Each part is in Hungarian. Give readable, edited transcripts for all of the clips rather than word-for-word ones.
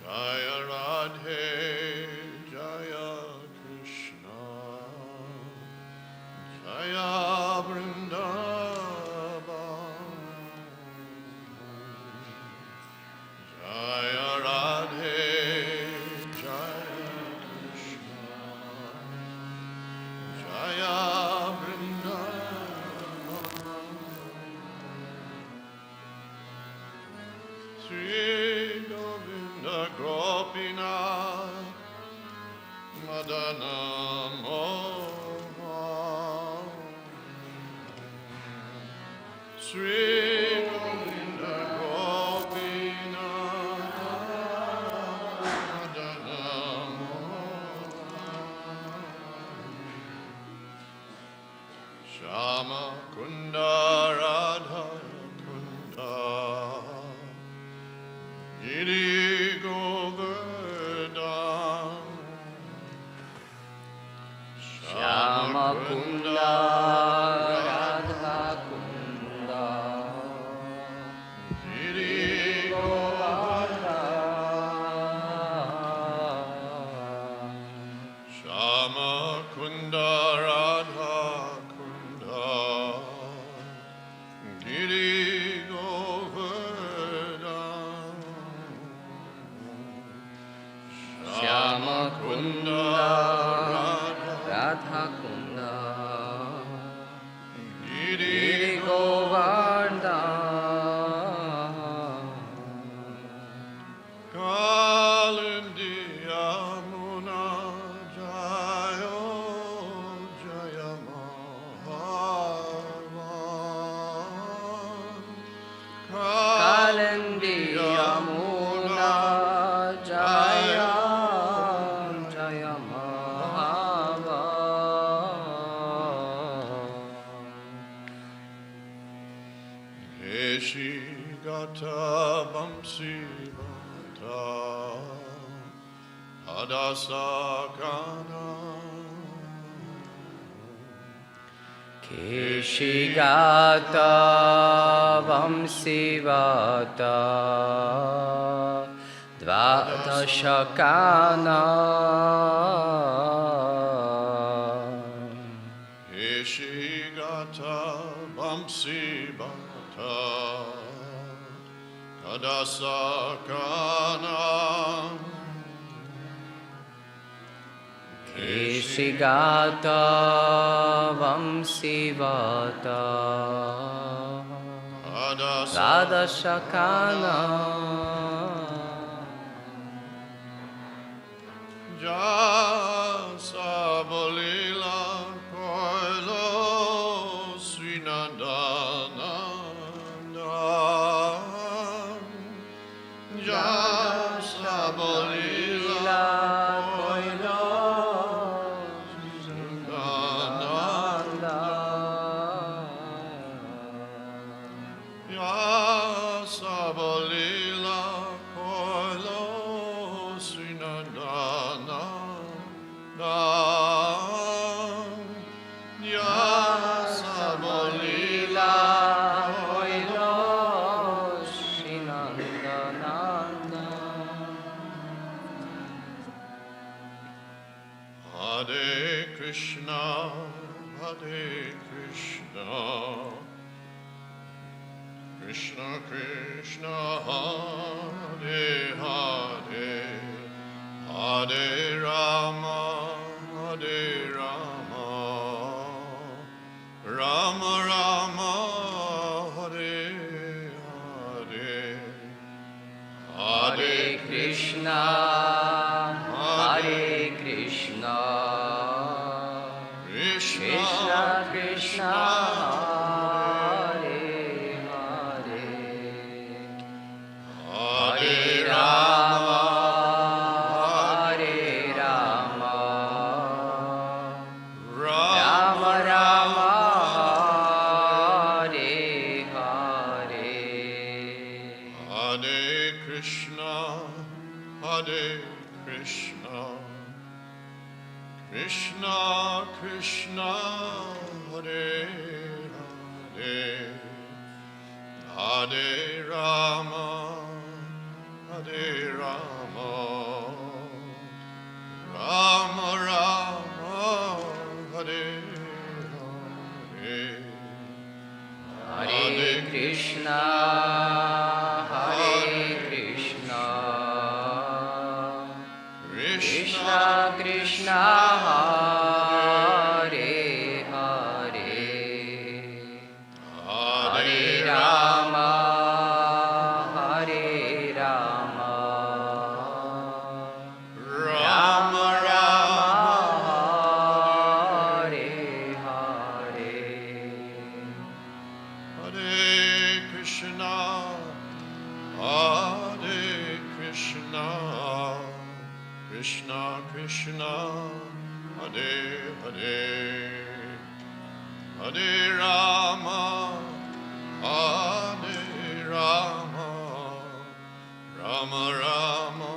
Jaya Radhe, Jaya Krishna, Jaya Vrindavan, Jaya Radhe, Jaya Krishna, Jaya Vrindavan, Sri Govinda Gopinath Madana Mohan, Sri Govinda Gopinath Madana Mohan, Shama Kunda Radha Kunda Giri Govardhan, Shama Kunda Radha Kunda Giri Govardhan, Shama Kunda Radha Kunda Giri Govardhan, Shama Kunda Radha Kunda Giri Govardhan, Kalindi Yamuna Jayo Jaya Mahavan, Kalindi Yamuna Jaya Jaya Mahavan, Heshi Gata Vamsi Vata Hadasakana, Keshigata Vamsivata Dvadashakana, Heshi Gata Vamsi Vata Hadasakana, Keshigata Vamsivata Dvadashakana, Jasa Bolila Koilo Srinadana, Jasa Bolila Koilo Srinadana, Jasa Bolila Koilo Srinadana, Jasa Bolila Koilo Srinandananda, Hare Krishna, Hare Krishna, Krishna Krishna, Hare Hare, Hare Rama, Hare Rama, Rama Rama, Hare Hare, Hare Krishna, Hare Krishna, Krishna Krishna, Hare Hare, Hare Rama, Hare Rama, Rama Rama, Hare Hare, Hare Krishna, Hare Krishna, Krishna Krishna, Hare Hare, Hare Rama, Hare Rama, Rama Rama, Hare Hare, Hare Krishna, Hare Krishna, Krishna Krishna, Hare Hare, Hare Rama, Hare Rama, Rama Rama, Rama, Hare Hare. Hare Krishna, Hare Krishna, Krishna Krishna, Hare Hare, Hare Rama, Hare Rama, Rama Rama,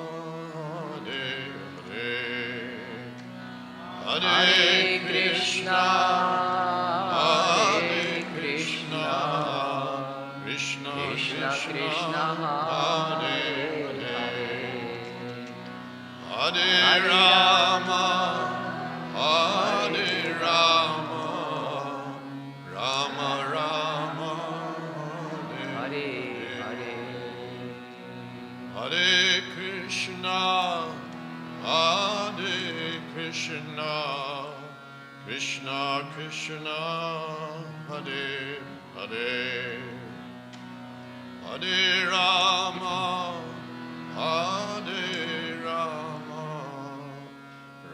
Hare Hare, Hare Krishna, Hare Krishna, Krishna Krishna Krishna, Hare Hare Hare, Hare Rama, Hare Rama, Rama Rama, Hare Hare Hare Krishna, Hare Krishna, Krishna Krishna, Hare Hare, Hare Rama, Hare Rama,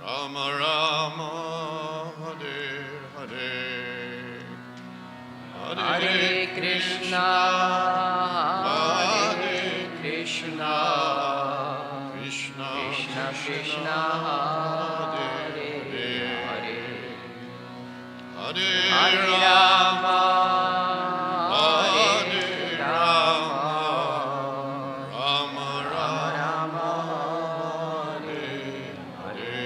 Rama Rama, Hare Hare, Hare Krishna, Hare Krishna, Krishna Krishna Krishna, Hare Hare, Hare Hare Rama, Rama, Hare Rama, Rama Rama, Rama, Hare Hare.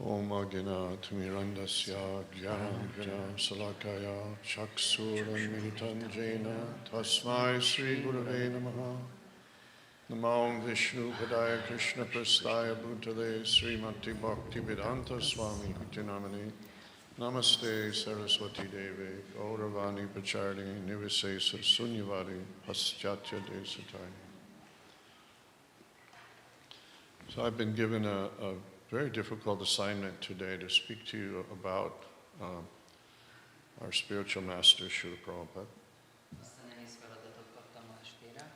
Om Agyanatmirandasya Jnana Salakaya Chaksuranmilitam Jena Tasmai Sri Gurave Namaha Namo Vishnu Padaya Krishna Prasthaya Bhutale Srimati Bhakti Vedanta Swami Nityanamani Namaste Saraswati Deve Gauravani Pacharni Nivasesa Sunyavadi Paschatya Desatai. So I've been given a very difficult assignment today to speak to you about our spiritual master, Srila Prabhupada. Azt a nehéz feladatot kaptam ma estére,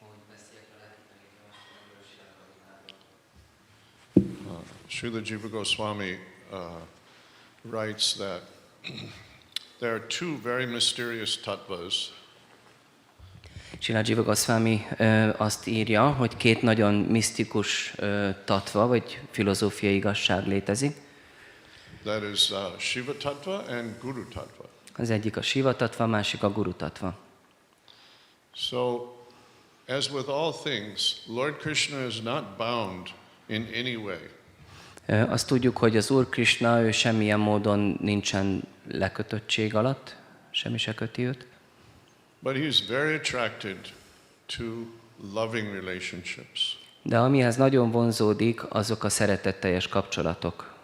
hogy beszéljek a lelkitanítóról, Srila Jiva Goswami writes that there are two very mysterious tattvas. Srila Jiva Goswami azt írja, hogy két nagyon misztikus tatva, vagy filozófiai igazság létezik. That is Shiva tattva and Guru tattva. Az egyik a Shiva tatva, a másik a Guru tatva. So, as with all things, Lord Krishna is not bound in any way. Azt tudjuk, hogy az Úr Krishna, ő semmilyen módon nincsen lekötöttség alatt, semmi se köti őt. But he is very attracted to loving relationships. De amihez nagyon vonzódik, azok a szeretetteljes kapcsolatok.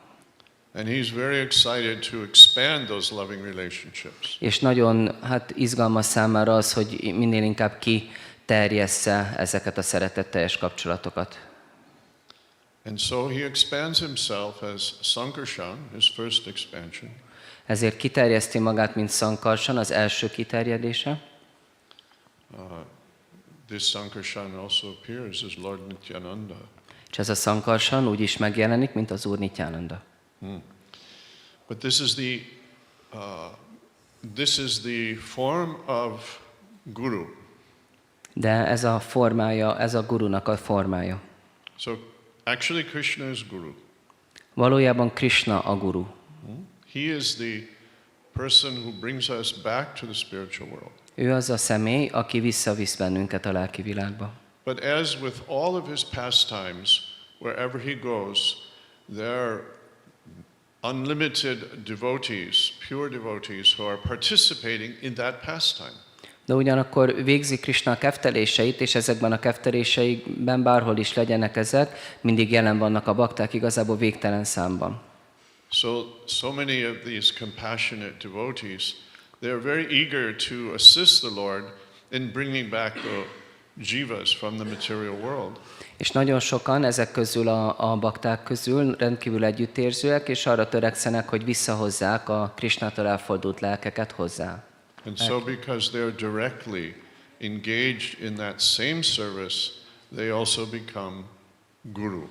And he's very excited to expand those loving relationships. És nagyon izgalmas számára az, hogy minél inkább kiterjessze ezeket a szeretetteljes kapcsolatokat. And so he expands himself as Sankarshan, his first expansion. Ezért kiterjeszti magát, mint Sankarshan, az első kiterjedése. This Sankarshan also appears as Lord Nityananda. És ez a Sankarshan úgy is megjelenik, mint az Úr Nityananda. But this is the form of Guru. De ez a formája, ez a Gurunak a formája. So actually Krishna is Guru. Valójában Krishna a Guru. He is the person who brings us back to the spiritual world. Ő az a személy, aki visszavisz bennünket a lelki világba. But as with all of his pastimes, wherever he goes, there are unlimited devotees, pure devotees, who are participating in that pastime. De ugyanakkor végzi Krishna a kefteléseit, és ezekben a kefteléseikben bárhol is legyenek ezek, mindig jelen vannak a bakták igazából végtelen számban. So many of these compassionate devotees, they are very eager to assist the Lord in bringing back the jivas from the material world. És nagyon sokan ezek közül a bakták közül rendkívül együttérzőek, és arra törekszenek, hogy visszahozzák a Krishnától elfordult lelkeket hozzá. And so because they're directly engaged in that same service, they also become guru.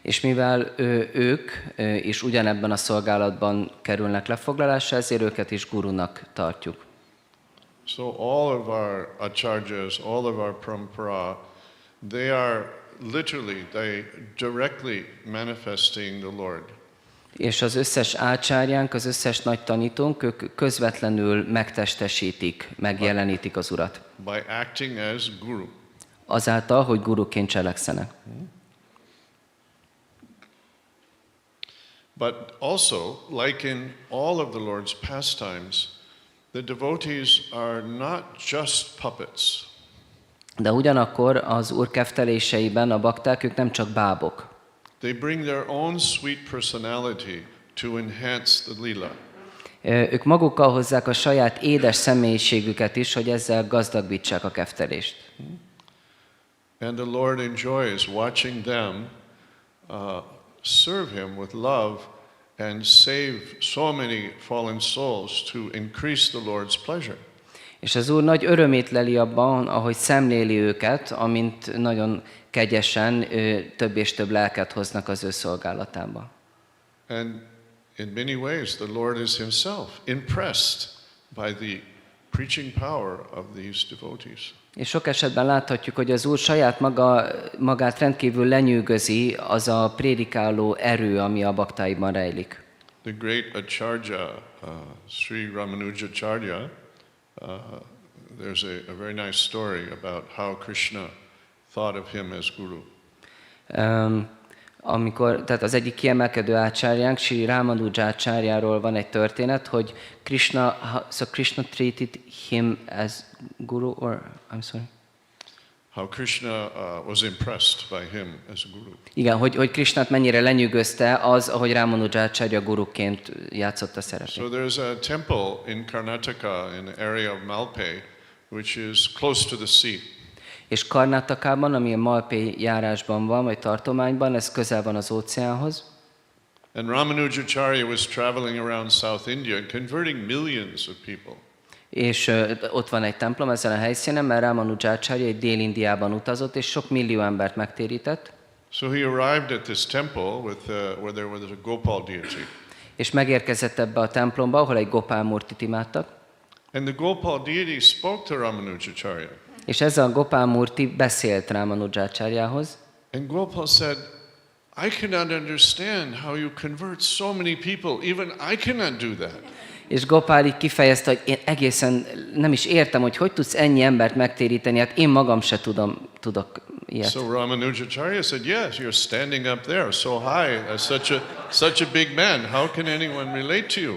És mivel ők is ugyanebben a szolgálatban kerülnek lefoglalásra, ezért őket is gurunak tartjuk. So all of our acharyas, all of our parampara, they are literally, they directly manifesting the Lord. És az összes ácsárjánk, az összes nagy tanítónk, ők közvetlenül megtestesítik, megjelenítik az Urat. By acting as guru. Azáltal, hogy guruként cselekszenek. But also, like in all of the Lord's pastimes, the devotees are not just puppets. De ugyanakkor az Úr kefteléseiben a bakták, ők nem csak bábok. They bring their own sweet personality to enhance the lila. Ők magukkal hozzák a saját édes személyiségüket is, hogy ezzel gazdagítsák a keftelést. And the Lord enjoys watching them serve Him with love and save so many fallen souls to increase the Lord's pleasure. És az Úr nagy örömét leli abban, ahogy szemléli őket, amint nagyon kegyesen több és több lelket hoznak az ő szolgálatába. And in many ways the Lord is Himself impressed by the preaching power of these devotees. És sok esetben láthatjuk, hogy az Úr saját magát rendkívül lenyűgözi az a prédikáló erő, ami a baktáiban rejlik. The great Acharya, Sri Ramanujacharya, there's a very nice story about how Krishna thought of him as guru. Tehát az egyik kiemelkedő ácsárjánk, Sri Ramanujácsáryáról van egy történet, hogy Krishna treated him as guru, or I'm sorry. How Krishna was impressed by him as a guru. Igen, hogy Krishnát mennyire lenyűgözte az, ahogy Ramanujácárya guruként játszotta szerepét. So there's a temple in Karnataka, in the area of Malpe, which is close to the sea. És Karnátakában, ami a Malpé járásban van, vagy tartományban, ez közel van az óceánhoz. And Ramanujacharya was traveling around South India and converting millions of people. És ott van egy templom ezen a helyszínen, mert Ramanujácárya egy Dél-Indiában utazott, és sok millió embert megtérített. So he arrived at this temple where there was a Gopal deity. És megérkezett ebbe a templomba, ahol egy Gopál Murtit imádtak. And the Gopal deity spoke to Ramanujacharya. És ez a Gopál Murti beszélt Ramanujácsáryához. And Gopal said, I cannot understand how you convert so many people. Even I cannot do that. És Gopál így kifejezte, hogy én egészen nem is értem, hogy tudsz ennyi embert megtéríteni, hát én magam se tudok ilyet. So Ramanujacharya said, yes, you're standing up there so high, as such a big man. How can anyone relate to you?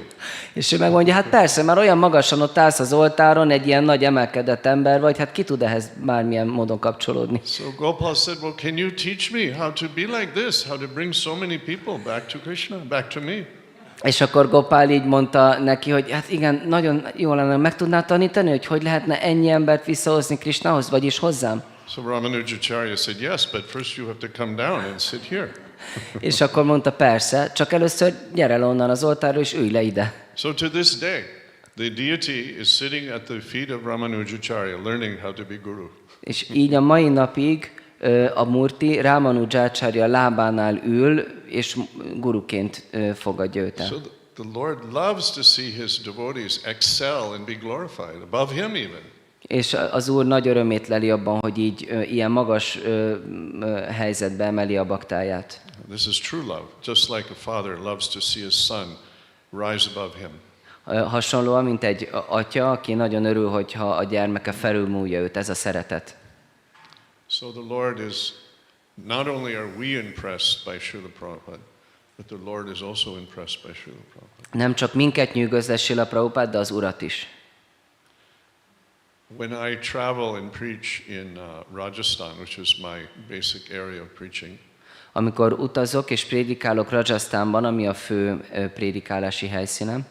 És ő megmondja, hát persze, már olyan magasan ott állsz az oltáron, egy ilyen nagy emelkedett ember vagy, hát ki tud ehhez bármilyen módon kapcsolódni. So Gopal said, well, can you teach me how to be like this, how to bring so many people back to Krishna, back to me? És akkor Gopál így mondta neki, hogy hát igen, nagyon jó lenne, meg tudná tanítani, hogy lehetne ennyi embert visszahozni Krishnahoz, vagyis hozzám. So Ramanujacharya said, yes, but first you have to come down and sit here. És akkor mondta, persze, csak először gyere le onnan az oltárról, és ülj le ide. So to this day, the deity is sitting at the feet of Ramanujacharya, learning how to be guru. És így a mai napig a Murti Ramanujácárya lábánál ül, és guruként fogadja őt el. So the Lord loves to see His devotees excel and be glorified, above Him even. És az Úr nagy örömét leli abban, hogy így ilyen magas helyzetbe emeli a baktáját. This is true love, just like a father loves to see his son rise above him. Hasonlóan, mint egy atya, aki nagyon örül, hogyha a gyermeke felülmúlja őt, ez a szeretet. So the Lord is, not only are we impressed by Srila Prabhupada, but the Lord is also impressed by Srila Prabhupada. Nem csak minket nyűgöz le Srila Prabhupád, de az Urat is. When I travel and preach in Rajasthan, which is my basic area of preaching, Amikor utazok és prédikálok Rajasztánban, ami a fő prédikálási helyszínem,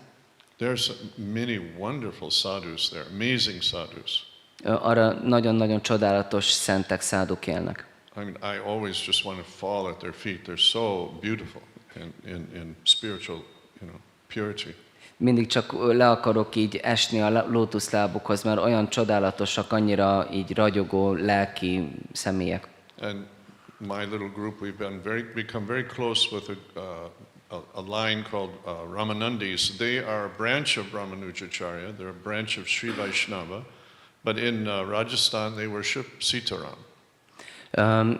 there's many wonderful sadhus there, amazing sadhus. arra nagyon-nagyon csodálatos szentek, száduk élnek. I mean, I always just want to fall at their feet. They're so beautiful in spiritual, purity. Mindig csak le akarok így esni a lótuszlábukhoz, mert olyan csodálatosak, annyira így ragyogó, lelki személyek. And my little group, become very close with a line called Ramanandis. They are a branch of Ramanujacharya. They're a branch of Sri Vaishnava. But in Rajasthan, they worship Sitaram.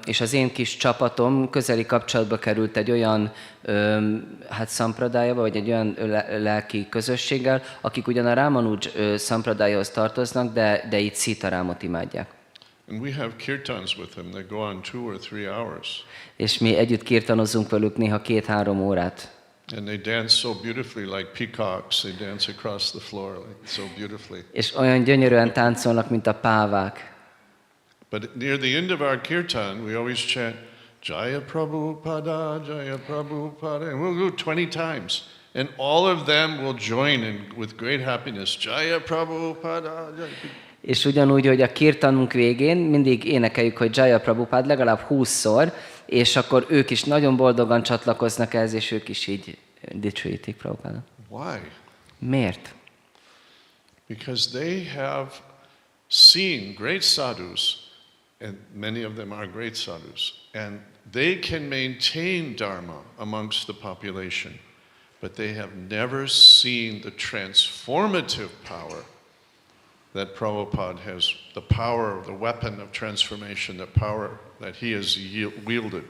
És az én kis csapatom közeli kapcsolatba került egy olyan szampradájába, vagy egy olyan lelki közösséggel, akik ugyan a Ramanuj szampradájához tartoznak, de itt Sitarámot imádják. And we have kirtans with them. They go on 2 or 3 hours. És mi együtt kirtanozunk velük néha 2-3 órát. And they dance so beautifully like peacocks. They dance across the floor like so beautifully. És olyan gyönyörűen táncolnak, mint a pávák. But near the end of our kirtan, we always chant Jaya Prabhupada, Jaya Prabhupada, and we'll go 20 times. And all of them will join in with great happiness. Jaya Prabhupada, Jaya. És ugyanúgy, hogy a kirtanunk végén mindig énekeljük, hogy Jaya Prabhupád legalább 20-szor, és akkor ők is nagyon boldogan csatlakoznak ehhez, és ők is így dicsőítik Prabhupádot. Why? Miért? Because they have seen great sadhus, and many of them are great sadhus, and they can maintain dharma amongst the population, but they have never seen the transformative power that Prabhupada has, the power, the weapon of transformation, the power that he has wielded.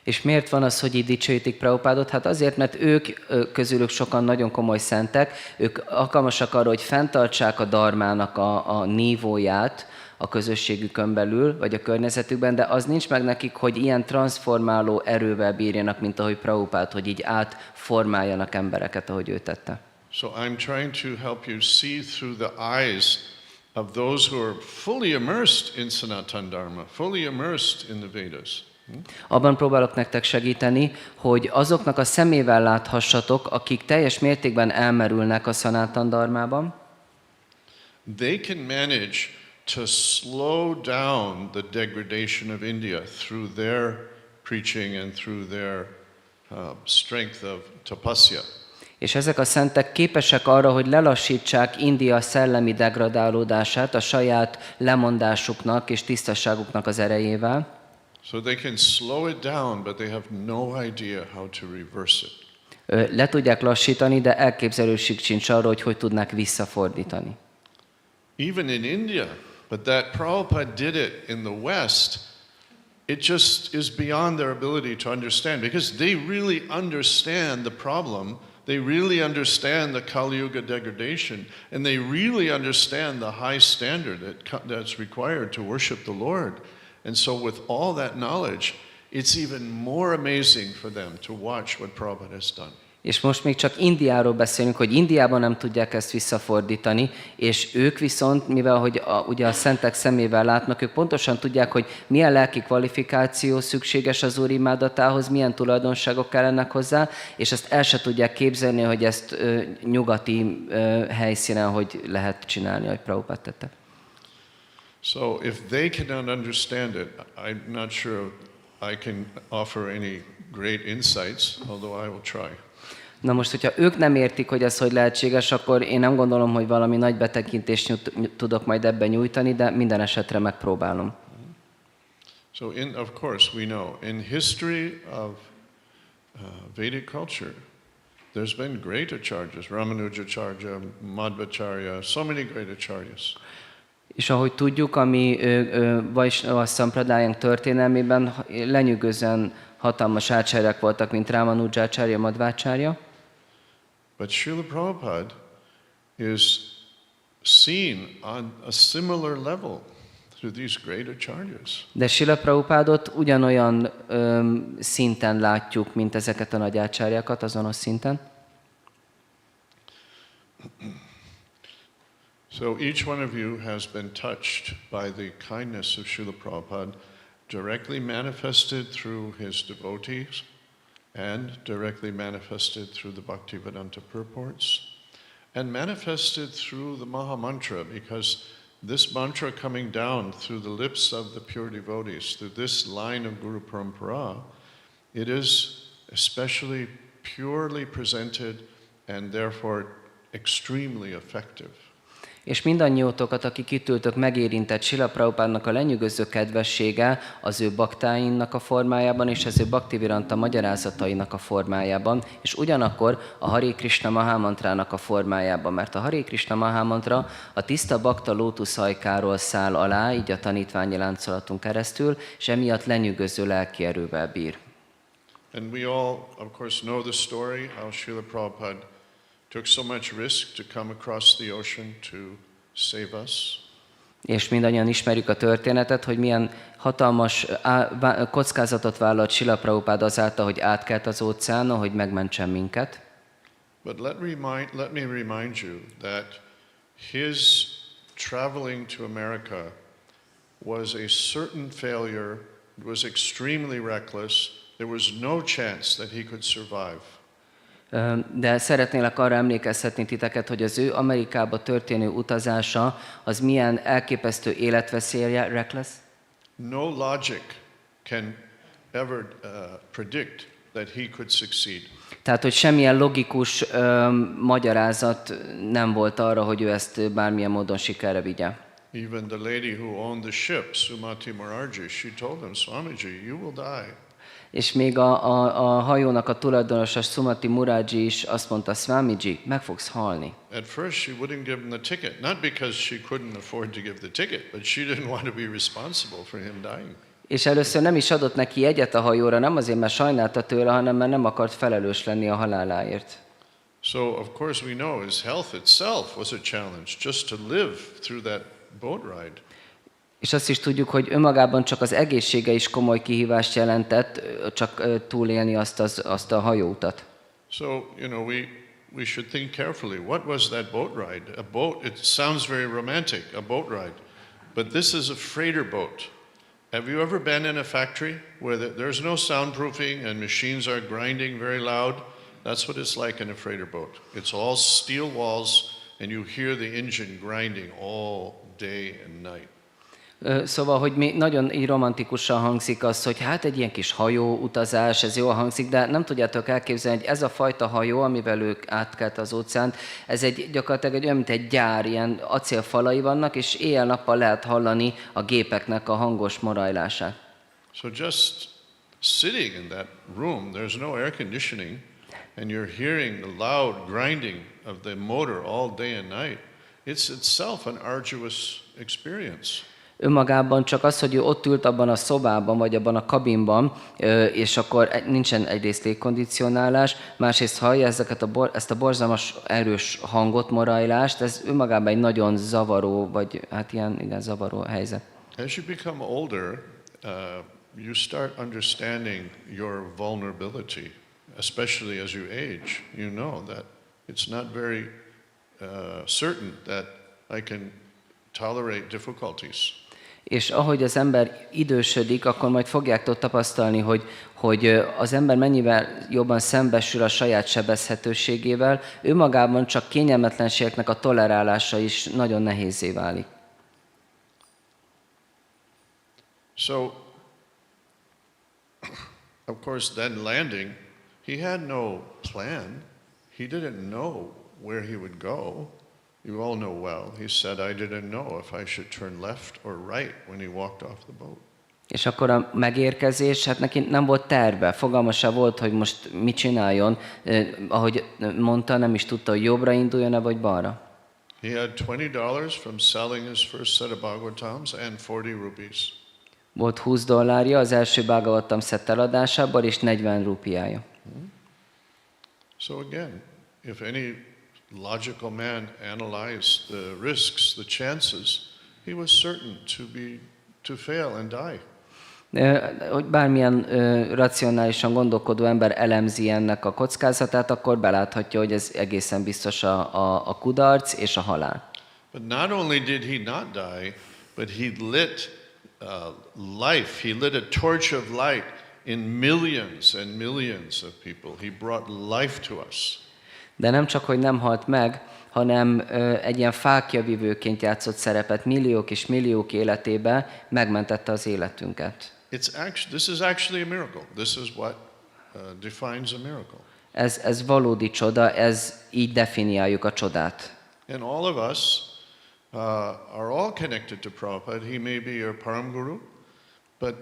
És miért van az, hogy így dicsőítik Prabhupádot? Hát azért, mert ők közülük sokan nagyon komoly szentek, ők alkalmasak arra, hogy fenntartsák a dharmának a nívóját a közösségükön belül, vagy a környezetükben, de az nincs meg nekik, hogy ilyen transformáló erővel bírjanak, mint ahogy Prabhupád, hogy így átformáljanak embereket, ahogy ő tette. So I'm trying to help you see through the eyes of those who are fully immersed in Sanatana Dharma, fully immersed in the Vedas. Abban próbálok nektek segíteni, hogy azoknak a szemével láthassatok, akik teljes mértékben elmerülnek a Sanatana Dharmában. They can manage to slow down the degradation of India through their preaching and through their strength of tapasya. És ezek a szentek képesek arra, hogy lelassítsák India szellemi degradálódását a saját lemondásuknak és tisztaságuknak az erejével. So they can slow it down, but they have no idea how to reverse it. Le tudják lassítani, de elképzelőség sincs arra, hogy tudnák visszafordítani. Even in India, but that Prabhupada did it in the West, it just is beyond their ability to understand, because they really understand the problem. They really understand the Kali Yuga degradation, and they really understand the high standard that's required to worship the Lord. And so with all that knowledge, it's even more amazing for them to watch what Prabhupada has done. És most még csak Indiáról beszélünk, hogy Indiában nem tudják ezt visszafordítani, és ők viszont, mivel hogy ugye a szentek szemével látnak, ők pontosan tudják, hogy milyen lelki kvalifikáció szükséges az Úr imádatához, milyen tulajdonságok kellenek hozzá, és ezt el se tudják képzelni, hogy ezt nyugati helyszínen hogy lehet csinálni, ahogy Prabhupád tette. So if they cannot understand it, I'm not sure I can offer any great insights, although I will try. Na most, hogyha ők nem értik, hogy ez hogy lehetséges, akkor én nem gondolom, hogy valami nagy betekintést tudok majd ebben nyújtani, de minden esetre megpróbálom. So of course we know, in history of Vedic culture, there's been great acharyas, Ramanujacharya, Madhvacharya, so many great acharyas. És ahogy tudjuk, ami Vaisnava szampradájánk történelmében lenyűgözően hatalmas ácsáryák voltak, mint Ramanujácharya, Madhvácharya. But Srila Prabhupada is seen on a similar level through these great acharyas. De Srila Prabhupádot ugyanolyan szinten látjuk, mint ezeket a nagy ácsárjákat, azonos szinten. So each one of you has been touched by the kindness of Srila Prabhupada, directly manifested through his devotees and directly manifested through the Bhaktivedanta purports and manifested through the Maha Mantra, because this mantra coming down through the lips of the pure devotees, through this line of Guru Parampara, it is especially purely presented and therefore extremely effective. És mindannyiótokat, akik itt ültök, megérintett Srila Prabhupádnak a lenyűgöző kedvessége az ő baktáinak a formájában és az ő Bhaktivedanta magyarázatainak a formájában, és ugyanakkor a Hare Krishna Mahamantrának a formájában, mert a Hare Krishna Mahamantra a tiszta bakta lótuszhajkáról száll alá, így a tanítványi láncolatunk keresztül, és emiatt lenyűgöző lelki erővel bír. And we all, of course, know the story, how Srila Prabhupada took so much risk to come across the ocean to save us. És mindannyian ismerjük a történetet, hogy milyen hatalmas kockázatot vállalt Srila Prabhupád azáltal, hogy átkelt az óceánon, hogy megmentsen minket. But let me remind you that his traveling to America was a certain failure. It was extremely reckless. There was no chance that he could survive. De szeretnélek arra emlékeztetni titeket, hogy az ő Amerikába történő utazása az milyen elképesztő életveszélye, reckless? No logic can ever predict that he could succeed. Tehát, hogy semmilyen logikus magyarázat nem volt arra, hogy ő ezt bármilyen módon sikerre vigye. Even the lady who owned the ship, Sumati Moraji, she told him, Swamiji, you will die. És még a hajónak a tulajdonosa, Sumati Muraji is azt mondta, Swamiji, meg fogsz halni. At first she wouldn't give him the ticket, not because she couldn't afford to give the ticket, but she didn't want to be responsible for him dying. És először nem is adott neki jegyet a hajóra, nem azért, mert sajnálta tőle, hanem mert nem akart felelős lenni a haláláért. So of course we know his health itself was a challenge, just to live through that boat ride. És azt is tudjuk, hogy önmagában csak az egészsége is komoly kihívást jelentett, csak túlélni azt a hajóutat. So, you know, we should think carefully. What was that boat ride? A boat, it sounds very romantic, a boat ride. But this is a freighter boat. Have you ever been in a factory where there's no soundproofing and machines are grinding very loud? That's what it's like in a freighter boat. It's all steel walls and you hear the engine grinding all day and night. Szóval, hogy nagyon így romantikusan hangzik az, hogy hát egy ilyen kis hajóutazás, ez jól hangzik, de nem tudjátok elképzelni, hogy ez a fajta hajó, amivel ők átkelt az óceánt, ez gyakorlatilag olyan, mint egy gyár, ilyen acélfalai vannak, és éjjel-nappal lehet hallani a gépeknek a hangos morajlását. So just sitting in that room, there's no air conditioning, and you're hearing the loud grinding of the motor all day and night. It's itself an arduous experience. Önmagában csak az, hogy ő ott ült abban a szobában, vagy abban a kabinban, és akkor nincsen egyrészt légkondicionálás, másrészt hallja ezt a borzalmas erős hangot, morajlást, ez önmagában egy nagyon zavaró, vagy hát ilyen igen, zavaró helyzet. As you become older, you start understanding your vulnerability, especially as you age. You know that it's not very certain that I can tolerate difficulties. És ahogy az ember idősödik, akkor majd fogjátok tapasztalni, hogy az ember mennyivel jobban szembesül a saját sebezhetőségével, ő magában csak kényelmetlenségeknek a tolerálása is nagyon nehézzé válik. So, of course, then landing, he had no plan. He didn't know where he would go. You all know well. He said, I didn't know if I should turn left or right when he walked off the boat. És akkor a megérkezés, hát neki nem volt terve, fogalma se volt, hogy most mit csináljon. Ahogy mondta, nem is tudta, hogy jobbra induljon-e, vagy balra. He had $20 from selling his first set of Bhagavatams and 40 rupees. Volt $20 az első Bhagavatam szett eladásából, és 40 rupiája. So again, if any logical man analyzed the risks, the chances, he was certain to fail and die. Hogy bármilyen racionálisan gondolkodó ember elemzi ennek a kockázatát, akkor beláthatja, hogy ez egészen biztos a kudarc és a halál. But not only did he not die, but he lit life. He lit a torch of light in millions and millions of people. He brought life to us. De nem csak, hogy nem halt meg, hanem egy ilyen fáklyavivőként játszott szerepet milliók és milliók életébe, megmentette az életünket. This is actually a miracle. This is what defines a miracle. Ez valódi csoda, ez így definiáljuk a csodát. And all of us are all connected to Prabhupada. He may be your Param Guru, but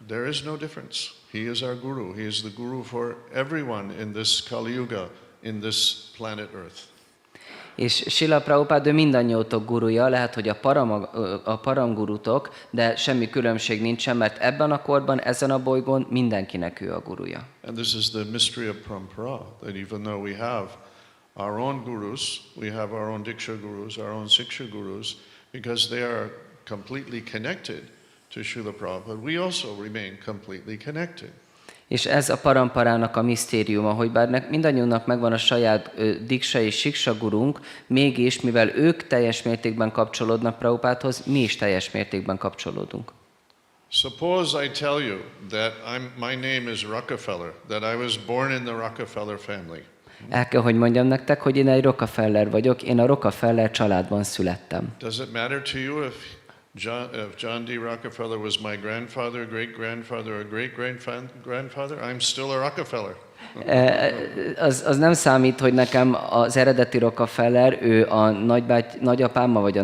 there is no difference. He is our Guru. He is the Guru for everyone in this Kali Yuga, in this planet Earth. És Srila Prabhupád, ő mindannyiótok guruja, lehet, hogy a paramgurutok, de semmi különbség nincsen, mert ebben a korban, ezen a bolygón mindenkinek ő a guruja. And this is the mystery of Parampara, that even though we have our own gurus, we have our own Diksha gurus, our own Siksha gurus, because they are completely connected to Srila Prabhupada, we also remain completely connected. És ez a paramparának a misztériuma, hogy bár mindannyiunknak megvan a saját Diksha és Siksa gurunk, mégis, mivel ők teljes mértékben kapcsolódnak Prabhupádhoz, mi is teljes mértékben kapcsolódunk. Suppose I tell you that my name is Rockefeller, that I was born in the Rockefeller family. El kell, hogy mondjam nektek, hogy én egy Rockefeller vagyok, én a Rockefeller családban születtem. Does it matter to you if John D. Rockefeller was my grandfather, great-grandfather, or great-great-grandfather? I'm still a Rockefeller. Az nem számít, hogy nekem az eredeti Rockefeller, ő a nagyapám, vagy a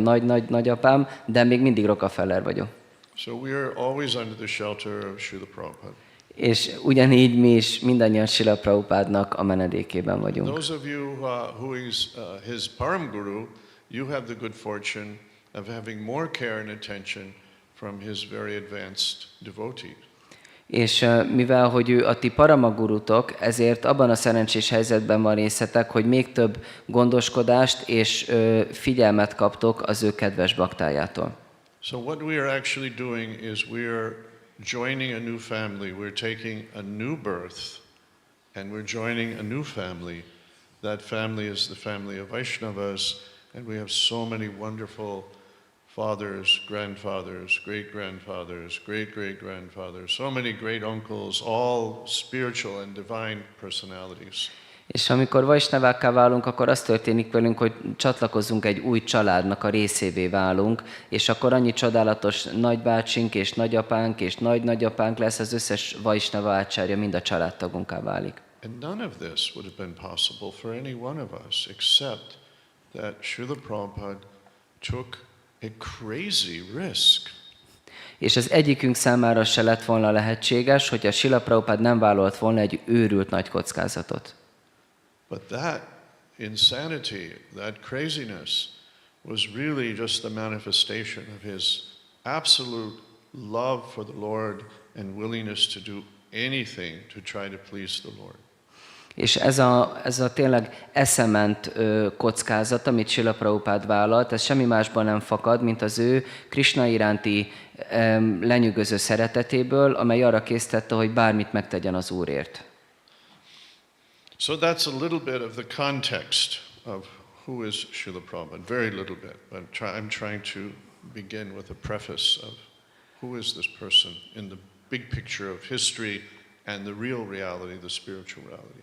nagyapám, de még mindig Rockefeller vagyok. So we are always under the shelter of Srila Prabhupada. És ugyanígy mi is mindannyian Srila Prabhupádnak a menedékében vagyunk. Those of you who is his Param Guru, you have the good fortune of having more care and attention from his very advanced devotees. És mivel, hogy ő a ti paramagurutok, ezért abban a szerencsés helyzetben van részetek, hogy még több gondoskodást és figyelmet kaptok az ő kedves baktájától. So what we are actually doing is we are joining a new family. We're taking a new birth and we're joining a new family. That family is the family of Vaishnavas, and we have so many wonderful fathers, grandfathers, great-grandfathers, great-great-grandfathers, so many great uncles, all spiritual and divine personalities. És amikor vajsnavákká válunk, akkor az történik velünk, hogy csatlakozunk egy új családnak a részévé válunk, és akkor annyi csodálatos nagybácsink és nagyapánk és nagynagyapánk lesz, az összes vajsnava ácsárja mind a családtagunká válik. And none of this would have been possible for any one of us except that Srila Prabhupada took a crazy risk. És az egyikünk számára se lett volna lehetséges, hogyha Srila Prabhupád nem vállalt volna egy őrült nagy kockázatot. But that insanity, that craziness was really just the manifestation of his absolute love for the Lord and willingness to do anything to try to please the Lord. És ez a tényleg eszement kockázat, amit Srila Prabhupád vállalt, ez semmi másban nem fakad, mint az ő Krishna iránti lenyűgöző szeretetéből, amely arra késztette, hogy bármit megtegyen az Úrért. So that's a little bit of the context of who is Srila Prabhupada, very little bit, but I'm trying to begin with a preface of who is this person in the big picture of history and the real reality, the spiritual reality.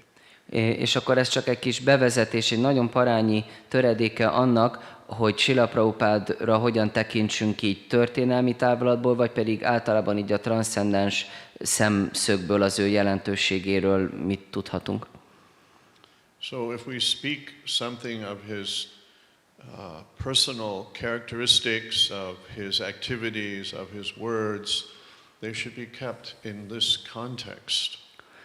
És akkor ez csak egy kis bevezetés, egy nagyon parányi töredéke annak, hogy Srila Prabhupádra hogyan tekintsünk így történelmi távlatból, vagy pedig általában így a transzcendens szemszögből az ő jelentőségéről mit tudhatunk. So if we speak something of his personal characteristics, of his activities, of his words, they should be kept in this context.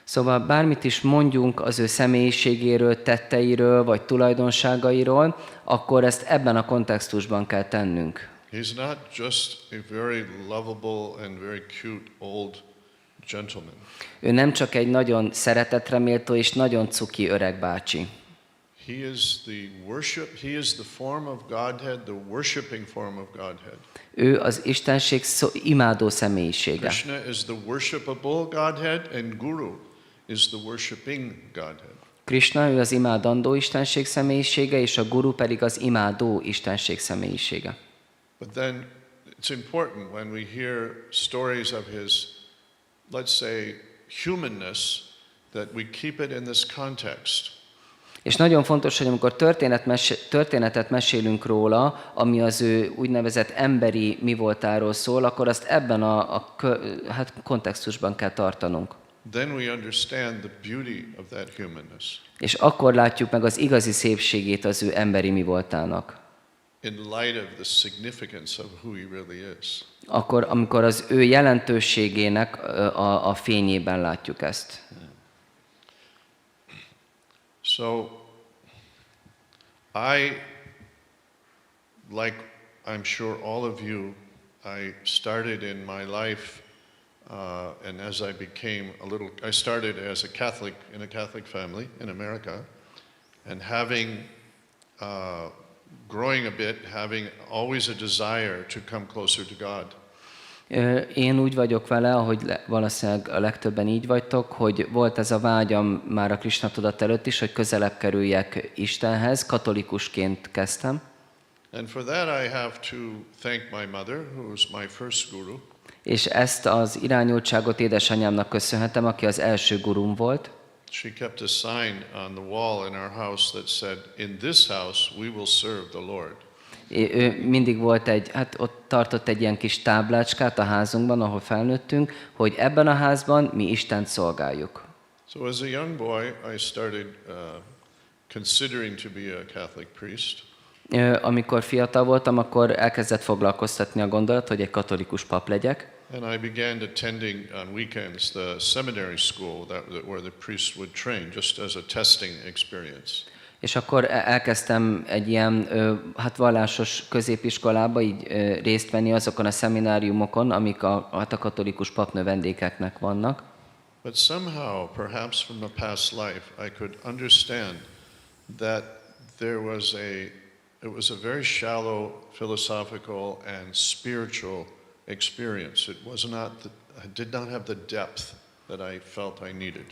Szóval bármit is mondjunk az ő személyiségéről, tetteiről, vagy tulajdonságairól, akkor ezt ebben a kontextusban kell tennünk. He's not just a very lovable and very cute old gentleman. Ő nem csak egy nagyon szeretetreméltó és nagyon cuki öreg bácsi. He is the worship, he is the form of Godhead, the worshiping form of Godhead. Ő az Istenség imádó személyisége. Krishna is the worshipable Godhead, and Guru is the worshiping Godhead. Krishna, ő az imádandó Istenség személyisége, és a Guru pedig az imádó Istenség személyisége. But then it's important when we hear stories of his, let's say, humanness, that we keep it in this context. És nagyon fontos, hogy amikor történetet mesélünk róla, ami az ő úgynevezett emberi mi voltáról szól, akkor azt ebben a kontextusban kell tartanunk. Then we understand the beauty of that humanness. És akkor látjuk meg az igazi szépségét az ő emberi mi voltának. In light of the significance of who he really is. Akkor, amikor az ő jelentőségének a fényében látjuk ezt. So, I, like I'm sure all of you, I started in my life, and as I became I started as a Catholic in a Catholic family in America, and growing a bit, having always a desire to come closer to God. Én úgy vagyok vele, ahogy valószínűleg a legtöbben így vagytok, hogy volt ez a vágyam már a Krisna tudat előtt is, hogy közelebb kerüljek Istenhez, katolikusként kezdtem. And for that I have to thank my mother, who was my first guru. És ezt az irányultságot édesanyámnak köszönhetem, aki az első gurum volt. She kept a sign on the wall in our house that said, "In this house we will serve the Lord." Ő mindig volt ott tartott egy ilyen kis táblácskát a házunkban, ahol felnőttünk, hogy ebben a házban mi Istent szolgáljuk. So as a young boy, I started considering to be a Catholic priest. Amikor fiatal voltam, akkor elkezdett foglalkoztatni a gondolat, hogy egy katolikus pap legyek. And I began attending on weekends the seminary school where the priests would train, just as a testing experience. És akkor elkezdtem egy ilyen vallásos középiskolába így részt venni azokon a szemináriumokon, amik a katolikus papnövendékeknek vannak. But somehow, perhaps from the past life, I could understand that it was a very shallow philosophical and spiritual experience. I did not have the depth that I felt I needed.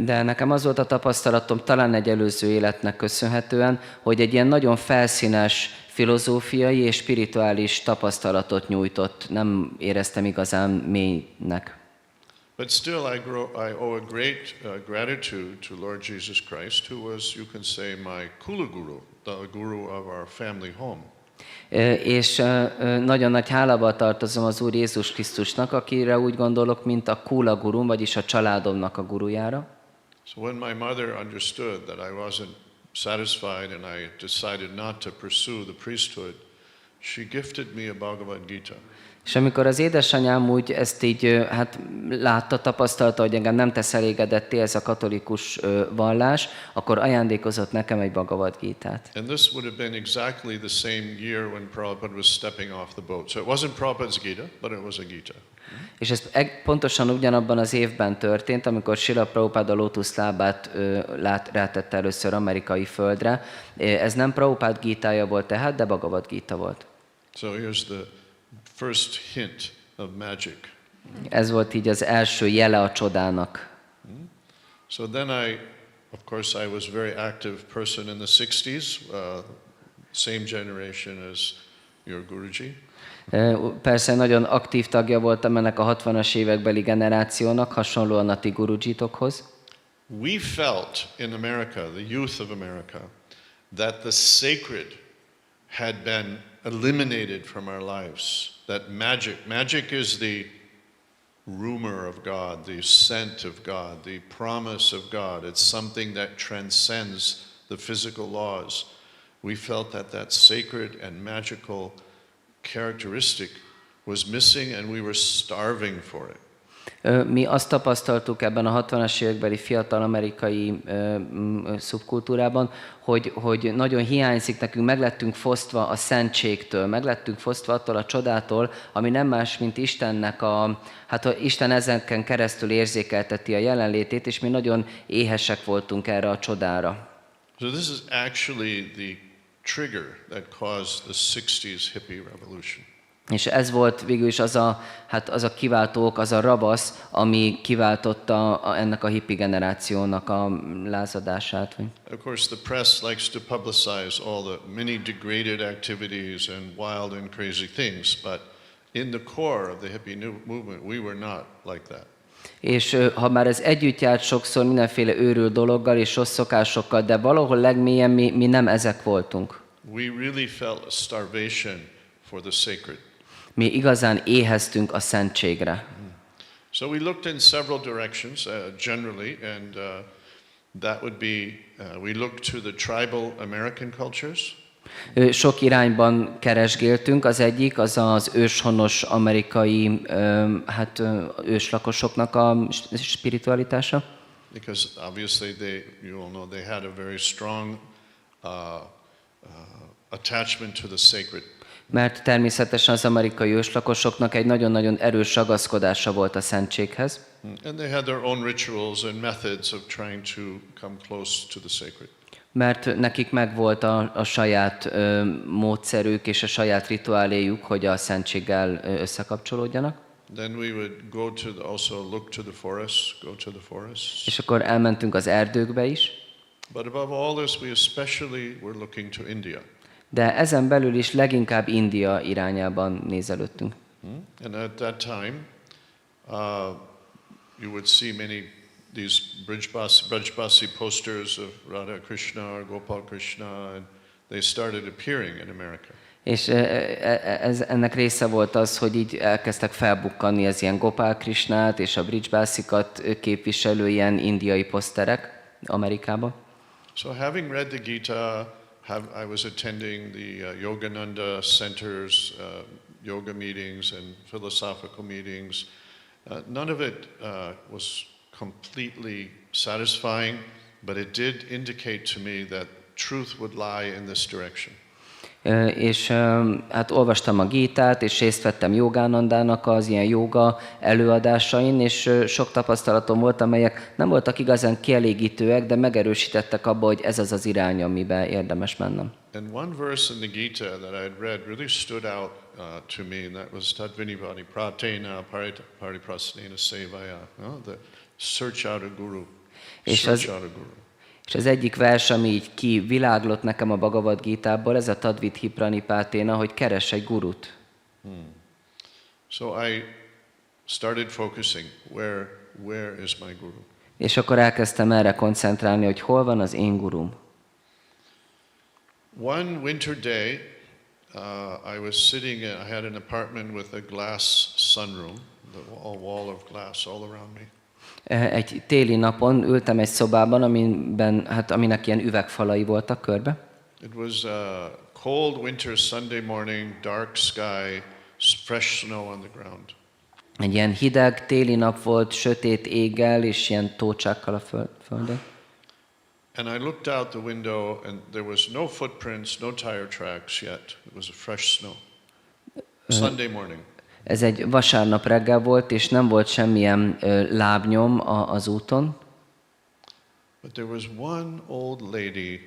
De nekem az volt a tapasztalatom, talán egy előző életnek köszönhetően, hogy egy ilyen nagyon felszínes filozófiai és spirituális tapasztalatot nyújtott. Nem éreztem igazán mélynek. But still I owe a great gratitude to Lord Jesus Christ, who was, you can say, my Kula Guru, the guru of our family home. És nagyon nagy hálával tartozom az Úr Jézus Krisztusnak, akire úgy gondolok, mint a Kula gurum, vagyis a családomnak a gurujára. So when my mother understood that I wasn't satisfied and I decided not to pursue the priesthood, she gifted me a Bhagavad Gita. És amikor az édesanyám úgy ezt így látta, tapasztalta, hogy engem nem tesz elégedetté ez a katolikus vallás, akkor ajándékozott nekem egy Bhagavad Gitát. And this would have been exactly the same year when Prabhupada was stepping off the boat. So it wasn't Prabhupada's Gita, but it was a Gita. És ez pontosan ugyanabban az évben történt, amikor Srila Prabhupada lótuszlábát rátette először amerikai földre. Ez nem Prabhupada Gitája volt tehát, de Bhagavad Gita volt. So here's the first hint of magic. Ez volt így az első jele a csodának. So then of course I was a very active person in the 60s, same generation as your Guruji. Persze nagyon aktív tagja voltam ennek a 60-as évekbeli generációnak, hasonlóan a ti Gurujitokhoz. We felt in America, the youth of America, that the sacred had been eliminated from our lives. That magic is the rumor of God, the scent of God, the promise of God. It's something that transcends the physical laws. We felt that sacred and magical characteristic was missing and we were starving for it. Mi azt tapasztaltuk ebben a 60-as évekbeli fiatal amerikai szubkultúrában, hogy nagyon hiányzik nekünk, meg lettünk fosztva a szentségtől, meg lettünk fosztva attól a csodától, ami nem más, mint Istennek Isten ezeken keresztül érzékelteti a jelenlétét, és mi nagyon éhesek voltunk erre a csodára. So this is actually the trigger that caused the 60s hippie revolution. És ez volt végül is az a kiváltó ok, az a ravasz, ami kiváltotta ennek a hippi generációnak a lázadását. Of course, the press likes to publicize all the many degraded activities and wild and crazy things, but in the core of the hippie movement, we were not like that. És ha már ez együtt járt sokszor mindenféle őrült dologgal és rossz szokásokkal, de valahol legmélyen mi nem ezek voltunk. We really felt a starvation for the sacred. Mi igazán éheztünk a szentségre. So we looked in several directions generally, and that would be we looked to the tribal American cultures. Sok irányban keresgéltünk, az egyik az az őshonos amerikai őslakosoknak a spiritualitása. Because obviously you all know, they had a very strong attachment to the sacred. Mert természetesen az amerikai őslakosoknak egy nagyon-nagyon erős ragaszkodása volt a szentséghez. And they had their own rituals and methods of trying to come close to the sacred. Mert nekik megvolt a saját módszerük és a saját rituáléjuk, hogy a szentséggel összekapcsolódjanak. Then we would also look to the forests, go to the forests. És akkor elmentünk az erdőkbe is. But above all this, we especially were looking to India. De ezen belül is leginkább India irányában nézelődtünk. And at that time, you would see many these Brajbasi posters of Radha Krishna or Gopal Krishna, and they started appearing in America. És ennek része volt az, hogy így elkezdtek felbukkanni az ilyen Gopal Krishnát és a Brajbasikat képviselő ilyen indiai poszterek Amerikában. So having read the Gita, I was attending the Yogananda centers, yoga meetings and philosophical meetings. None of it was completely satisfying, but it did indicate to me that truth would lie in this direction. És hát olvastam a Gítát, és részt vettem Jogánandának az ilyen joga előadásain, és sok tapasztalatom volt, amelyek nem voltak igazán kielégítőek, de megerősítettek abba, hogy ez az az irány, amiben érdemes mennem. And one verse in the Gita that I had read really stood out to me, and that was Tadvinivadi Pratena Pariprasnena Sevaya, the search out a guru. Search out a guru. És az egyik vers, ami így kiviláglott nekem a Bhagavad Gítából, ez a Tadvidhi Pranipáténa, hogy keress egy gurut. So I started focusing, where is my guru? És akkor elkezdtem erre koncentrálni, hogy hol van az én gurum. One winter day, I was sitting, I had an apartment with a glass sunroom, a wall of glass all around me. Egy téli napon ültem egy szobában, aminek ilyen üvegfalai voltak körbe. It was a cold winter Sunday morning, dark sky, fresh snow on the ground. Egy ilyen hideg téli nap volt, sötét éggel és ilyen tócsákkal a földön. And I looked out the window and there was no footprints, no tire tracks yet. It was a fresh snow. Sunday morning. Ez egy vasárnap reggel volt, és nem volt semmilyen lábnyom az úton. But there was one old lady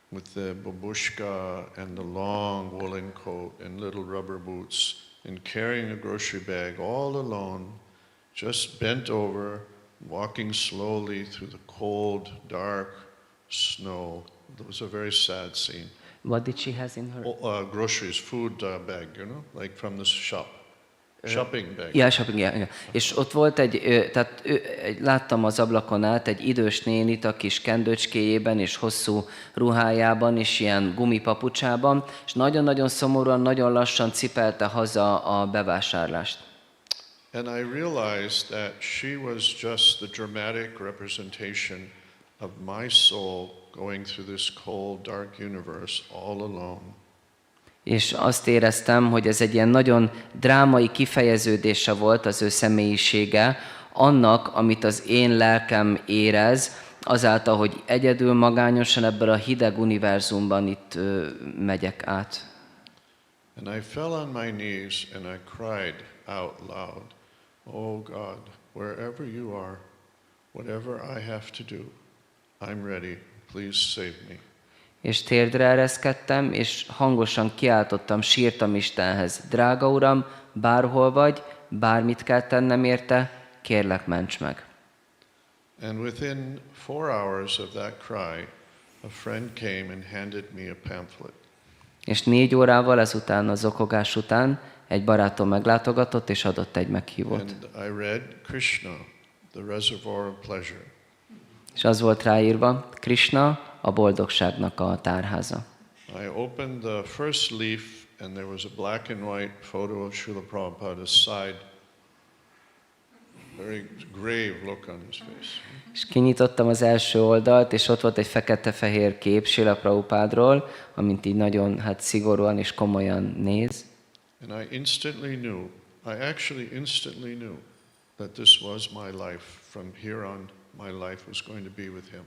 with the babushka and the long woolen coat and little rubber boots and carrying a grocery bag all alone, just bent over, walking slowly through the cold, dark snow. It was a very sad scene. What did she have in her? Groceries, food bag, like from the shop. Shopping bag. Ja, shopping, ja. És ott volt láttam az ablakon át egy idős nénit a kis kendőcskéjében és hosszú ruhájában és ilyen gumipapucsában, és nagyon-nagyon szomorúan, nagyon lassan cipelte haza a bevásárlást. And I realized that she was just the dramatic representation of my soul going through this cold, dark universe all alone. És azt éreztem, hogy ez egy ilyen nagyon drámai kifejeződése volt az ő személyisége, annak, amit az én lelkem érez, azáltal, hogy egyedül magányosan ebből a hideg univerzumban itt megyek át. And I fell on my knees and I cried out loud, "Oh God, wherever you are, whatever I have to do, I'm ready. Please save me." És térdre ereszkedtem, és hangosan kiáltottam, sírtam Istenhez. Drága Uram, bárhol vagy, bármit kell tennem érte, kérlek, ments meg. And within 4 hours of that cry, a friend came and handed me a pamphlet. És 4 órával ezután, a zokogás után egy barátom meglátogatott, és adott egy meghívót. And I read Krishna, the reservoir of pleasure. És az volt ráírva, Krishna, a boldogságnak a tárháza. I opened the first leaf, and there was a black and white photo of Srila Prabhupada's side. Very grave look on his face. És kinyitottam az első oldalt, és ott volt egy fekete-fehér kép Srila Prabhupádról, amint így nagyon szigorúan és komolyan néz. And I actually instantly knew that this was my life. From here on, my life was going to be with him.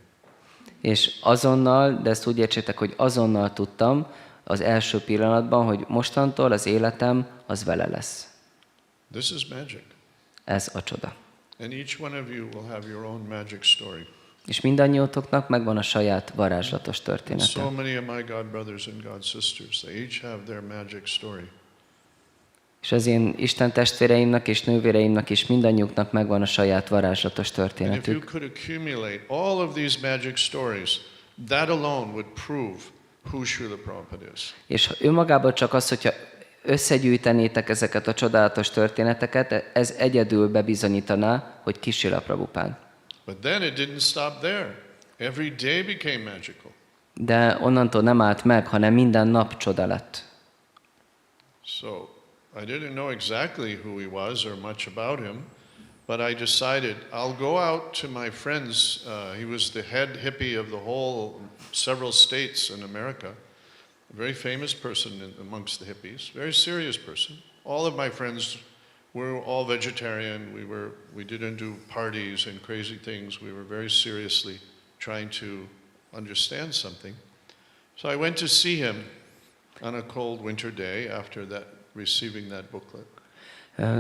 És azonnal, de ezt úgy értsétek, hogy azonnal tudtam az első pillanatban, hogy mostantól az életem az vele lesz. This is magic. Ez a csoda. And each one of you will have your own magic story. És mindannyiótoknak megvan a saját varázslatos And története. so many of my God brothers and God sisters, they each have their magic story. És az én Isten testvéreimnek és nővéreimnek is mindannyiuknak megvan a saját varázslatos And if you történetük. could accumulate all of these magic stories, that alone would prove who Srila Prabhupada is. És önmagában csak az, hogyha összegyűjtenétek ezeket a csodálatos történeteket, ez egyedül bebizonyítaná, hogy ki Srila Prabhupád. But then it didn't stop there. Every day became magical. De onnantól nem állt meg, hanem minden nap csoda lett. So I didn't know exactly who he was or much about him, but I decided I'll go out to my friends. He was the head hippie of the whole several states in America, a very famous person amongst the hippies, very serious person. All of my friends were all vegetarian. We didn't do parties and crazy things. We were very seriously trying to understand something. So I went to see him on a cold winter day after receiving that booklet.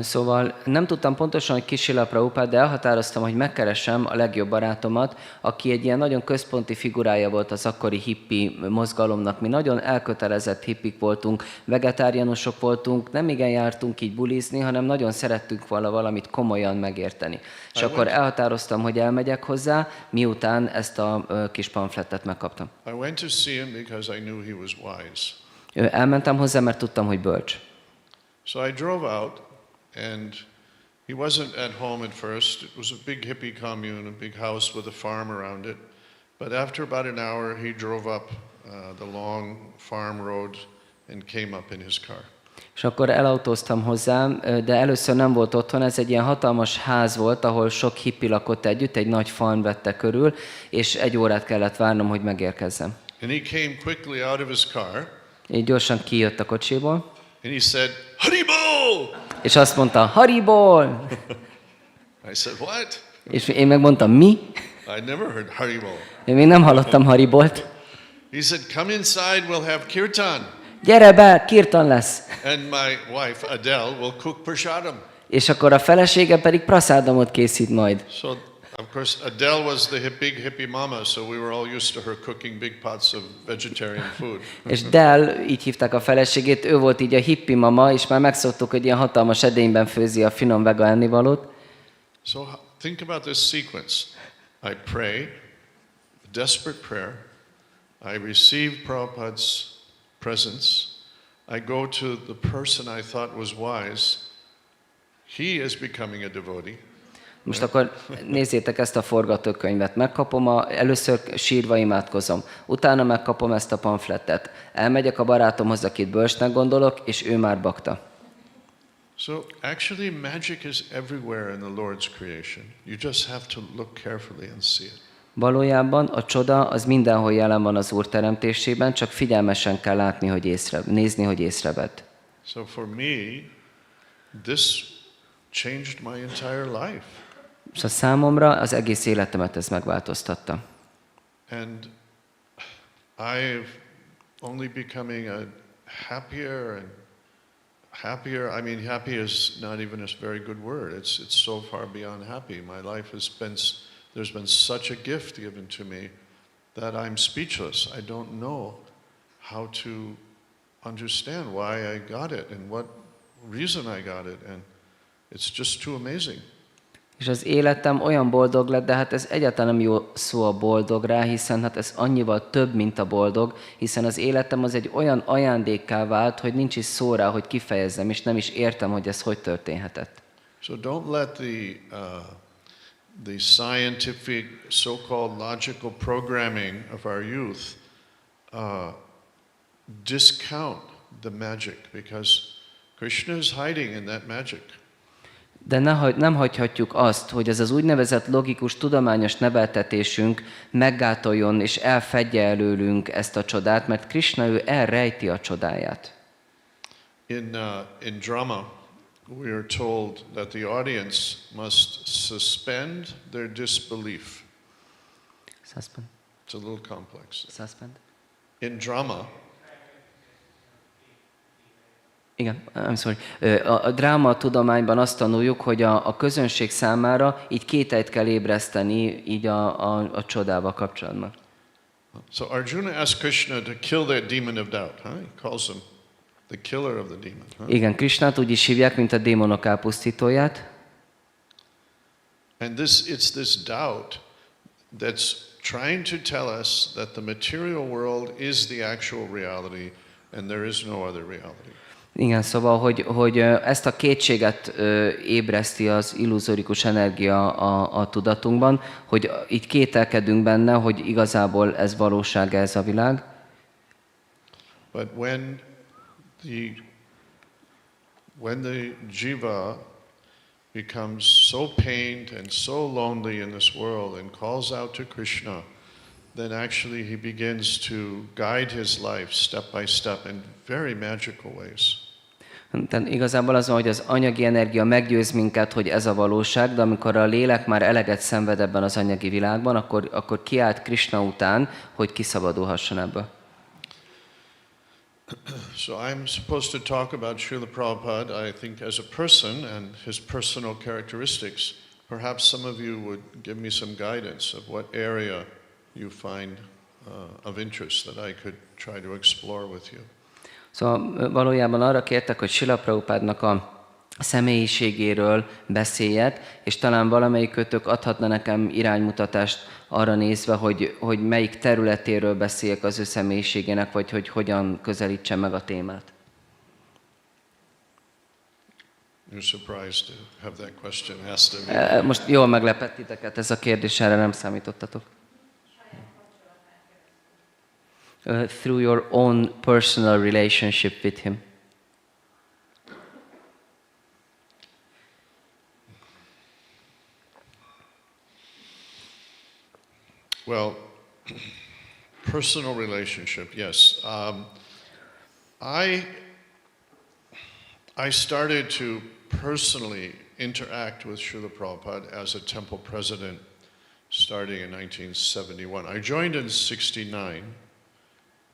Szóval nem tudtam pontosan, hogy ki Srila Prabhupád, de elhatároztam, hogy megkeresem a legjobb barátomat, aki egy ilyen nagyon központi figurája volt az akkori hippi mozgalomnak. Mi nagyon elkötelezett hippik voltunk, vegetáriánusok voltunk, nem igen jártunk így bulizni, hanem nagyon szerettünk volna valamit komolyan megérteni. És akkor elhatároztam, hogy elmegyek hozzá, miután ezt a kis pamflettet megkaptam. I went to see him because I knew he was wise. Elmentem hozzá, mert tudtam, hogy bölcs. So I drove out, and he wasn't at home at first. It was a big hippie commune, a big house with a farm around it. But after about an hour, he drove up the long farm road and came up in his car. És akkor elautóztam hozzám, de először nem volt otthon, ez egy ilyen hatalmas ház volt, ahol sok hippi lakott együtt, egy nagy farm vette körül, és 1 órát kellett várnom, hogy megérkezzem. And he came quickly out of his car, Így gyorsan kijött a kocsiból, and he said, "Haribol!" és azt mondta, Hariból! I said, "What?" És én megmondtam, mi? I'd never heard Haribol. Én még nem hallottam Haribolt. He said, "Come inside, we'll have kirtan, Gyere be, kirtan lesz! and my wife Adele will cook prasadam." És akkor a felesége pedig praszádomot készít majd. So, of course, Adele was the big hippie mama, so we were all used to her cooking big pots of vegetarian food. És Del, így hívták a feleségét, ő volt így a hippi mama, és már megszoktuk, hogy ilyen hatalmas edényben főzi a finom vega ennivalót. So think about this sequence. I pray, a desperate prayer. I receive Prabhupada's presence. I go to the person I thought was wise. He is becoming a devotee. Most akkor nézzétek ezt a forgatókönyvet. Megkapom, először sírva imádkozom, utána megkapom ezt a pamflettet. Elmegyek a barátomhoz, akit bölcsnek gondolok, és ő már bakta. So actually magic is everywhere in the Lord's creation. You just have to look carefully and see it. Valójában a csoda az mindenhol jelen van az Úr teremtésében, csak figyelmesen kell látni, hogy nézni, hogy észrevedd. So for me, this changed my entire life. És a számomra az egész életemet ez megváltoztatta. And I've only becoming a happier and happier. I mean, happy is not even a very good word. It's so far beyond happy. My life has been, there's been such a gift given to me that I'm speechless. I don't know how to understand why I got it and what reason I got it, and it's just too amazing. És az életem olyan boldog lett, de hát ez egyáltalán nem jó szó a boldog rá, hiszen hát ez annyival több, mint a boldog, hiszen az életem az egy olyan ajándékká vált, hogy nincs is szó rá, hogy kifejezzem, és nem is értem, hogy ez hogy történhetett. So don't let the scientific, so-called logical programming of our youth discount the magic, because Krishna is hiding in that magic. De nem hagyhatjuk azt, hogy ez az úgynevezett logikus, tudományos neveltetésünk meggátoljon és elfedje előlünk ezt a csodát, mert Krishna ő elrejti a csodáját. In drama, we are told that the audience must suspend their disbelief. Suspend. It's a little complex. Suspend. In drama, Igen, I'm sorry. A dráma tudományban azt tanuljuk, hogy a közönség számára így kételyt kell ébreszteni így a csodával kapcsolatban. so Arjuna asked Krishna to kill that demon of doubt. Huh? He calls him the killer of the demon. Huh? Igen, Krishnát úgy is hívják, mint a démonok elpusztítóját. And it's this doubt that's trying to tell us that the material world is the actual reality and there is no other reality. Igen, szóval, hogy ezt a kétséget ébreszti az illuzórikus energia a tudatunkban, hogy így kételkedünk benne, hogy igazából ez valóság, ez a világ. But when the jiva becomes so pained and so lonely in this world and calls out to Krishna, then actually he begins to guide his life step by step in very magical ways. Tehát igazából az van, hogy az anyagi energia meggyőz minket, hogy ez a valóság, de amikor a lélek már eleget szenved ebben az anyagi világban, akkor kiált Krishna után, hogy kiszabadulhasson ebből. So I'm supposed to talk about Srila Prabhupada, I think, as a person and his personal characteristics. Perhaps some of you would give me some guidance of what area you find of interest that I could try to explore with you. Szóval valójában arra kértek, hogy Srila Prabhupádnak a személyiségéről beszéljek, és talán valamelyikőtök adhatna nekem iránymutatást arra nézve, hogy melyik területéről beszéljek az ő személyiségének, vagy hogy hogyan közelítsem meg a témát. You're surprised to have that question asked of me. Most jól meglepett titeket ez a kérdés, erre nem számítottatok. Through your own personal relationship with him. Well, personal relationship, yes. I started to personally interact with Srila Prabhupada as a temple president starting in 1971. I joined in 69,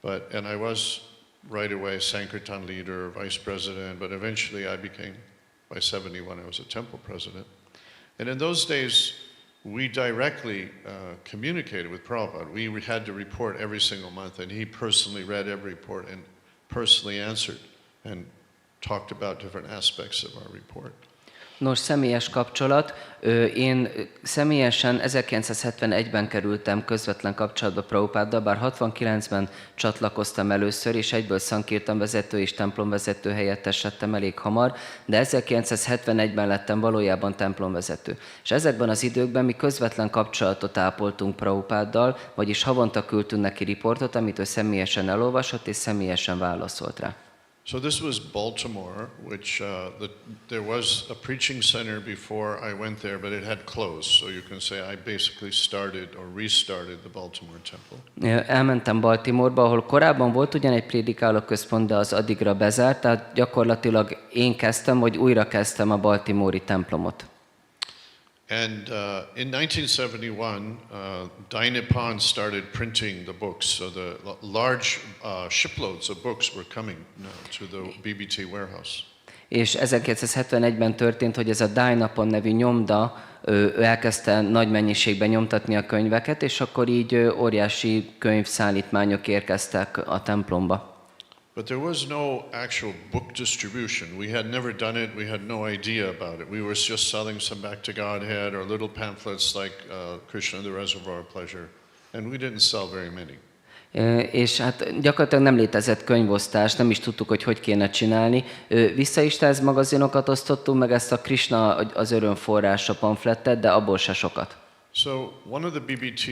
and I was right away Sankirtan leader, vice president, but eventually I became, by 71, I was a temple president. And in those days, we directly communicated with Prabhupada. We had to report every single month, and he personally read every report and personally answered and talked about different aspects of our report. Nos, személyes kapcsolat. Én személyesen 1971-ben kerültem közvetlen kapcsolatba Prabhupáddal, bár 69-ben csatlakoztam először, és egyből Sankirtan vezető és templomvezető helyettes lettem elég hamar, de 1971-ben lettem valójában templomvezető. És ezekben az időkben mi közvetlen kapcsolatot ápoltunk Prabhupáddal, vagyis havonta küldtünk neki riportot, amit ő személyesen elolvasott és személyesen válaszolt rá. So this was Baltimore, which there was a preaching center before I went there, but it had closed. So you can say I basically started or restarted the Baltimore temple. Elmentem Baltimoreba, ahol korábban volt ugyan egy prédikáló központ, de az addigra bezárt, tehát gyakorlatilag én kezdtem, vagy újra kezdtem a baltimore-i templomot. And in 1971, Dainipan started printing the books, so the large shiploads of books were coming to the BBT warehouse. És 1971-ben történt, hogy ez a Dynapon nevű nyomda, ő elkezdte nagy mennyiségben nyomtatni a könyveket, és akkor így óriási könyvszállítmányok érkeztek a templomba. But there was no actual book distribution. We had never done it. We had no idea about it. We were just selling some back to Godhead or little pamphlets like Krishna, the Reservoir of Pleasure. And we didn't sell very many. És hát gyakorlatilag nem létezett könyvosztás, nem is tudtuk, hogy kéne csinálni. Visszaistáz magazinokat osztottunk, meg ezt a Krishna az öröm forrása pamflettet, de abból se sokat. So one of the BBT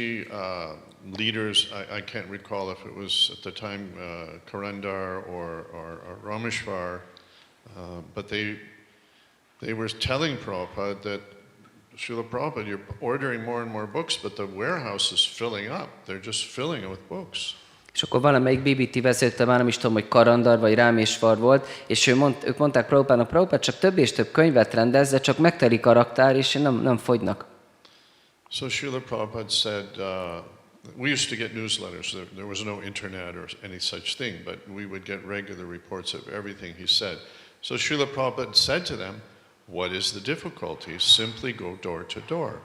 leaders, I can't recall if it was at the time Karandar or Rameshwar, but they were telling Prabhupada that Srila Prabhupada, you're ordering more and more books, but the warehouse is filling up. They're just filling it with books. És akkor valamelyik BBT vezető, már nem is tudom, hogy Karandar vagy Rámésvar volt, és ők mondták Prabhupádnak, Prabhupád csak több és több könyvet rendez, de csak megtelik a raktár, és nem fogynak. So Srila Prabhupada said, we used to get newsletters. There was no internet or any such thing, but we would get regular reports of everything he said. So Srila Prabhupada said to them, what is the difficulty? Simply go door to door.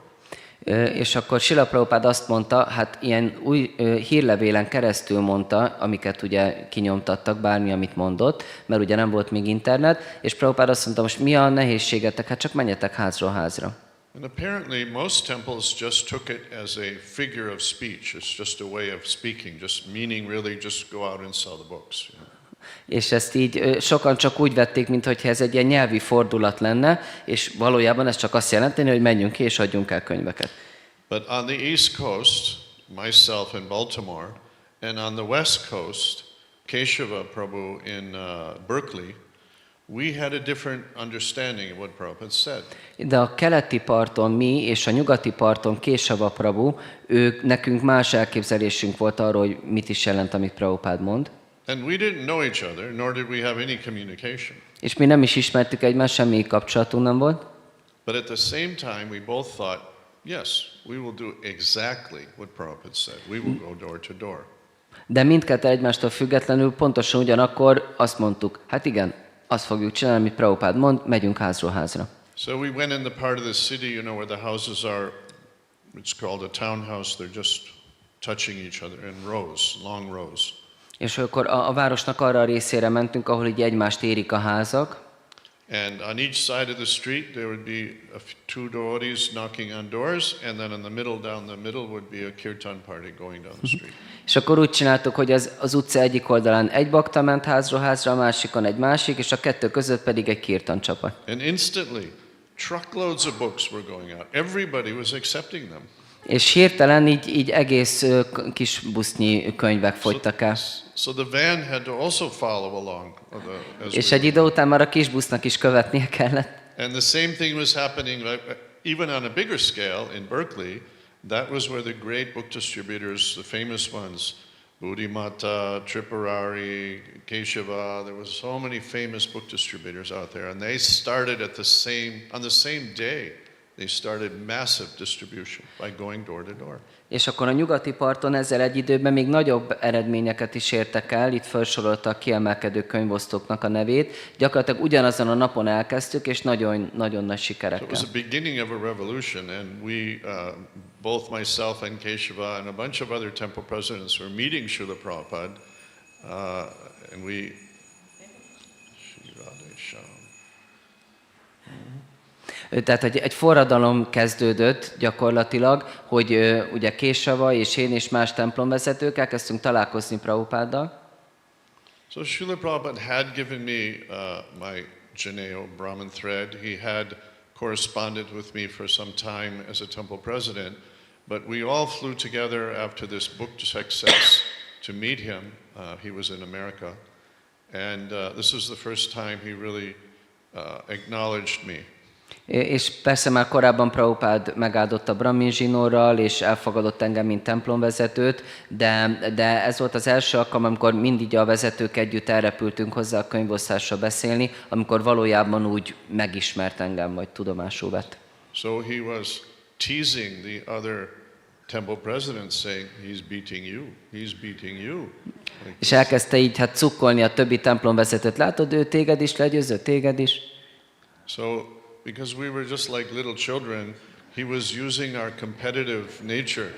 És akkor Srila Prabhupád azt mondta, hát ilyen új hírlevélen keresztül mondta, amiket ugye kinyomtattak, bármi, amit mondott, mert ugye nem volt még internet, és Prabhupád azt mondta, most mi a nehézségetek? Hát csak menjetek házról házra. And apparently most temples just took it as a figure of speech. It's just a way of speaking, just meaning really just go out and sell the books. You know? És ezt így sokan csak úgy vették, mintha ez egy ilyen nyelvi fordulat lenne, és valójában ez csak azt jelenteni, hogy menjünk ki és adjunk el könyveket. But on the East Coast, myself in Baltimore, and on the West Coast, Keshava Prabhu in Berkeley, we had a different understanding of what Prabhupada said. De a keleti parton mi, és a nyugati parton Keshava Prabhu, nekünk más elképzelésünk volt arról, hogy mit is jelent, amit Prabhupád mond. And we didn't know each other, nor did we have any communication. És mi nem is ismertük egymást, semmi kapcsolatunk nem volt. But at the same time, we both thought, yes, we will do exactly what Prabhupada said. We will go door to door. De mindketten egymástól függetlenül pontosan ugyanakkor azt mondtuk, hát igen, azt fogjuk csinálni, amit Prabhupád mond, megyünk házról házra. So we went in the part of the city, you know, where the houses are, it's called a townhouse, they're just touching each other in rows, long rows. És akkor a városnak arra a részére mentünk, ahol így egymást érik a házak. And on each side of the street there would be two devotees knocking on doors, and then in the middle, down the middle would be a kirtan party going down the street. És akkor úgy csináltuk, hogy az utca egyik oldalán egy bakta ment házról házra, a másikon egy másik, és a kettő között pedig egy kirtan csapat. And instantly, truckloads of books were going out. Everybody was accepting them. És hirtelen így egész kis busznyi könyvek fogytak el. So the van had to also follow along. És egy idő után már a kis busznak is követnie kellett. And the same thing was happening, even on a bigger scale in Berkeley. That was where the great book distributors, the famous ones, Buddhimata, Tripurari, Keshava, there was so many famous book distributors out there, and they started on the same day. They started massive distribution by going door to door. És akkor a nyugati parton ezzel egy időben még nagyobb eredményeket is értek el, itt felsorolta a kiemelkedő könyvosztóknak a nevét. Gyakorlatilag ugyanazon a napon elkezdtük, és nagyon nagy sikerekkel. So it was the beginning of a revolution, and we, both myself and Keshava and a bunch of other temple presidents were meeting Srila Prabhupada, and we... Tehát egy forradalom kezdődött gyakorlatilag, hogy ugye Keshava és én és más templomvezetők elkezdtünk találkozni Prabhupáddal. So Srila Prabhupada had given me my Janeo Brahmin thread. He had corresponded with me for some time as a temple president, but we all flew together after this book success to meet him. He was in America, and this was the first time he really acknowledged me. És persze már korábban Prabhupád megáldott a Brahmin zsinórral, és elfogadott engem, mint templomvezetőt, de ez volt az első alkalom, amikor mindig a vezetők együtt elrepültünk hozzá a könyvosztásra beszélni, amikor valójában úgy megismert engem, vagy tudomásul vett. So he was teasing the other temple president saying, he's beating you, he's beating you. Like És elkezdte így hát cukkolni a többi templomvezetőt. Látod, ő téged is legyőzött, téged is. So, because we were just like little children, he was using our competitive nature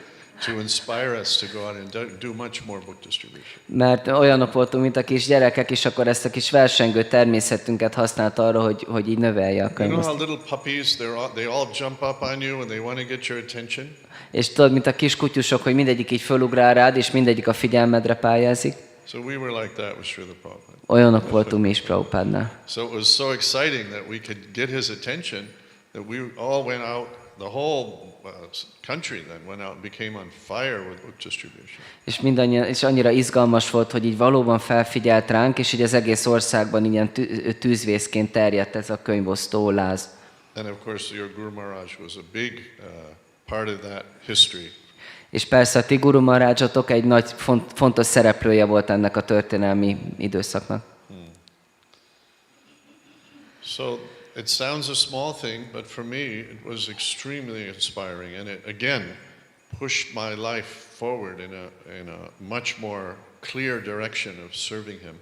to inspire us to go out and do much more book distribution. Mert olyanok voltunk, mint a kis gyerekek, és akkor ezt a kis versengő természetünket használta arra, hogy így növelje a You know könyvosztályt. how little puppies, they all jump up on you and they want to get your attention? És tudod, mint a kis kutyusok, hogy mindegyik így fölugrál rád, és mindegyik a figyelmedre pályázik. So we were like that with Srila Prabhupada. Olyanok voltunk mi is Prabhupádnál. So it was so exciting that we could get his attention that we all went out, the whole country then went out and became on fire with book distribution. És annyira izgalmas volt, hogy így valóban felfigyelt ránk, és így az egész országban ilyen tűzvészként terjedt ez a könyvosztó láz. And of course your Guru Maharaj was a big part of that history. És persze a ti Guru Maharajot egy nagy fontos szereplője volt ennek a történelmi időszaknak. So it sounds a small thing, but for me it was extremely inspiring, and it again pushed my life forward in a much more clear direction of serving him.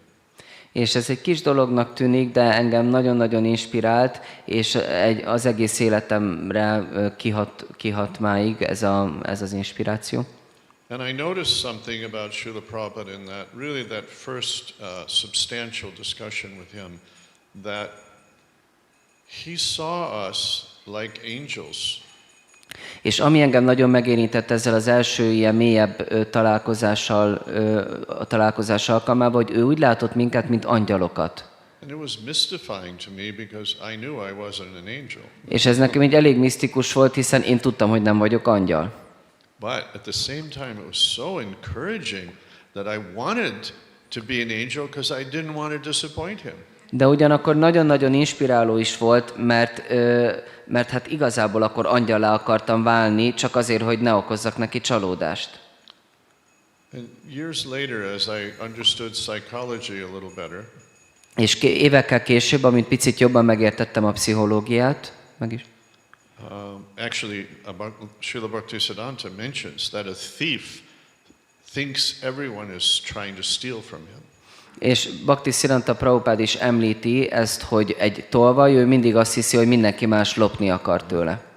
És ez egy kis dolognak tűnik, de engem nagyon-nagyon inspirált, és az egész életemre kihat máig ez az inspiráció. And I noticed something about Srila Prabhupada in that, really that first substantial discussion with him, that he saw us like angels. És ami engem nagyon megérintett ezzel az első ilyen mélyebb találkozás alkalmával, hogy ő úgy látott minket, mint angyalokat. And it was mystifying to me because I knew I wasn't an angel. És ez nekem így elég misztikus volt, hiszen én tudtam, hogy nem vagyok angyal. But at the same time it was so encouraging that I wanted to be an angel because I didn't want to disappoint him. De ugyanakkor nagyon-nagyon inspiráló is volt, mert hát igazából akkor angyallá akartam válni, csak azért, hogy ne okozzak neki csalódást. And years later, as I understood psychology a little better, És évekkel később, amint picit jobban megértettem a pszichológiát, meg is. actually, Srila Bhaktisiddhanta mentions that a thief thinks everyone is trying to steal from him. És Bhaktisiddhanta Prabhupád is említi ezt, hogy egy tolvaj, ő mindig azt hiszi, hogy mindenki más lopni akar tőle.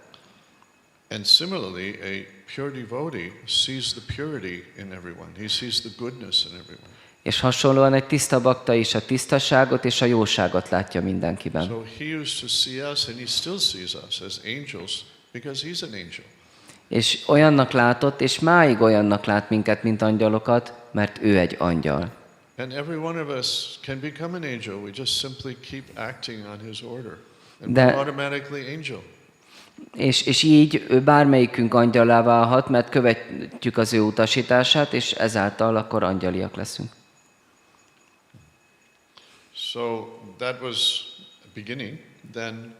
And similarly, a pure devotee sees the purity in everyone. He sees the goodness in everyone. És hasonlóan egy tiszta bakta is a tisztaságot és a jóságot látja mindenkiben. So he used to see us, and he still sees us as angels because he's an angel. És olyannak látott, és máig olyannak lát minket, mint angyalokat, mert ő egy angyal. And every one of us can become an angel. We just simply keep acting on his order. And we're automatically angel. És így ő bármelyikünk angyalá válhat, mert követjük az ő utasítását, és ezáltal akkor angyaliak leszünk. So that was the beginning. Then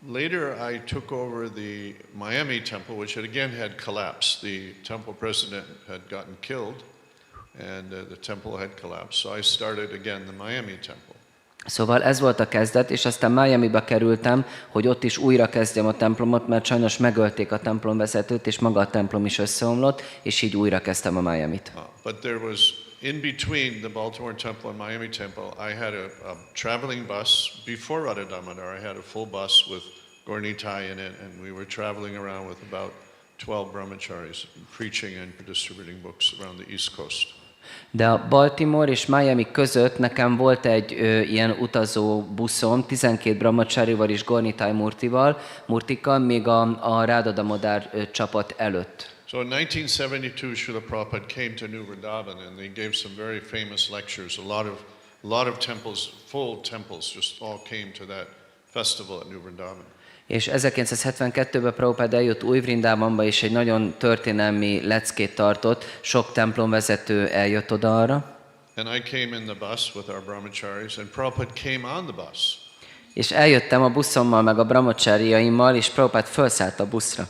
later I took over the Miami temple, which again had collapsed. The temple president had gotten killed, and the temple had collapsed. So I started again the Miami temple. Szóval ez volt a kezdet, és aztán Miamiba kerültem, hogy ott is újra kezdjem a templomot, mert sajnos megölték a templomvezetőt, és maga a templom is összeomlott, és így újra kezdtem a Miamit. But there was, in between the Baltimore temple and Miami temple, I had a traveling bus. Before Vraja-dhama, I had a full bus with Gornitai in it, and we were traveling around with about 12 brahmacharis, preaching and distributing books around the East Coast. De a Baltimore és Miami között nekem volt egy ilyen utazó buszom, 12 brahmacharival és Gornitai Murtikkal, még a Radha-dhama csapat előtt. So in 1972, Srila Prabhupada came to New Vrindavan, and they gave some very famous lectures. A lot of temples, full temples, just all came to that festival at New Vrindavan. És 1972-ben Prabhupád eljött Új Vrindavanba, és egy nagyon történelmi leckét tartott, sok templomvezető eljött oda arra. And I came in the bus with our brahmacharis, and Prabhupada came on the bus. És eljöttem a buszommal, meg a brahmachariaimmal, és Prabhupád felszállt a buszra.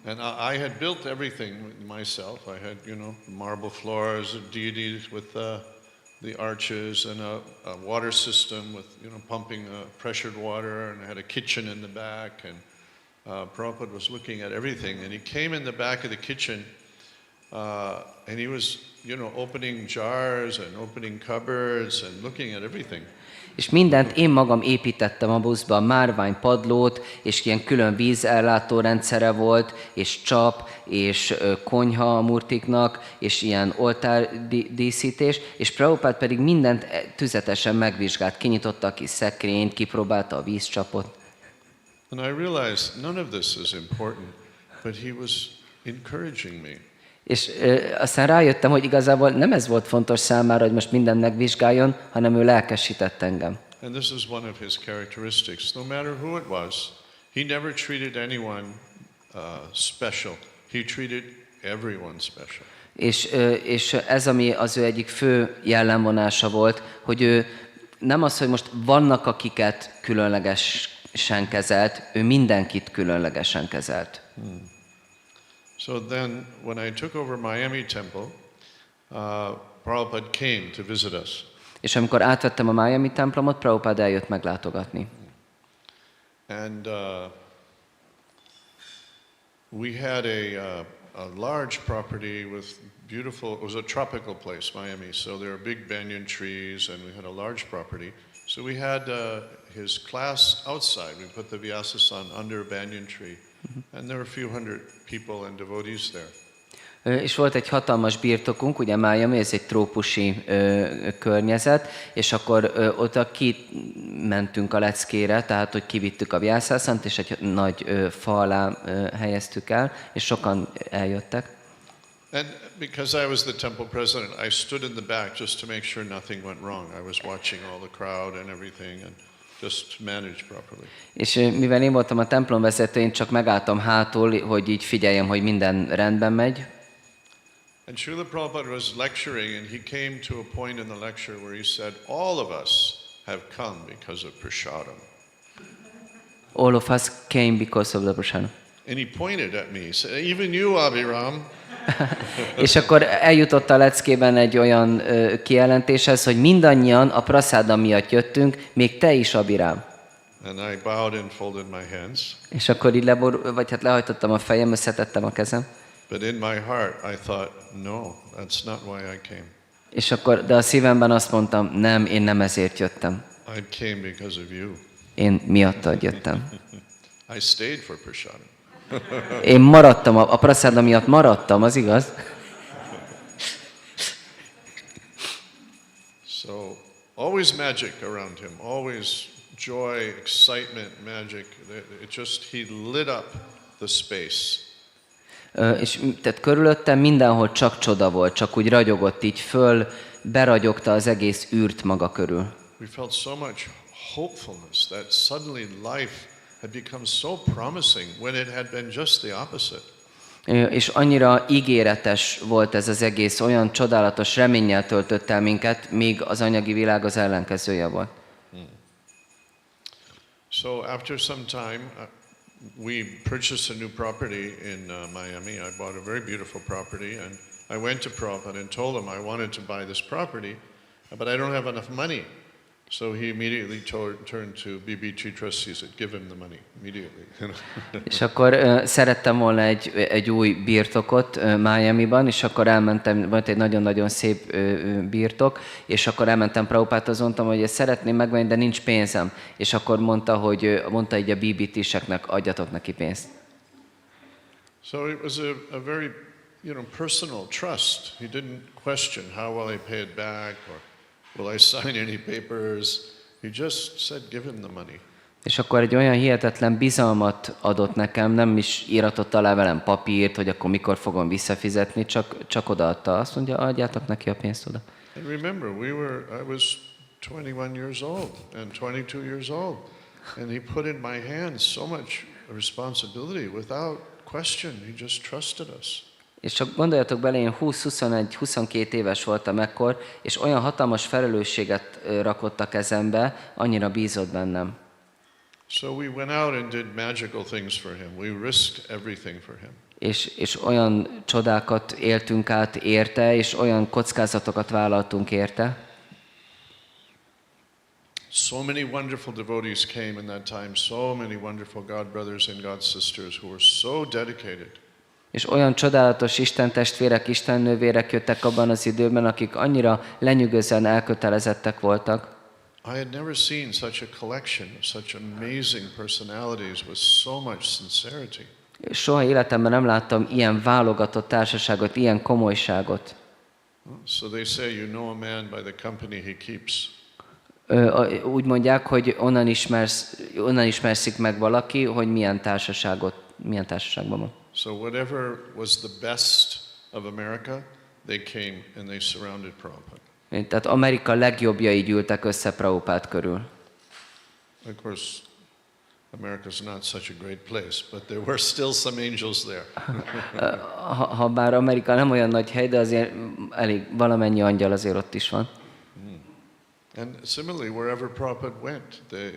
And I had built everything myself. I had, marble floors, deities with the arches, and a water system with, pumping pressured water, and I had a kitchen in the back, and Prabhupada was looking at everything, and he came in the back of the kitchen, and he was, opening jars and opening cupboards and looking at everything. És mindent én magam építettem a buszba, márvány padlót, és ilyen külön vízellátó rendszere volt, és csap, és konyha a murtiknak, és ilyen oltárdíszítés, és Prabhupád pedig mindent tüzetesen megvizsgált, kinyitotta a kis szekrényt, kipróbálta a vízcsapot. And I realized none of this is important, but he was encouraging me. És aztán rájöttem, hogy igazából nem ez volt fontos számára, hogy most mindent megvizsgáljon, hanem ő lelkesített engem. And this is one of his characteristics. No matter who it was, he never treated anyone special. He treated everyone special. És ez, ami az ő egyik fő jellemvonása volt, hogy ő nem az, hogy most vannak, akiket különlegesen kezelt, ő mindenkit különlegesen kezelt. So then, when I took over Miami Temple, Prabhupada came to visit us. És amikor átvettem a Miami templomot, Prabhupád eljött meglátogatni. And we had a large property with beautiful, it was a tropical place, Miami, so there were big banyan trees, and we had a large property. So we had his class outside. We put the Vyasa-san under a banyan tree. And there were a few hundred people and devotees there. És volt egy hatalmas birtokunk, ugye Miami, ez egy trópusi környezet, és akkor oda kimentünk a leckére, tehát hogy kivittük a Vyasa-sant, és egy nagy fa alá helyeztük el, és sokan eljöttek. And because I was the temple president, I stood in the back just to make sure nothing went wrong. I was watching all the crowd and everything, and just managed properly. És mivel én voltam a templom vezető, én csak megálltam hátul, hogy így figyeljem, hogy minden rendben megy. And Srila Prabhupada was lecturing, and he came to a point in the lecture where he said, all of us have come because of prasadam. All of us came because of the prasadam. And he pointed at me, he said, even you, Abhirama. És akkor eljutott a leckében egy olyan kijelentéshez, hogy mindannyian a prasádam miatt jöttünk, még te is, Abhirama. And I bowed and folded my hands. És akkor így lehajtottam a fejem, összetettem a kezem. But in my heart I thought, no, that's not why I came. És akkor, de a szívemben azt mondtam, nem, én nem ezért jöttem. I came because of you. Én miattad jöttem. I stayed for prasadam. Én maradtam, a prasádam miatt maradtam, az igaz? So, always magic around him, always joy, excitement, magic. He lit up the space. És tehát körülöttem mindenhol csak csoda volt, csak úgy ragyogott így föl, beragyogta az egész űrt maga körül. We felt so much hopefulness that suddenly life had become so promising when it had been just the opposite. És annyira ígéretes volt ez az egész, olyan csodálatos reménnyel töltött el minket, míg az anyagi világ az ellenkezője volt. So after some time, we purchased a new property in Miami. I bought a very beautiful property, and I went to Prabhupada and told him I wanted to buy this property, but I don't have enough money. So he immediately turned to BBT trustees and give him the money immediately. És akkor szerettem volna egy új birtokot Miami-ban, és akkor elmentem, volt egy nagyon-nagyon szép birtok, és akkor elmentem Prabhupádhoz, mondtam, hogy ezt szeretném megvenni, de nincs pénzem. És akkor mondta így a BBT-seknek, adjatok neki pénzt. So it was a very, personal trust. He didn't question how will I pay it back or will I sign any papers? He just said, give him the money. És akkor egy olyan hihetetlen bizalmat adott nekem, nem is íratott alá velem papírt, hogy akkor mikor fogom visszafizetni, csak odaadta. Azt mondja, adjátok neki a pénzt oda. And remember, I was 21 years old and 22 years old, and he put in my hands so much responsibility without question. He just trusted us. És csak gondoljatok bele, én 20-21-22 éves voltam ekkor, és olyan hatalmas felelősséget rakott a kezembe, annyira bízott bennem. So we went out and did magical things for him. We risked everything for him. És olyan csodákat éltünk át érte, és olyan kockázatokat vállaltunk érte. So many wonderful devotees came in that time, so many wonderful God brothers and God sisters who were so dedicated. És olyan csodálatos Isten testvérek, Isten nővérek jöttek abban az időben, akik annyira lenyűgözően elkötelezettek voltak. I had never seen such a collection of such amazing personalities with so much sincerity. Soha életemben nem láttam ilyen válogatott társaságot, ilyen komolyságot. So they say you know a man by the company he keeps. Úgy mondják, hogy onnan ismerszik meg valaki, hogy milyen társaságban van. So whatever was the best of America, they came and they surrounded Prabhupada. Tehát Amerika legjobbjai gyűltek össze Prabhupád körül. Of course, America's not such a great place, but there were still some angels there. Ha bár Amerika nem olyan nagy hely, de azért elég valamennyi angyal azért ott is van. And similarly, wherever Prabhupada went, the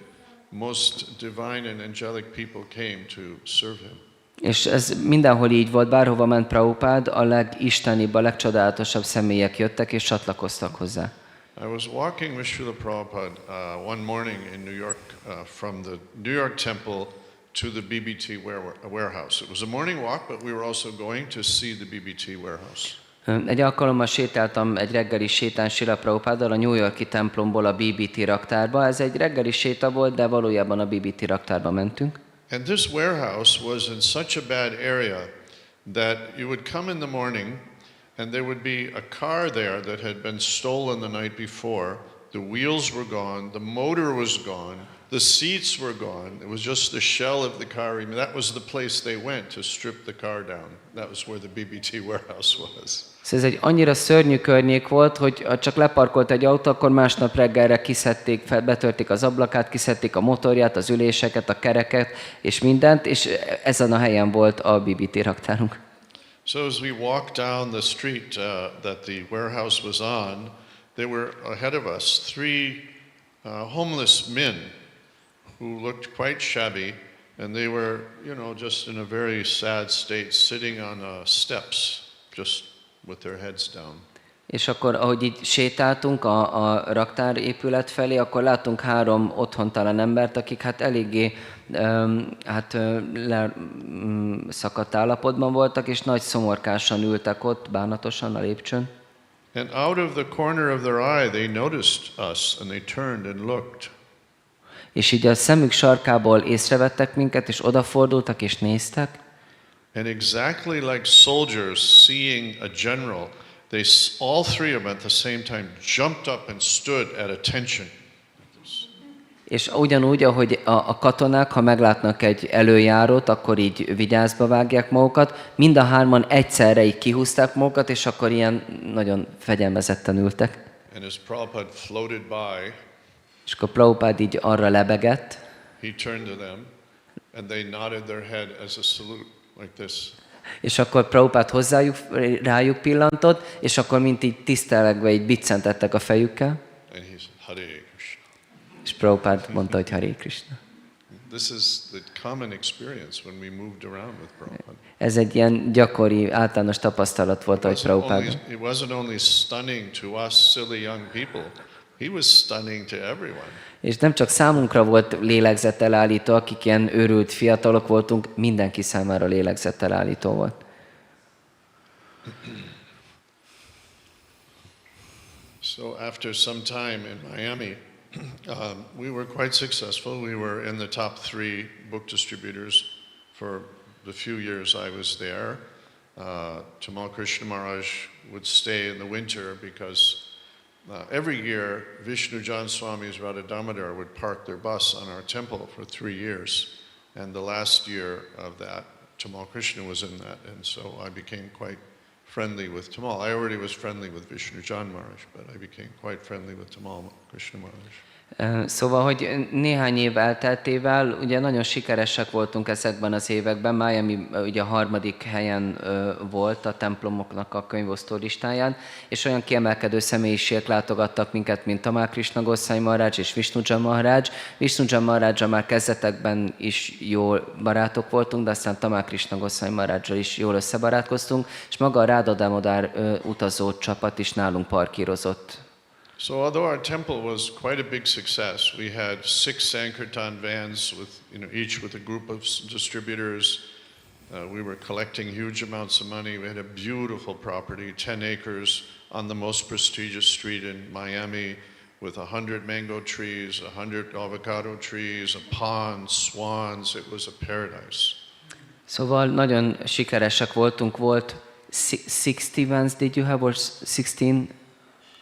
most divine and angelic people came to serve him. És ez mindenhol így volt, bárhova ment Prabhupád, a legistenibb, a legcsodálatosabb személyek jöttek és csatlakoztak hozzá. I was walking with Srila Prabhupada one morning in New York from the New York temple to the BBT warehouse. It was a morning walk, but we were also going to see the BBT warehouse. Egy alkalommal sétáltam egy reggeli sétán Srila Prabhupáddal a New York-i templomból a BBT raktárba. Ez egy reggeli séta volt, de valójában a BBT raktárba mentünk. And this warehouse was in such a bad area that you would come in the morning and there would be a car there that had been stolen the night before. The wheels were gone, the motor was gone, the seats were gone. It was just the shell of the car. I mean, that was the place they went to strip the car down. That was where the BBT warehouse was. Szóval ez egy annyira szörnyű környék volt, hogy ha csak leparkolt egy autó, akkor másnap reggelre kiszedték, betörték az ablakát, kiszedték a motorját, az üléseket, a kereket és mindent, és ezen a helyen volt a BBT raktárunk. So as we walked down the street that the warehouse was on, there were ahead of us three homeless men who looked quite shabby, and they were, just in a very sad state, sitting on steps, just with their heads down. És akkor, ahogy így sétáltunk a raktár épület felé, akkor láttunk 3 otthontalan embert, akik hát eléggé szakadt állapotban voltak, és nagy szomorkásan ültek ott, bánatosan a lépcsőn. And out of the corner of their eye, they noticed us, and they turned and looked. És így a szemük sarkából észrevettek minket, és odafordultak, és néztek. And exactly like soldiers seeing a general, all three of them at the same time jumped up and stood at attention. És ugyanúgy, ahogy a katonák, ha meglátnak egy előjárót, akkor így vigyázba vágják magukat, mind a 3-an egyszerre így kihúzták magukat, és akkor ilyen nagyon fegyelmezetten ültek. And as Prabhupada floated by, és akkor Prabhupád így arra lebegett, he turned to them, and they nodded their head as a salute, like this. És akkor Prabhupád rájuk pillantott, és akkor mint így tisztelegve így biccentettek a fejükkel. And he said, Hare Krishna. És Prabhupád mondta, hogy Hare Krishna. This is the common experience when we moved around with Prabhupada. Ez egy ilyen gyakori, általános tapasztalat volt, hogy Prabhupád. It wasn't only stunning to us silly young people. He was stunning to everyone. És nem csak számunkra volt lélegzettelállító, akik ilyen őrült fiatalok voltunk, mindenki számára lélegzettelállító volt. So after some time in Miami, we were quite successful. We were in the top 3 book distributors for the few years I was there. Tamal Krishna Maharaj would stay in the winter because every year Vishnu Jan Swami's Vraja-dhama would park their bus on our temple for 3 years. And the last year of that, Tamal Krishna was in that. And so I became quite friendly with Tamal. I already was friendly with Vishnu Jan Maharaj, but I became quite friendly with Tamal Krishna Maharaj. Szóval, hogy néhány év elteltével, ugye nagyon sikeresek voltunk ezekben az években. Miami ugye a 3. helyen volt a templomoknak a könyvosztó listáján, és olyan kiemelkedő személyiségek látogattak minket, mint Tamal Krishna Goswami Maharaj és Vishnu Jan Maharaj. Vishnu Jan Maharajra már kezdetekben is jól barátok voltunk, de aztán Tamal Krishna Goswami Maharajra is jól összebarátkoztunk, és maga a Vraja-dhama utazó csapat is nálunk parkírozott. So although our temple was quite a big success, we had 6 Sankirtan vans with, each with a group of distributors. We were collecting huge amounts of money. We had a beautiful property, 10 acres on the most prestigious street in Miami with 100 mango trees, 100 avocado trees, a pond, swans. It was a paradise. Szóval nagyon sikeresek voltunk, volt 60 vans did you have, or 16?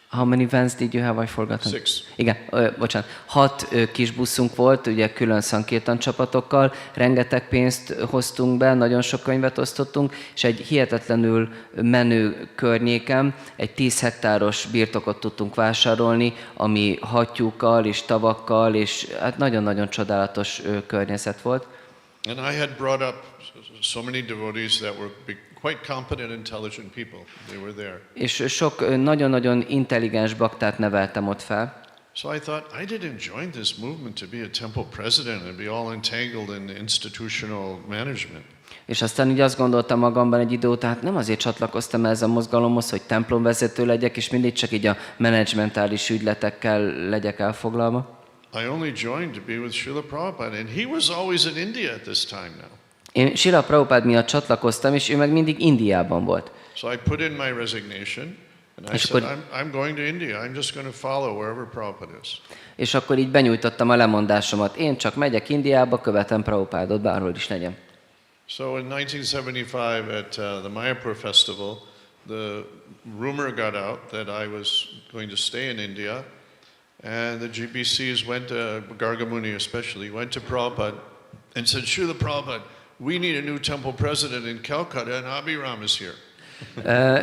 How many vans did you have? I forgot. 6. Igen, bocsánat. 6 kis buszunk volt, ugye külön szankirtan csapatokkal, rengeteg pénzt hoztunk be, nagyon sok könyvet osztottunk, és egy hihetetlenül menő környéken egy 10 hektáros birtokot tudtunk vásárolni, ami hattyúkkal és tavakkal, és hát nagyon-nagyon csodálatos környezet volt. And I had brought up so many devotees that were quite competent, intelligent people. They were there. És sok nagyon-nagyon intelligens baktát neveltem ott fel. So I thought, I didn't join this movement to be a temple president and be all entangled in institutional management. És aztán így azt gondoltam magamban egy idő után, hát nem azért csatlakoztam ehhez a mozgalomhoz, hogy templomvezető legyek, és mindig csak így a menedzsmentális ügyletekkel legyek elfoglalva. I only joined to be with Srila Prabhupada, and he was always in India at this time now. Én Srila Prabhupád miatt csatlakoztam, és ő meg mindig Indiában volt. So I put in my resignation, and I said, I'm going to India. I'm just going to follow wherever Prabhupada is. És akkor így benyújtottam a lemondásomat. Én csak megyek Indiába, követem Prabhupádot, bárhol is legyen. So in 1975 at the Mayapur festival, the rumor got out that I was going to stay in India, and the GBCs went to, Gargamuni especially, went to Prabhupada and said, Srila Prabhupada, we need a new temple president in Calcutta, and Abhirama is here.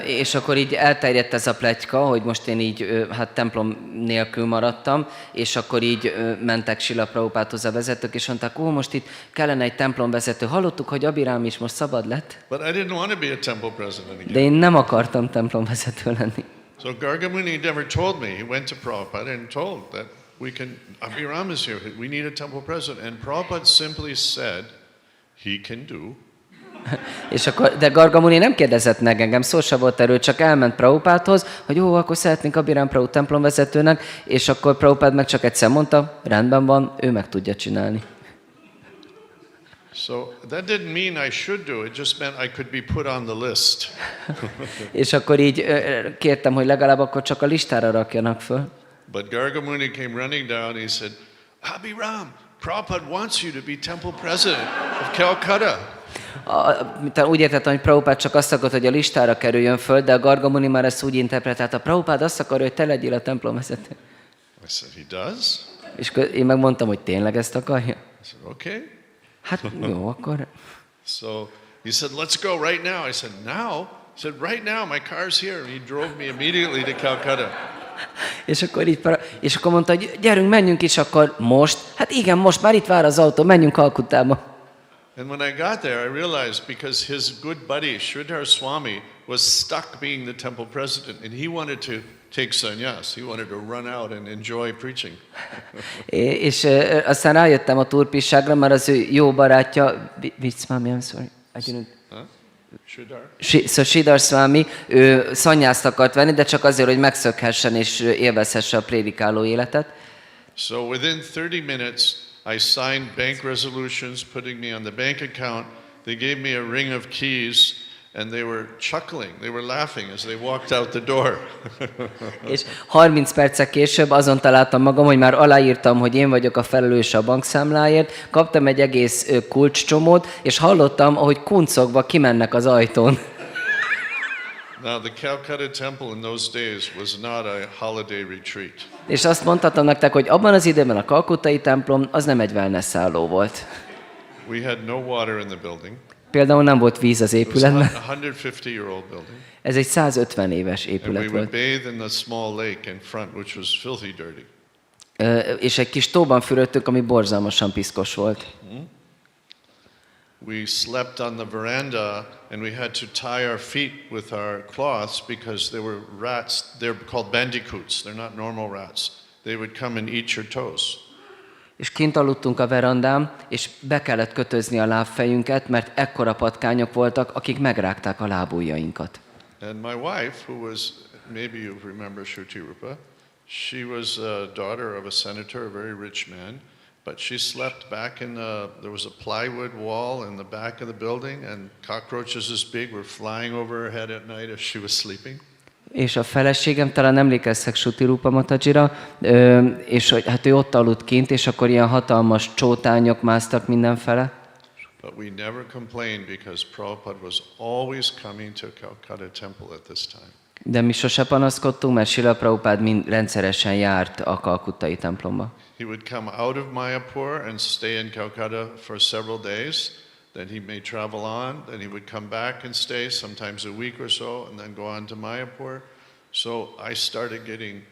És akkor így elterjedt ez a pletyka, hogy most én így hát templom nélkül maradtam, és akkor így mentek Srila Prabhupádhoz a vezetők, és mondták, most itt kellene egy templomvezető. Hallottuk, hogy Abhirama is most szabad lett. But I didn't want to be a temple president again. De én nem akartam templomvezető lenni. So Gargamuni never told me. He went to Prabhupada and told that Abhirama is here. We need a temple president. And Prabhupada simply said, he can do. És akkor, de Gargamuni nem kérdezett meg engem, szó se volt erről, csak elment Prabhupádhoz, hogy akkor szeretnénk Abhirama Prabhu templomvezetőnek, és akkor Prabhupád meg csak egyszer mondta, rendben van, ő meg tudja csinálni. So that didn't mean I should do it, just meant I could be put on the list. És akkor így kértem, hogy legalább akkor csak a listára rakjanak föl. But Gargamuni came running down, he said, Abhirama, Prabhupada wants you to be temple president of Calcutta. Úgy értettem, hogy Prabhupád csak azt akart, hogy a listára kerüljön föl, de a Gargamuni már ezt úgy interpretálta, Prabhupád azt akarja, hogy te legyél a templomvezető. I said, he does? És én megmondtam, hogy tényleg ezt akarja. I said, okay. Hát jó, akkor... So he said, let's go right now. I said, now? He said, right now, my car's here. And he drove me immediately to Calcutta. És akkor mondta, hogy gyerünk, menjünk is akkor most. Hát igen, most már itt vár az autó, menjünk Kalkuttába. And when I got there, I realized because his good buddy, Sridhar Swami, was stuck being the temple president, and he wanted to take sannyas. He wanted to run out and enjoy preaching. És aztán rájöttem a turpisságra, mert az ő jó barátja, which Swami, I'm sorry, I didn't... Sridhar Swami, ő szannyászt akart venni, de csak azért, hogy megszökhessen és élvezhesse a prédikáló életet. So within 30 minutes, I signed bank resolutions putting me on the bank account. They gave me a ring of keys, and they were chuckling, they were laughing as they walked out the door. És 30 perccel később azon találtam magam, hogy már aláírtam, hogy én vagyok a felelős a bankszámláért, kaptam egy egész kulcscsomót, és hallottam, ahogy kuncogva kimennek az ajtón. Now the Calcutta temple in those days was not a holiday retreat. És azt mondhatom nektek, hogy abban az időben a kalkuttai templom az nem egy wellness szálló volt. We had no water in the building. Például nem volt víz az épületben. It was a 150-year-old building. Ez egy 150 éves épület And we would volt. bathe in the small lake in front, which was filthy dirty. És egy kis tóban fürödtünk, ami borzalmasan piszkos volt. We slept on the veranda, and we had to tie our feet with our cloths because there were rats. They're called bandicoots. They're not normal rats. They would come and eat your toes. És kint aludtunk a verandán, és be kellett kötözni a lábfejünket, mert ekkora patkányok voltak, akik megrágták a lábujjainkat. And my wife, who was, maybe you remember Shruti Rupa, She was a daughter of a senator, a very rich man, but she slept back in there was a plywood wall in the back of the building, and cockroaches this big were flying over her head at night as she was sleeping. És a feleségem, talán emlékeztek Suti Rupa Matajira, és hogy hát ő ott aludt kint, és akkor ilyen hatalmas csótányok másztak mindenfele. But we never complained because Prabhupada was always coming to Calcutta Temple at this time. De mi sose panaszkodtunk, mert Srila Prabhupád rendszeresen járt a kalkuttai templomba. He would come out of Mayapur and stay in Calcutta for several days. Then he may travel on. Then he would come back and stay, sometimes a week or so, and then go on to Mayapur. So I started getting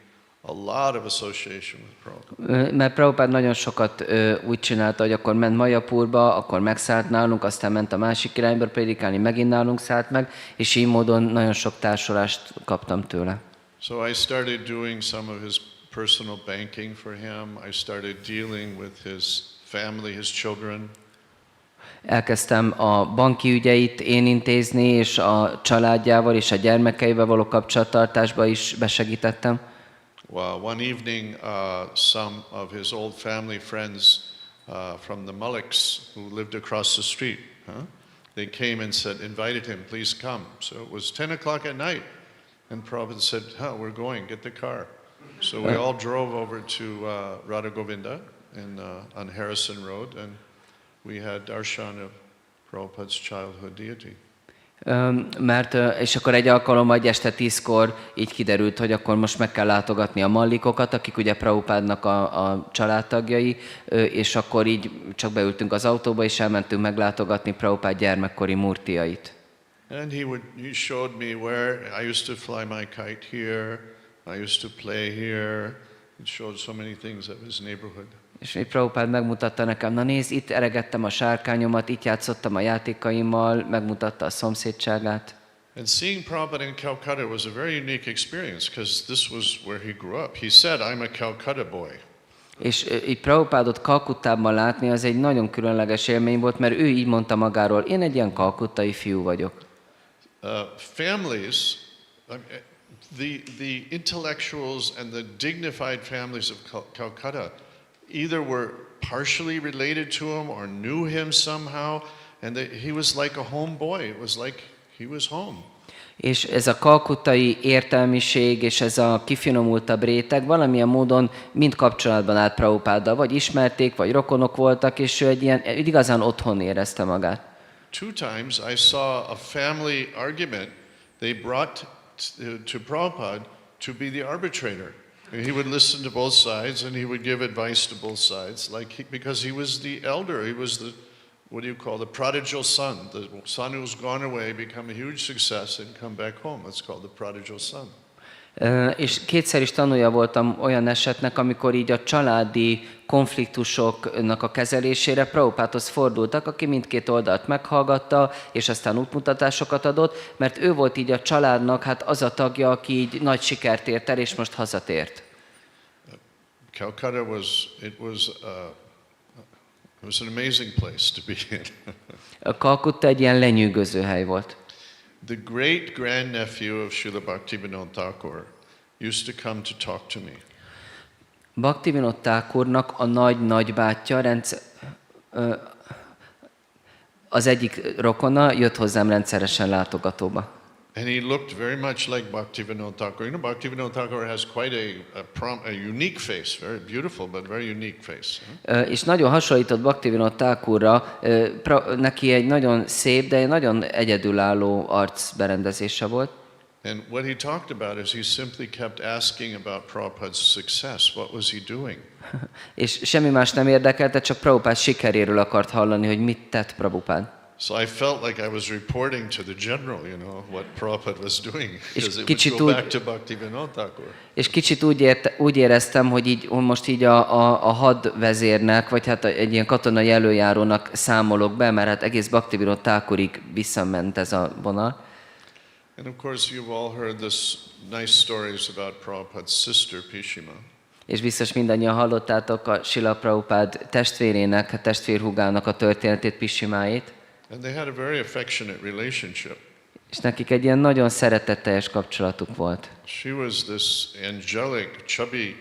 a lot of association with Prabhupada. Mert Prabhupád nagyon sokat úgy csinálta, hogy akkor ment Mayapurba, akkor megszállt nálunk, aztán ment a másik irányba prédikálni, megint nálunk szállt meg, és így módon nagyon sok társulást kaptam tőle. So I started doing some of his personal banking for him. I started dealing with his family, his children. Elkezdtem a banki ügyeit én intézni, és a családjával és a gyermekeivel való kapcsolattartásba is besegítettem. Well, one evening, some of his old family friends from the Maliks who lived across the street, they came and said, invited him, please come. So it was 10 o'clock at night, and Prabhupada said, we're going, get the car. So we all drove over to Radha-govinda on Harrison Road, and we had darshan of Prabhupada's childhood deity. És akkor egy alkalommal egy este 10-kor így kiderült, hogy akkor most meg kell látogatni a mallikokat, akik ugye Prabhupádnak a családtagjai, és akkor így csak beültünk az autóba, és elmentünk meglátogatni Prabhupád gyermekkori murtiait. And he showed me where I used to fly my kite here, I used to play here. He showed so many things of his neighborhood. És így Prabhupád megmutatta nekem, na nézd, itt eregettem a sárkányomat, itt játszottam a játékaimmal, megmutatta a szomszédságát. And seeing Prabhupada in Calcutta was a very unique experience because this was where he grew up. He said, I'm a Calcutta boy. És így Prabhupádot Kalkuttában látni, az egy nagyon különleges élmény volt, mert ő így mondta magáról, én egy ilyen kalkuttai fiú vagyok. Families, the intellectuals and the dignified families of Calcutta either were partially related to him or knew him somehow, and he was like a homeboy. It was like he was home. És ez a kalkuttai értelmiség és ez a kifinomultabb réteg valamilyen módon mind kapcsolatban állt Prabhupáddal, vagy ismerték, vagy rokonok voltak, és ő igazán otthon érezte magát. 2 times I saw a family argument. They brought to Prabhupada to be the arbitrator. He would listen to both sides and he would give advice to both sides, because he was the elder. He was the, what do you call, the prodigal son, the son who's gone away, become a huge success and come back home. That's called the prodigal son. És kétszer is tanulja voltam olyan esetnek, amikor így a családi konfliktusoknak a kezelésére Prabhupádhoz fordultak, aki mindkét oldalt meghallgatta, és aztán útmutatásokat adott, mert ő volt így a családnak hát az a tagja, aki így nagy sikert ért el, és most hazatért. Calcutta was an amazing place to be in. A Kalkutta egy ilyen lenyűgöző hely volt. The great grandnephew of Srila Bhaktivinoda Thakur used to come to talk to me. Bhaktivinoda Thakurnak a nagybátyja, az egyik rokona jött hozzám rendszeresen látogatóba. And he looked very much like Bhaktivinoda Thakur. You know, Bhaktivinoda Thakur has quite a unique face, very beautiful, but very unique face. És nagyon hasonlított Bhaktivinoda Thakurra, neki egy nagyon szép, de nagyon egyedülálló arcberendezése volt. And what he talked about is he simply kept asking about Prabhupada's success. What was he doing? És semmi más nem érdekelte, csak Prabhupád sikeréről akart hallani, hogy mit tett Prabhupád. So I felt like I was reporting to the general, what Prabhupada was doing, because it would go back to Bhaktivinoda Thakur. És kicsit úgy éreztem, hogy így most így a hadvezérnek, vagy hát egy ilyen katonai előjárónak számolok be, mert hát egész Bhaktivinoda Thakurig visszament ez a vonal. And of course you've all heard this nice stories about Prabhupada's sister Pishima. És biztos mindannyian hallottátok a Srila Prabhupád testvérének, a testvérhúgának a történetét, Pishimáit. And they had a very affectionate relationship. És nekik egy ilyen nagyon szeretetteljes kapcsolatuk volt. She was this angelic, chubby,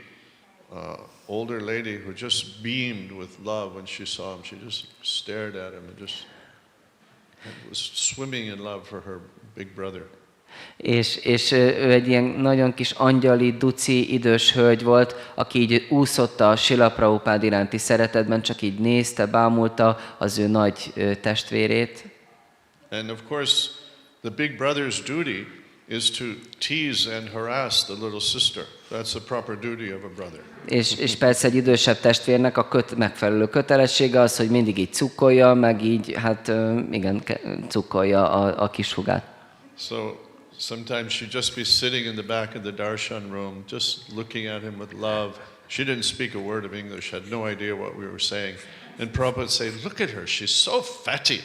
older lady who just beamed with love when she saw him. She just stared at him and just was swimming in love for her big brother. És ő egy ilyen nagyon kis angyali, duci, idős hölgy volt, aki így úszott a Srila Prabhupád iránti szeretetben, csak így nézte, bámulta az ő nagy testvérét. And of course, the big brother's duty is to tease and harass the little sister. That's the proper duty of a brother. És persze egy idősebb testvérnek a megfelelő kötelessége az, hogy mindig így cukkolja, meg így, hát igen, cukkolja a kis hugát. So sometimes she'd just be sitting in the back of the darshan room, just looking at him with love. She didn't speak a word of English, had no idea what we were saying. And Prabhupada would say, look at her, she's so fatty.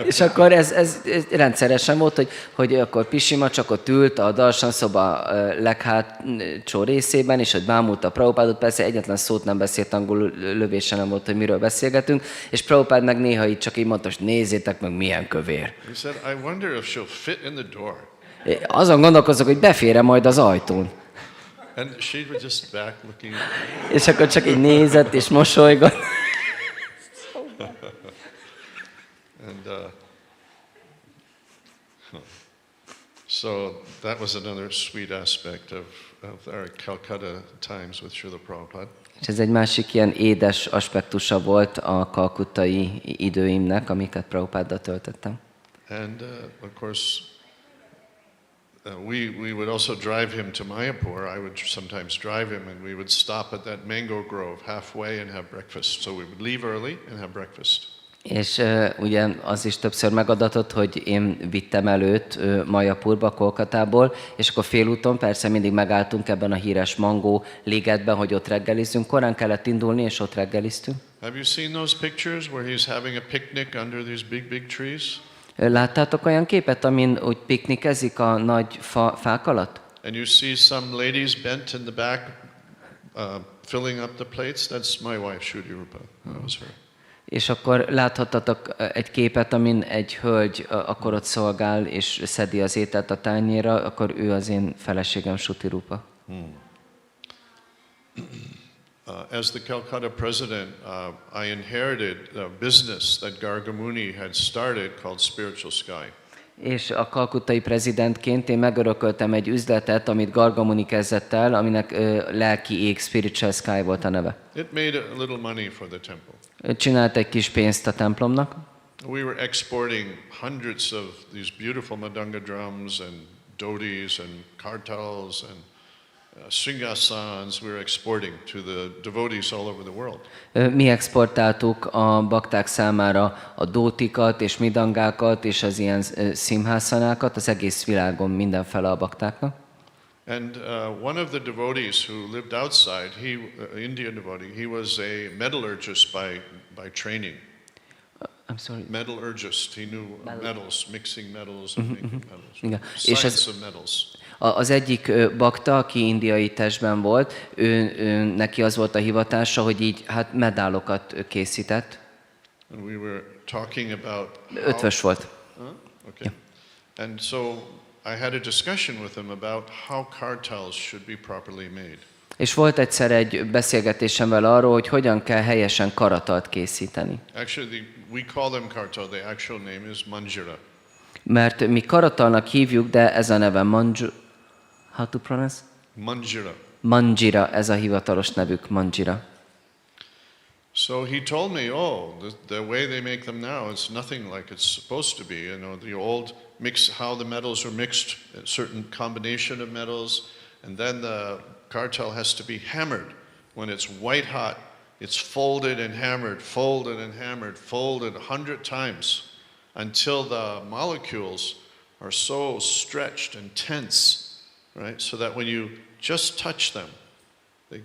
És akkor ez rendszeresen volt, hogy akkor Pisima csak ott ült a darshan szoba leghátsó részében, és hogy bámulta a Prabhupádot, persze egyetlen szót nem beszélt angolul, lövése nem volt, hogy miről beszélgetünk, és Prabhupád meg néha így csak így mondta, hogy nézzétek meg, milyen kövér. He said, I wonder if she'll fit in the door. Azon gondolkozok, hogy befér-e majd az ajtón. And she was just back looking. És akkor csak így nézett és mosolygott. And so that was another sweet aspect of our Calcutta times with Srila Prabhupada. És ez egy másik ilyen édes aspektusa volt a kalkuttai időimnek, amiket Prabhupáddal töltöttem. And of course, we would also drive him to Mayapur. I would sometimes drive him, and we would stop at that mango grove halfway and have breakfast. So we would leave early and have breakfast. És ugye az is többször megadatott, hogy én vittem előtt Mayapurba, Kolkatából, és akkor félúton persze mindig megálltunk ebben a híres mangó ligetben, hogy ott reggelizünk. Korán kellett indulni, és ott reggeliztünk. Have you seen those pictures where he's having a picnic under these big trees? Láttátok olyan képet, amin úgy piknikezik a nagy fák alatt? And you see some ladies bent in the back, filling up the plates. That's my wife, Shruti Rupa. That was her. És akkor láthattatok egy képet, amin egy hölgy akkor ott szolgál, és szedi az ételt a tányérra, akkor ő az én feleségem, Shruti Rupa. As the Calcutta president, I inherited a business that Gargamuni had started called Spiritual Sky. És a kalkuttai prezidentként én megörököltem egy üzletet, amit Gargamuni kezdett el, aminek lelki ég, Spiritual Sky volt a neve. It made a little money for the temple. Csinált egy kis pénzt a templomnak. We were exporting hundreds of these beautiful madanga drums and dhotis and kartals and sringasans. We were exporting to the devotees all over the world. Mi exportáltuk a bakták számára a dótikat és midangákat és az ilyen szimhászanákat az egész világon mindenfele a baktáknak. And one of the devotees who lived outside, Indian devotee, he was a metallurgist by training. I'm sorry. Metallurgist, he knew metals, mixing metals and making metals. Igen. Science of metals. Az egyik bakta, aki indiai testben volt, neki az volt a hivatása, hogy így hát medálokat készített. And we were talking about Ötvös volt. Okay. Yeah. And so I had a discussion with him about how kartals should be properly made. És volt egyszer egy beszélgetésem vele arról, hogy hogyan kell helyesen karatalt készíteni. Actually, we call them kartal. The actual name is manjira. Mert mi karatalnak hívjuk, de ez a neve How to pronounce? Manjira. Manjira, ez a hivatalos nevük, Manjira. So he told me, the way they make them now, it's nothing like it's supposed to be. You know, the old how the metals are mixed, a certain combination of metals, and then the kartal has to be hammered. When it's white hot, it's folded and hammered, folded and hammered, folded 100 times until the molecules are so stretched and tense, right? So that when you just touch them, they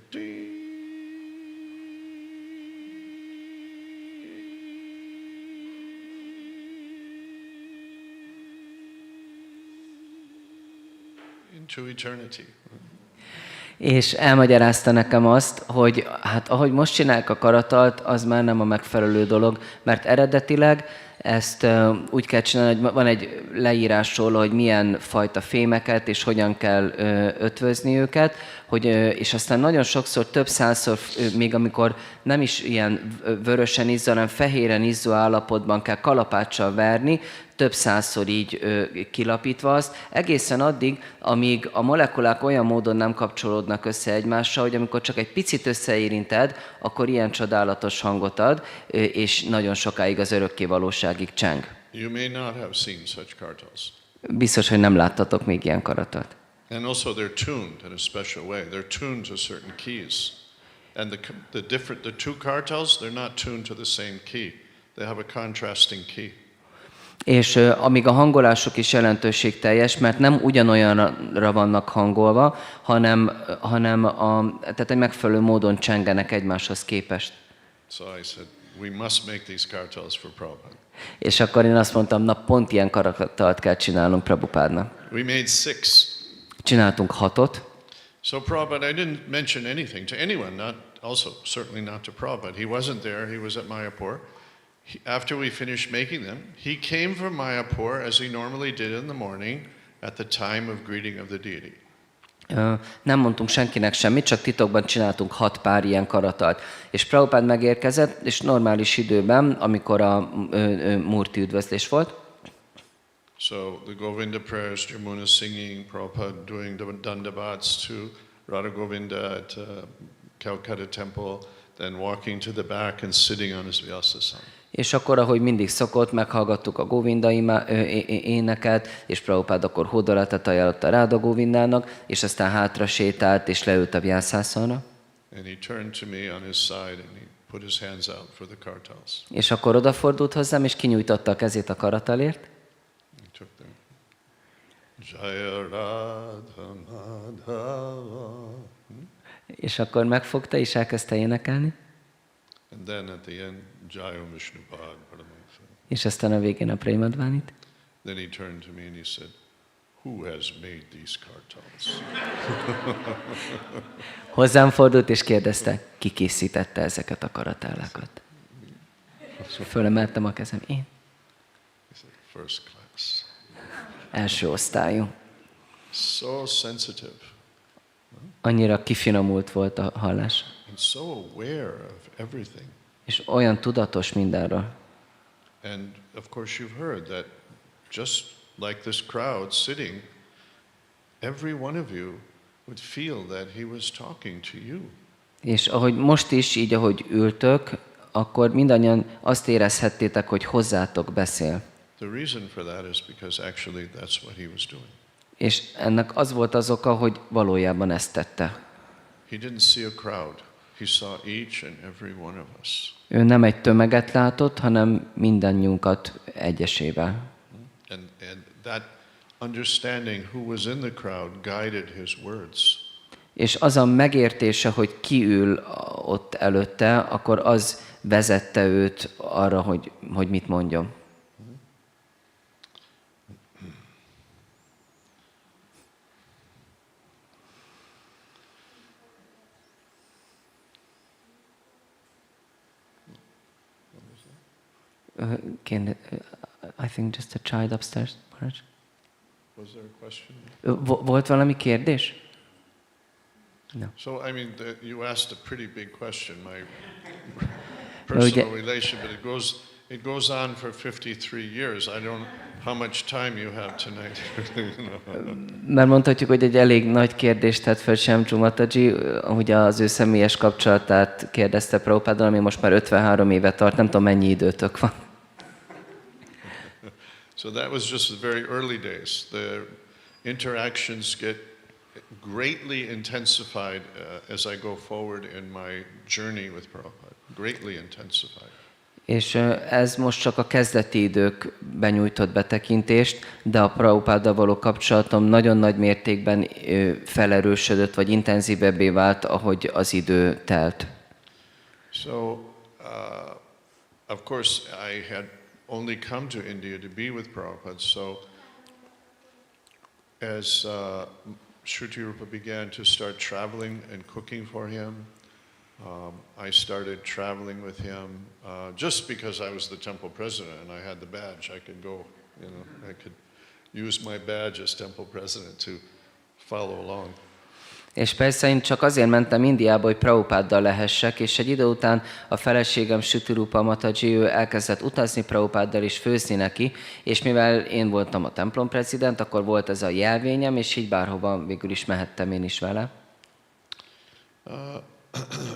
into eternity. És elmagyarázta nekem azt, hogy hát ahogy most csinálják a karatalt, az már nem a megfelelő dolog, mert eredetileg ezt úgy kell csinálni, hogy van egy leírás róla, hogy milyen fajta fémeket és hogyan kell ötvözni őket, és aztán nagyon sokszor, több százszor, még amikor nem is ilyen vörösen izzó, hanem fehéren izzó állapotban kell kalapáccsal verni, több százszor így kilapítva azt, egészen addig, amíg a molekulák olyan módon nem kapcsolódnak össze egymással, hogy amikor csak egy picit összeérinted, akkor ilyen csodálatos hangot ad, és nagyon sokáig az örökké valóságig cseng. You may not have seen such kartals. Biztos, hogy nem láttatok még ilyen karatot. And also they're tuned in a special way. They're tuned to certain keys. And the two kartals, they're not tuned to the same key. They have a contrasting key. És amíg a hangolások is jelentőségteljes, mert nem ugyanolyanra vannak hangolva, tehát egy megfelelő módon csengenek egymáshoz képest. So I said, we must make these kartals for Prabhupada. És akkor én azt mondtam, na pont ilyen karatalt kell csinálnunk Prabhupádnak. We made 6. Csináltunk 6-ot. So Prabhupada, I didn't mention anything to anyone, certainly not to Prabhupada. He wasn't there, he was at Mayapur. After we finished making them, he came from Mayapur as he normally did in the morning at the time of greeting of the deity. Nem mondtunk senkinek semmit, csak titokban csináltunk 6 pár ilyen karatalt. És Prabhupád megérkezett, és normális időben, amikor a Murti üdvözlés volt. So the Govinda prayers, Jamuna singing, Prabhupada doing the dandavats to Radha Govinda at Calcutta temple, then walking to the back and sitting on his Vyasasana. És akkor, ahogy mindig szokott, meghallgattuk a Govinda éneket, és Prabhupád akkor hódolatot ajánlott a Radha Govindának, és aztán hátra sétált, és leült a Vyasasana. And he turned to me on his side and he put his hands out for the kartals. És akkor odafordult hozzám, és kinyújtotta a kezét a karatalért. He took them. Jaya Radha Madhava. És akkor megfogta, és elkezdte énekelni. And then at the end, Jaya Vishnupad Paramahansa. És aztán a végén a Premadvánit. Then he turned to me and he said, who has made these kartals? Hozzám fordult, és kérdezte, ki készítette ezeket a karatálákat. Fölemeltem a kezem, én. He said, first class. Első osztályú. So sensitive. Annyira kifinomult volt a hallás. And so aware of everything. És olyan tudatos mindenről. And of course you've heard that just like this crowd sitting, every one of you would feel that he was talking to you. És ahogy most is, így ahogy ültök, akkor mindannyian azt érezhettétek, hogy hozzátok beszél. The reason for that is because actually that's what he was doing. És ennek az volt az oka, hogy valójában ezt tette. He didn't see a crowd. He saw each and every one of us. Ő nem egy tömeget látott, hanem mindannyiunkat egyesével. And that understanding who was in the crowd guided his words. És az a megértése, hogy ki ül ott előtte, akkor az vezette őt arra, hogy mit mondjon. I think just a child upstairs. Was there a question? Volt valami kérdés? No. So, I mean, you asked a pretty big question, my personal relation, but it goes on for 53 years. I don't how much time you have tonight. Mert mondhatjuk, hogy egy elég nagy kérdést tett fel Shamju Mataji, ugye az ő személyes kapcsolatát kérdezte Prabhupádon, ami most már 53 éve tart, nem tudom mennyi időtök van. So that was just the very early days. The interactions get greatly intensified as I go forward in my journey with Prabhupada. Greatly intensified. És ez most csak a kezdeti időkben nyújtott betekintést, de a Prabhupáddal való kapcsolatom nagyon nagy mértékben felerősödött, vagy intenzívebbé vált, ahogy az idő telt. So, of course, I had only come to India to be with Prabhupada, so as Shruti Rupa began to start traveling and cooking for him, I started traveling with him just because I was the temple president and I had the badge. I could go, I could use my badge as temple president to follow along. És persze én csak azért mentem Indiába, hogy Prabhupáddal lehessek, és egy idő után a feleségem Sütirupa Mataji, ő elkezdett utazni Prabhupáddal és főzni neki, és mivel én voltam a templom prezident, akkor volt ez a jelvényem, és így bárhova végül is mehettem én is vele.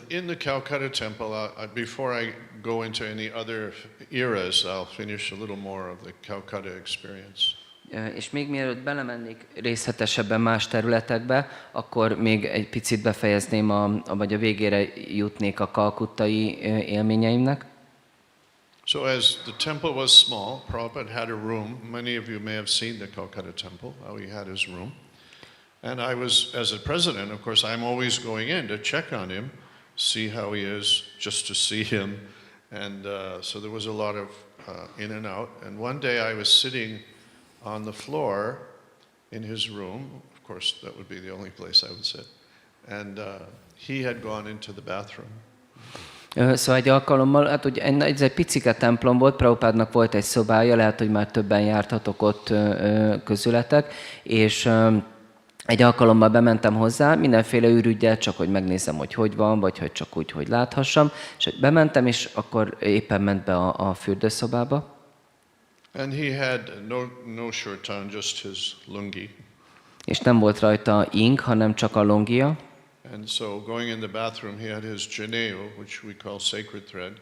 In the Calcutta temple, before I go into any other eras, I'll finish a little more of the Calcutta experience. És még mielőtt belemennék részletesebben más területekbe, akkor még egy picit befejezném, vagy a végére jutnék a kalkuttai élményeimnek. So as the temple was small, Prabhupada had a room. Many of you may have seen the Calcutta temple, how he had his room. And I was, as a president, of course, I'm always going in to check on him, see how he is, just to see him. And so there was a lot of in and out. And one day I was sitting on the floor in his room. Of course, that would be the only place I would sit. And he had gone into the bathroom. Szóval egy alkalommal, hát ugye ez egy picike templom volt, Prabhupádnak volt egy szobája, lehet, hogy már többen jártatok ott közületek, és egy alkalommal bementem hozzá, mindenféle ürüggyel, csak hogy megnézem, hogy van, vagy hogy csak úgy, hogy láthassam, és bementem, és akkor éppen ment be a fürdőszobába. And he had no shirt on, just his lungi. És nem volt rajta ing, hanem csak a longia. And so going in the bathroom, he had his janeo, which we call sacred thread.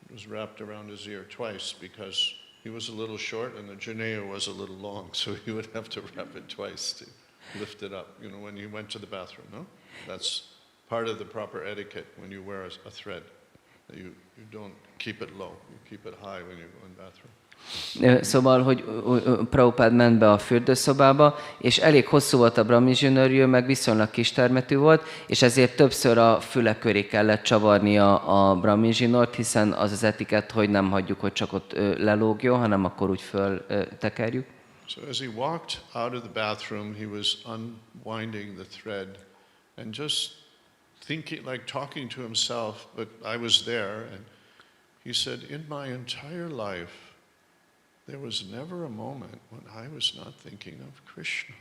It was wrapped around his ear twice because he was a little short and the janeo was a little long, so he would have to wrap it twice to lift it up, when you went to the bathroom, no? That's part of the proper etiquette when you wear a thread. You don't keep it low, you keep it high when you go in the bathroom. Szóval, hogy Prabhupád ment be a fürdőszobába, és elég hosszú volt a brahmin zsinórja, meg viszonylag kistermetű volt, és ezért többször a füle köré kellett csavarnia a brahmin zsinort, hiszen az az etikett, hogy nem hagyjuk, hogy csak ott lelógjon, hanem akkor úgy föltekerjük. So as he walked out of the bathroom, he was unwinding the thread and just thinking, like talking to himself, but I was there, and he said, in my entire life, there was never a moment when I was not thinking of Krishna.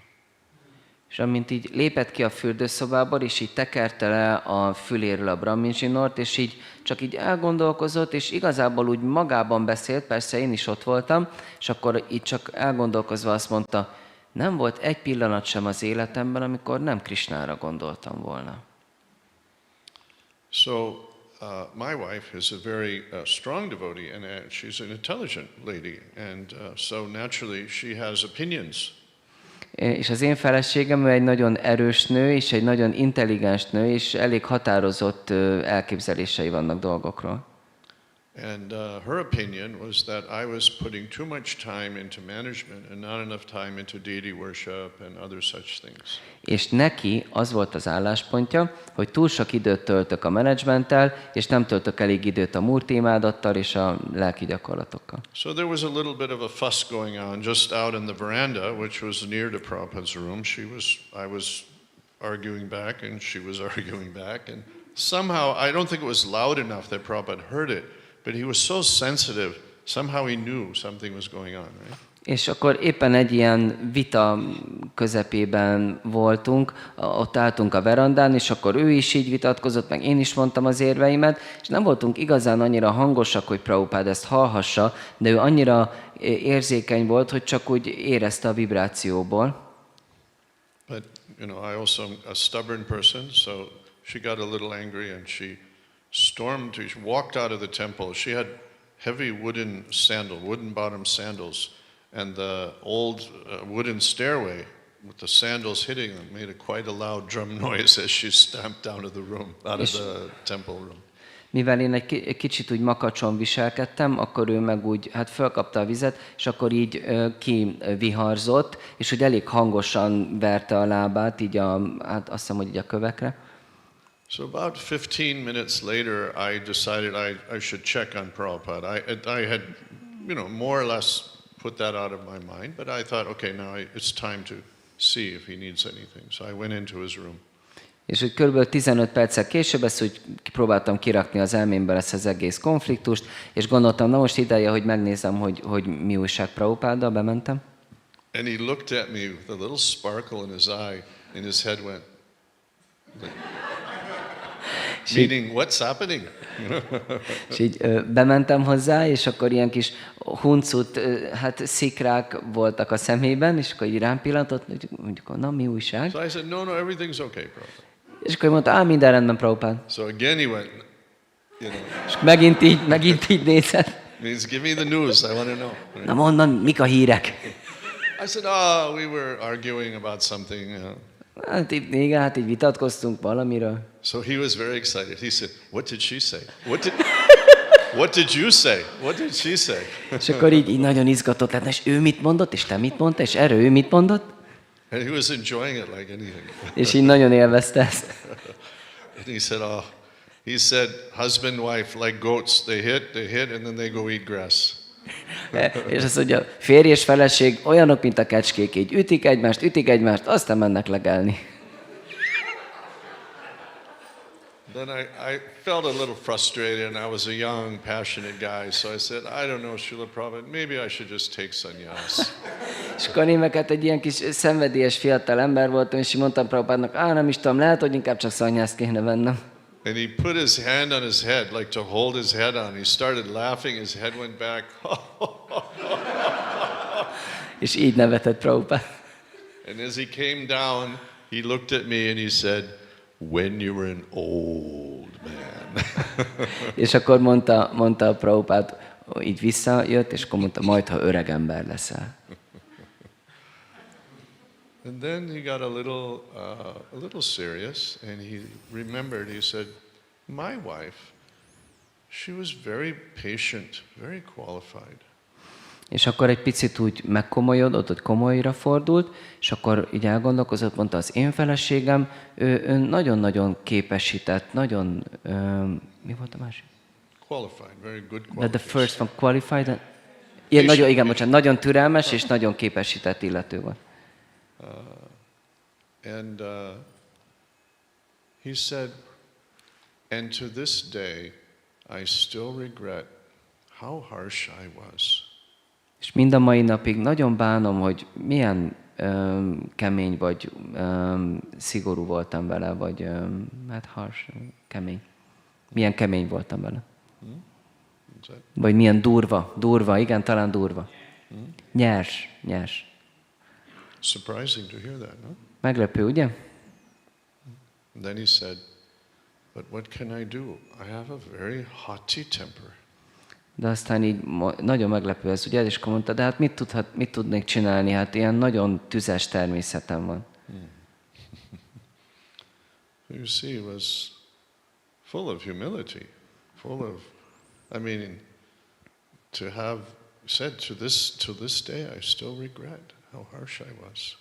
És amint így lépett ki a fürdőszobából, és így tekerte le a füléről a brahmin zsinort, és így csak így elgondolkozott, és igazából úgy magában beszélt, persze én is ott voltam, és akkor így csak elgondolkozva azt mondta, nem volt egy pillanat sem az életemben, amikor nem Krishnára gondoltam volna. So my wife is a very strong devotee, and she's an intelligent lady, and so naturally she has opinions. És az én feleségem, ő egy nagyon erős nő, és egy nagyon intelligens nő, és elég határozott elképzelései vannak dolgokról. And her opinion was that I was putting too much time into management and not enough time into deity worship and other such things. És neki az volt az álláspontja, hogy túl sok időt töltök a menedzsmenttel, és nem töltök elég időt a múrti imádattal és a lelki gyakorlatokkal. So there was a little bit of a fuss going on just out in the veranda, which was near to Prabhupada's room. I was arguing back and she was arguing back, and somehow I don't think it was loud enough that Prabhupada heard it. But he was so sensitive, somehow he knew something was going on, right? És akkor éppen egy ilyen vita közepében voltunk, ott álltunk a verandán, és akkor ő is így vitatkozott, meg én is mondtam az érveimet, és nem voltunk igazán annyira hangosak, hogy Prabhupád ezt hallhassa, de ő annyira érzékeny volt, hogy csak úgy érezte a vibrációból. But, I also am a stubborn person, so she got a little angry and she walked out of the temple. She had heavy wooden bottom sandals, and the old wooden stairway with the sandals hitting them made quite a loud drum noise as she stamped out of the room, out of the temple room. Mivel én egy kicsit úgy makacson viselkedtem, akkor ő meg úgy, fölkapta a vizet, és akkor így kiviharzott, és úgy elég hangosan verte a lábát, így azt hiszem, hogy így a kövekre. So about 15 minutes later, I decided I should check on Prabhupada. I had, more or less put that out of my mind, but I thought, okay, now it's time to see if he needs anything. So I went into his room. És hogy kb. 15 perccel később ezt úgy próbáltam kirakni az elmémből ezt az egész konfliktust, és gondoltam, na most ideje, hogy megnézem, hogy mi újság Prabhupáddal, bementem. And he looked at me with a little sparkle in his eye, and his head went, meaning, what's happening? És így bementem hozzá, és akkor ilyen kis huncut, hát szikrák voltak a szemében, és akkor így rám pillantott, mondjuk, na mi újság? So I said, no, everything's okay, Prabhupada. És akkor mondta, minden rendben, Prabhupád. So again he went, És megint így nézett. means give me the news, I want to know. Na mondd, mik a hírek? I said, we were arguing about something. Hát így vitatkoztunk valamiről. So he was very excited. He said, what did she say? What did you say? What did she say? És akkor így nagyon izgatott lett, és ő mit mondott, és te mit mondtál, és erről ő mit mondott? And he was enjoying it like anything. És így nagyon élvezte ezt. And he said, husband, wife, like goats, they hit, and then they go eat grass. És azt mondja, férj és feleség olyanok, mint a kecskék, így ütik egymást, aztán mennek legelni. Then I felt a little frustrated, and I was a young, passionate guy, so I said, I don't know, Srila Prabhupada, maybe I should just take sannyas. És akkor én meg egy ilyen kis szenvedélyes fiatal ember voltam, és így mondtam Prabhupádnak, nem is tudom, lehet, hogy inkább csak szannyászt kéne vennem. And he put his hand on his head, like to hold his head on. He started laughing, his head went back. És így nevetett Prabhupád. And as he came down, he looked at me and he said, when you were an old man. És akkor mondta a Prabhupád, így visszajött, és akkor mondta, majd, ha öreg ember leszel. And then he got a little serious, and he remembered, he said, my wife, she was very patient, very qualified. És akkor egy picit úgy megkomolyodott, hogy komolyra fordult, és akkor így elgondolkozott, mondta, az én feleségem, ő nagyon-nagyon képesített, nagyon, mi volt a másik? Qualified, very good The qualified. first one, qualified. Nagyon türelmes és nagyon képesített illető volt. And he said, and to this day, I still regret how harsh I was. És mind a mai napig nagyon bánom, hogy milyen kemény vagy szigorú voltam vele, vagy hát harsh, kemény. Milyen kemény voltam vele. Vagy milyen durva, igen, talán durva. Nyers. Surprising to hear that, no? Meglepő, ugye? And then he said, but what can I do? I have a very haughty temper. De aztán így nagyon meglepő ez, ugye? És akkor mondta, de hát mit tudnék csinálni? Hát ilyen nagyon tüzes természetem van. You see, he was full of humility, to have said to this day, I still regret how harsh I was.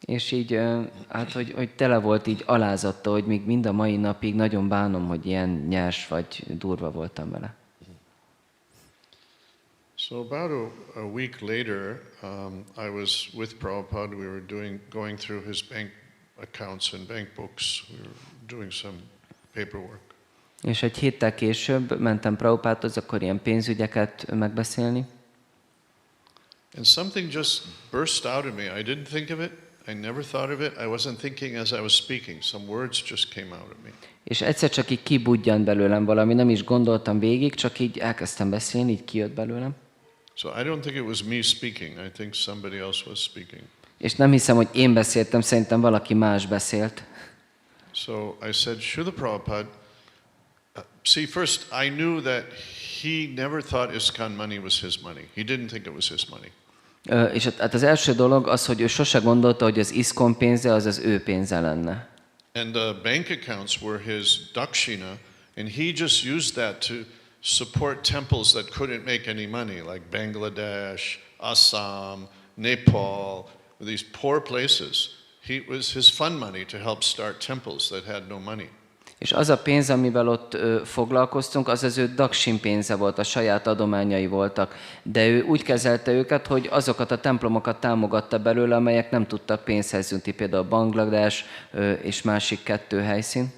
És így, hát, hogy tele volt így alázattal, hogy még mind a mai napig nagyon bánom, hogy ilyen nyers vagy durva voltam vele. So about a week later, I was with Prabhupada. We were going through his bank accounts and bank books. We were doing some paperwork. És egy héttel később mentem Prabhupádhoz, akkor ilyen pénzügyeket megbeszélni. And something just burst out of me. I didn't think of it. I never thought of it. I wasn't thinking as I was speaking. Some words just came out of me. És egyszer csak így kibudjant belőlem valami, nem is gondoltam végig, csak így elkezdtem beszélni, így kijött belőlem. So I don't think it was me speaking. I think somebody else was speaking. És nem hiszem, hogy én beszéltem, szerintem valaki más beszélt. So I said, Srila Prabhupada, see, first I knew that he never thought ISKCON money was his money. He didn't think it was his money. És hát az első dolog az, hogy ő sose gondolta, hogy az ISKCON pénze az az ő pénze lenne. And the bank accounts were his dakshina, and he just used that to support temples that couldn't make any money, like Bangladesh, Assam, Nepal, these poor places. It was his fund money to help start temples that had no money. És az a pénz, amivel ott foglalkoztunk, az az ő Daksin pénze volt, a saját adományai voltak. De ő úgy kezelte őket, hogy azokat a templomokat támogatta belőle, amelyek nem tudtak pénzhez jutni, például Banglades és másik 2 helyszín.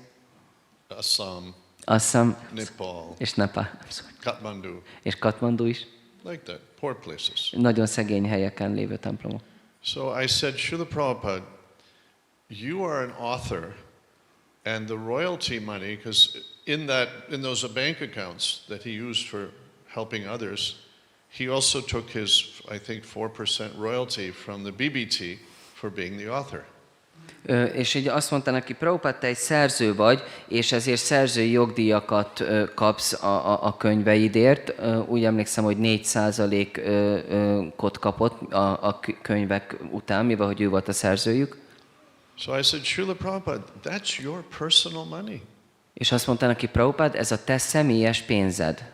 Assam, Assam Nepal, és Nepal. Kathmandu, És Kathmandu is. like that, poor places. Nagyon szegény helyeken lévő templomok. So I said, Srila Prabhupada, you are an author, and the royalty money, because in those bank accounts that he used for helping others, he also took his, I think, 4% royalty from the BBT for being the author. És így azt mondta neki, Prabhupád, te egy szerző vagy, és ezért szerzői jogdíjakat kapsz a könyveidért. Úgy emlékszem, hogy 4%-ot kapott a könyvek után, mivel hogy ő volt a szerzőjük. So I said, Srila Prabhupada, that's your personal money. És azt mondta neki, Prabhupád, ez a te személyes pénzed.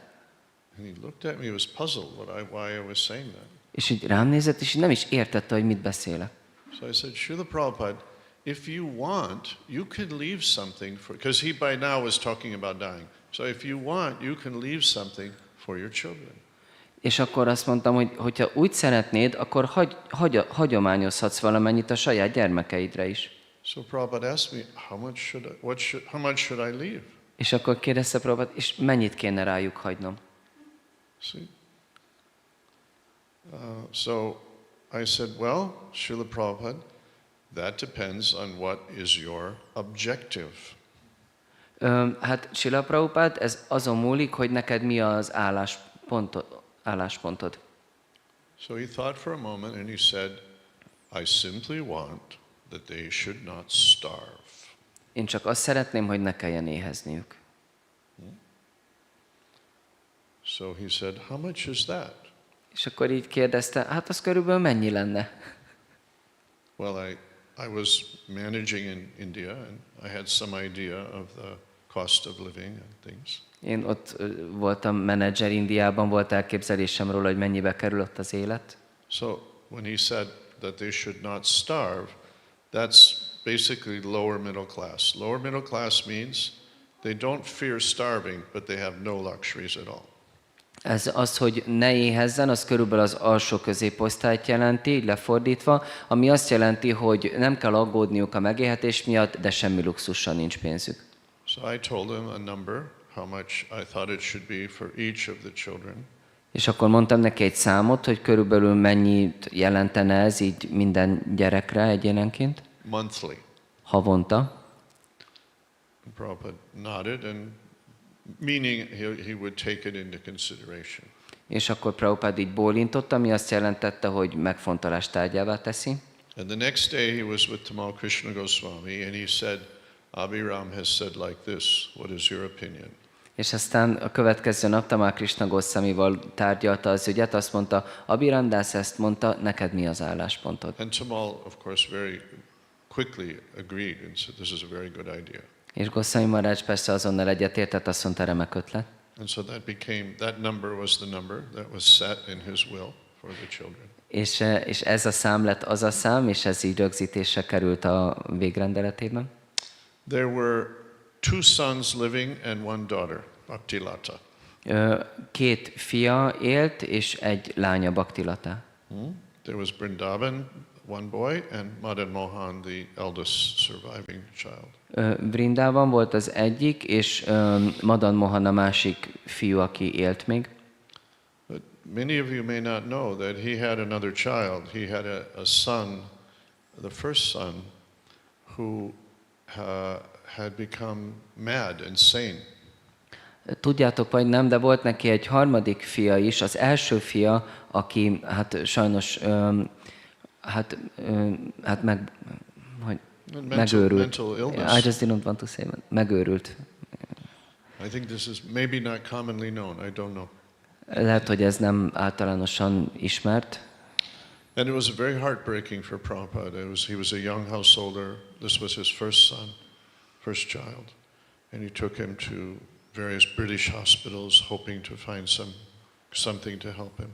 And he looked at me, he was puzzled why I was saying that. És így rám nézett, és így nem is értette, hogy mit beszélek. So I said, Srila Prabhupada, if you want, you could leave something for, because he by now was talking about dying. So if you want, you can leave something for your children. És akkor azt mondtam, hogy hogyha úgy szeretnéd, akkor hagyományozhatsz valamennyit a saját gyermekeidre is. So Prabhupada asked me, how much should I leave? És akkor kérdezte Prabhupada, és mennyit kéne rájuk hagynom? See? So I said, well, Srila Prabhupada, that depends on what is your objective. Hát Srila Prabhupád, ez azon múlik, hogy neked mi az álláspontod. So he thought for a moment and he said, I simply want that they should not starve. Én csak azt szeretném, hogy ne kelljen éhezniük. So he said, how much is that? És akkor így kérdezte, hát az körülbelül mennyi lenne? Well, I was managing in India and I had some idea of the cost of living and things. Én ott voltam menedzser Indiában, volt elképzelésem róla, hogy mennyibe kerül ott az élet. So when he said that they should not starve, that's basically lower middle class. Lower middle class means they don't fear starving, but they have no luxuries at all. Ez az, hogy ne éhezzen, az körülbelül az alsó középosztályt jelenti, így lefordítva, ami azt jelenti, hogy nem kell aggódniuk a megélhetés miatt, de semmi luxussal nincs pénzük. So I told him a number, how much I thought it should be for each of the children. És akkor mondtam neki egy számot, hogy körülbelül mennyit jelentene ez így minden gyerekre egyénenként. Monthly. Havonta. Prabhupada nodded, and meaning he would take it into consideration. És akkor Prabhupád így bólintott, ami azt jelentette, hogy megfontolás tárgyává teszi. And the next day he was with Tamal Krishna Goswami, and he said, Abhirama has said like this, what is your opinion? És aztán a következő nap Tamal Krishna Goswamival tárgyalta az ügyet, azt mondta, Abhirama ezt mondta, neked mi az álláspontod? And Tamal, of course, very quickly agreed and said, this is a very good idea. És Goswami Maharaj persze azonnal egyetértett, azt mondta, remek ötlet. And so that number was the number that was set in his will for the children. És ez a szám lett az a szám, és ez így rögzítésre került a végrendeletében. There were 2 sons living and 1 daughter, Bhaktilata. 2 fia élt, és egy lánya Bhaktilata. There was Vrindavan, 1 boy, and Madan Mohan, the eldest surviving child. Vrindában volt az egyik, és Madan Mohan a másik fiú, aki élt még. But many of you may not know that he had another child. He had a son, the first son, who had become mad, insane. Tudjátok vagy nem, de volt neki egy harmadik fia is, az első fia, aki hát sajnos megőrült. I just didn't want to say megőrült. I think this is maybe not commonly known. I don't know. Lehet, hogy ez nem általánosan ismert. And it was very heartbreaking for Prabhupada. He was a young householder. This was his first son, first child. And he took him to various British hospitals hoping to find something to help him.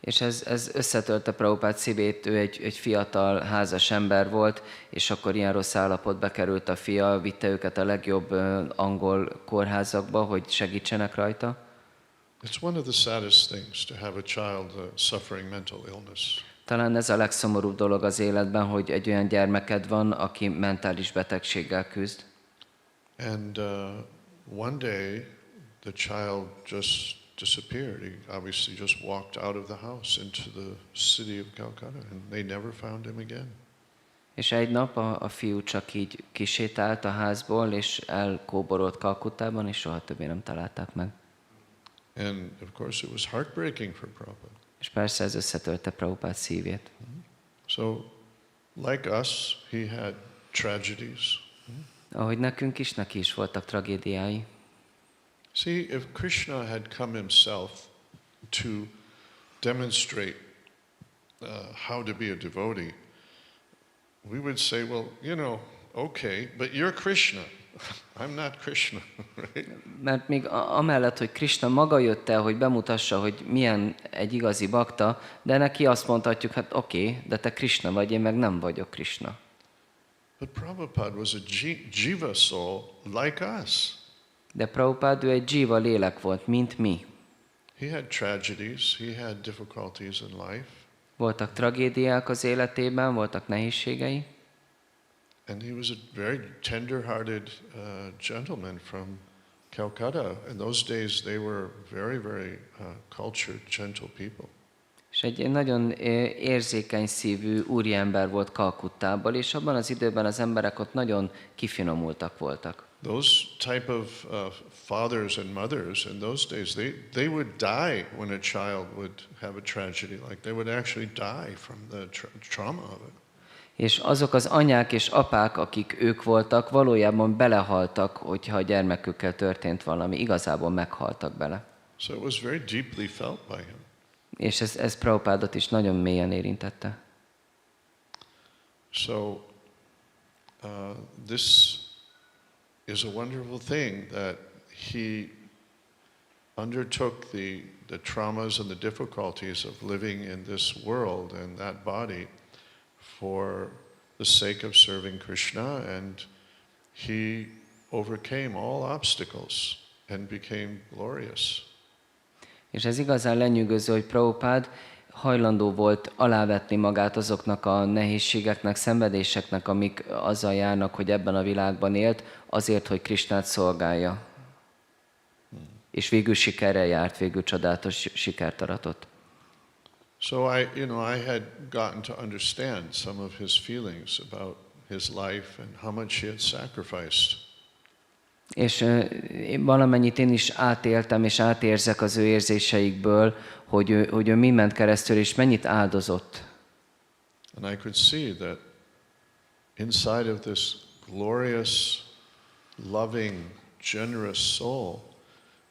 És ez összetörte Prabhupád szívét, ő egy fiatal házas ember volt, és akkor ilyen rossz állapotba került a fia, vitte őket a legjobb angol kórházakba, hogy segítsenek rajta. It's one of the saddest things to have a child suffering mental illness. Talán ez a legszomorúbb dolog az életben, hogy egy olyan gyermeked van, aki mentális betegséggel küzd. And one day the child just disappeared. He obviously just walked out of the house into the city of Calcutta, and they never found him again. És egy nap a fiú csak így kisétált a házból, és elkóborolt Kalkuttában, és soha többé nem találták meg. And of course it was heartbreaking for Prabhupada. És persze ez összetörte Prabhupád szívét. So, like us, he had tragedies. Ahogy nekünk is, neki is voltak tragédiái. See, if Krishna had come himself to demonstrate how to be a devotee, we would say, well, you know, okay, but you're Krishna. I'm not Krishna, right? Mert még amellett, hogy Krishna maga jött el, hogy bemutassa, hogy milyen egy igazi bakta, de neki azt mondhatjuk, hát oké, de te Krishna vagy, én meg nem vagyok Krishna. But Prabhupada was a jiva soul like us. De Prabhupád, ő egy jiva lélek volt, mint mi. He had tragedies, he had difficulties in life. Voltak tragédiák az életében, voltak nehézségei. And he was a very tender-hearted gentleman from Calcutta. In those days, they were very, very cultured, gentle people. És egy nagyon érzékeny szívű úriember volt Kalkuttából, és abban az időben az emberek ott nagyon kifinomultak voltak. Those type of fathers and mothers in those days, they would die when a child would have a tragedy. Like they would actually die from the trauma of it. És azok az anyák és apák, akik ők voltak, valójában belehaltak, hogyha a gyermekükkel történt valami. Igazából meghaltak bele. So it was very deeply felt by him. És ez Prabhupádot is nagyon mélyen érintette. So this is a wonderful thing that he undertook the traumas and the difficulties of living in this world and that body for the sake of serving Krishna, and he overcame all obstacles and became glorious. És ez igazán lenyűgöző, hogy Prabhupád hajlandó volt alávetni magát azoknak a nehézségeknek, szenvedéseknek, amik azzal járnak, hogy ebben a világban élt, azért, hogy Krisnát szolgálja. És végül sikerrel járt, végül csodálatos sikert aratott. So I had gotten to understand some of his feelings about his life and how much he had sacrificed. És valamennyit én is átéltem, és átérzek az ő érzéseikből, hogy ő mi ment keresztül, és mennyit áldozott. And I could see that inside of this glorious, loving, generous soul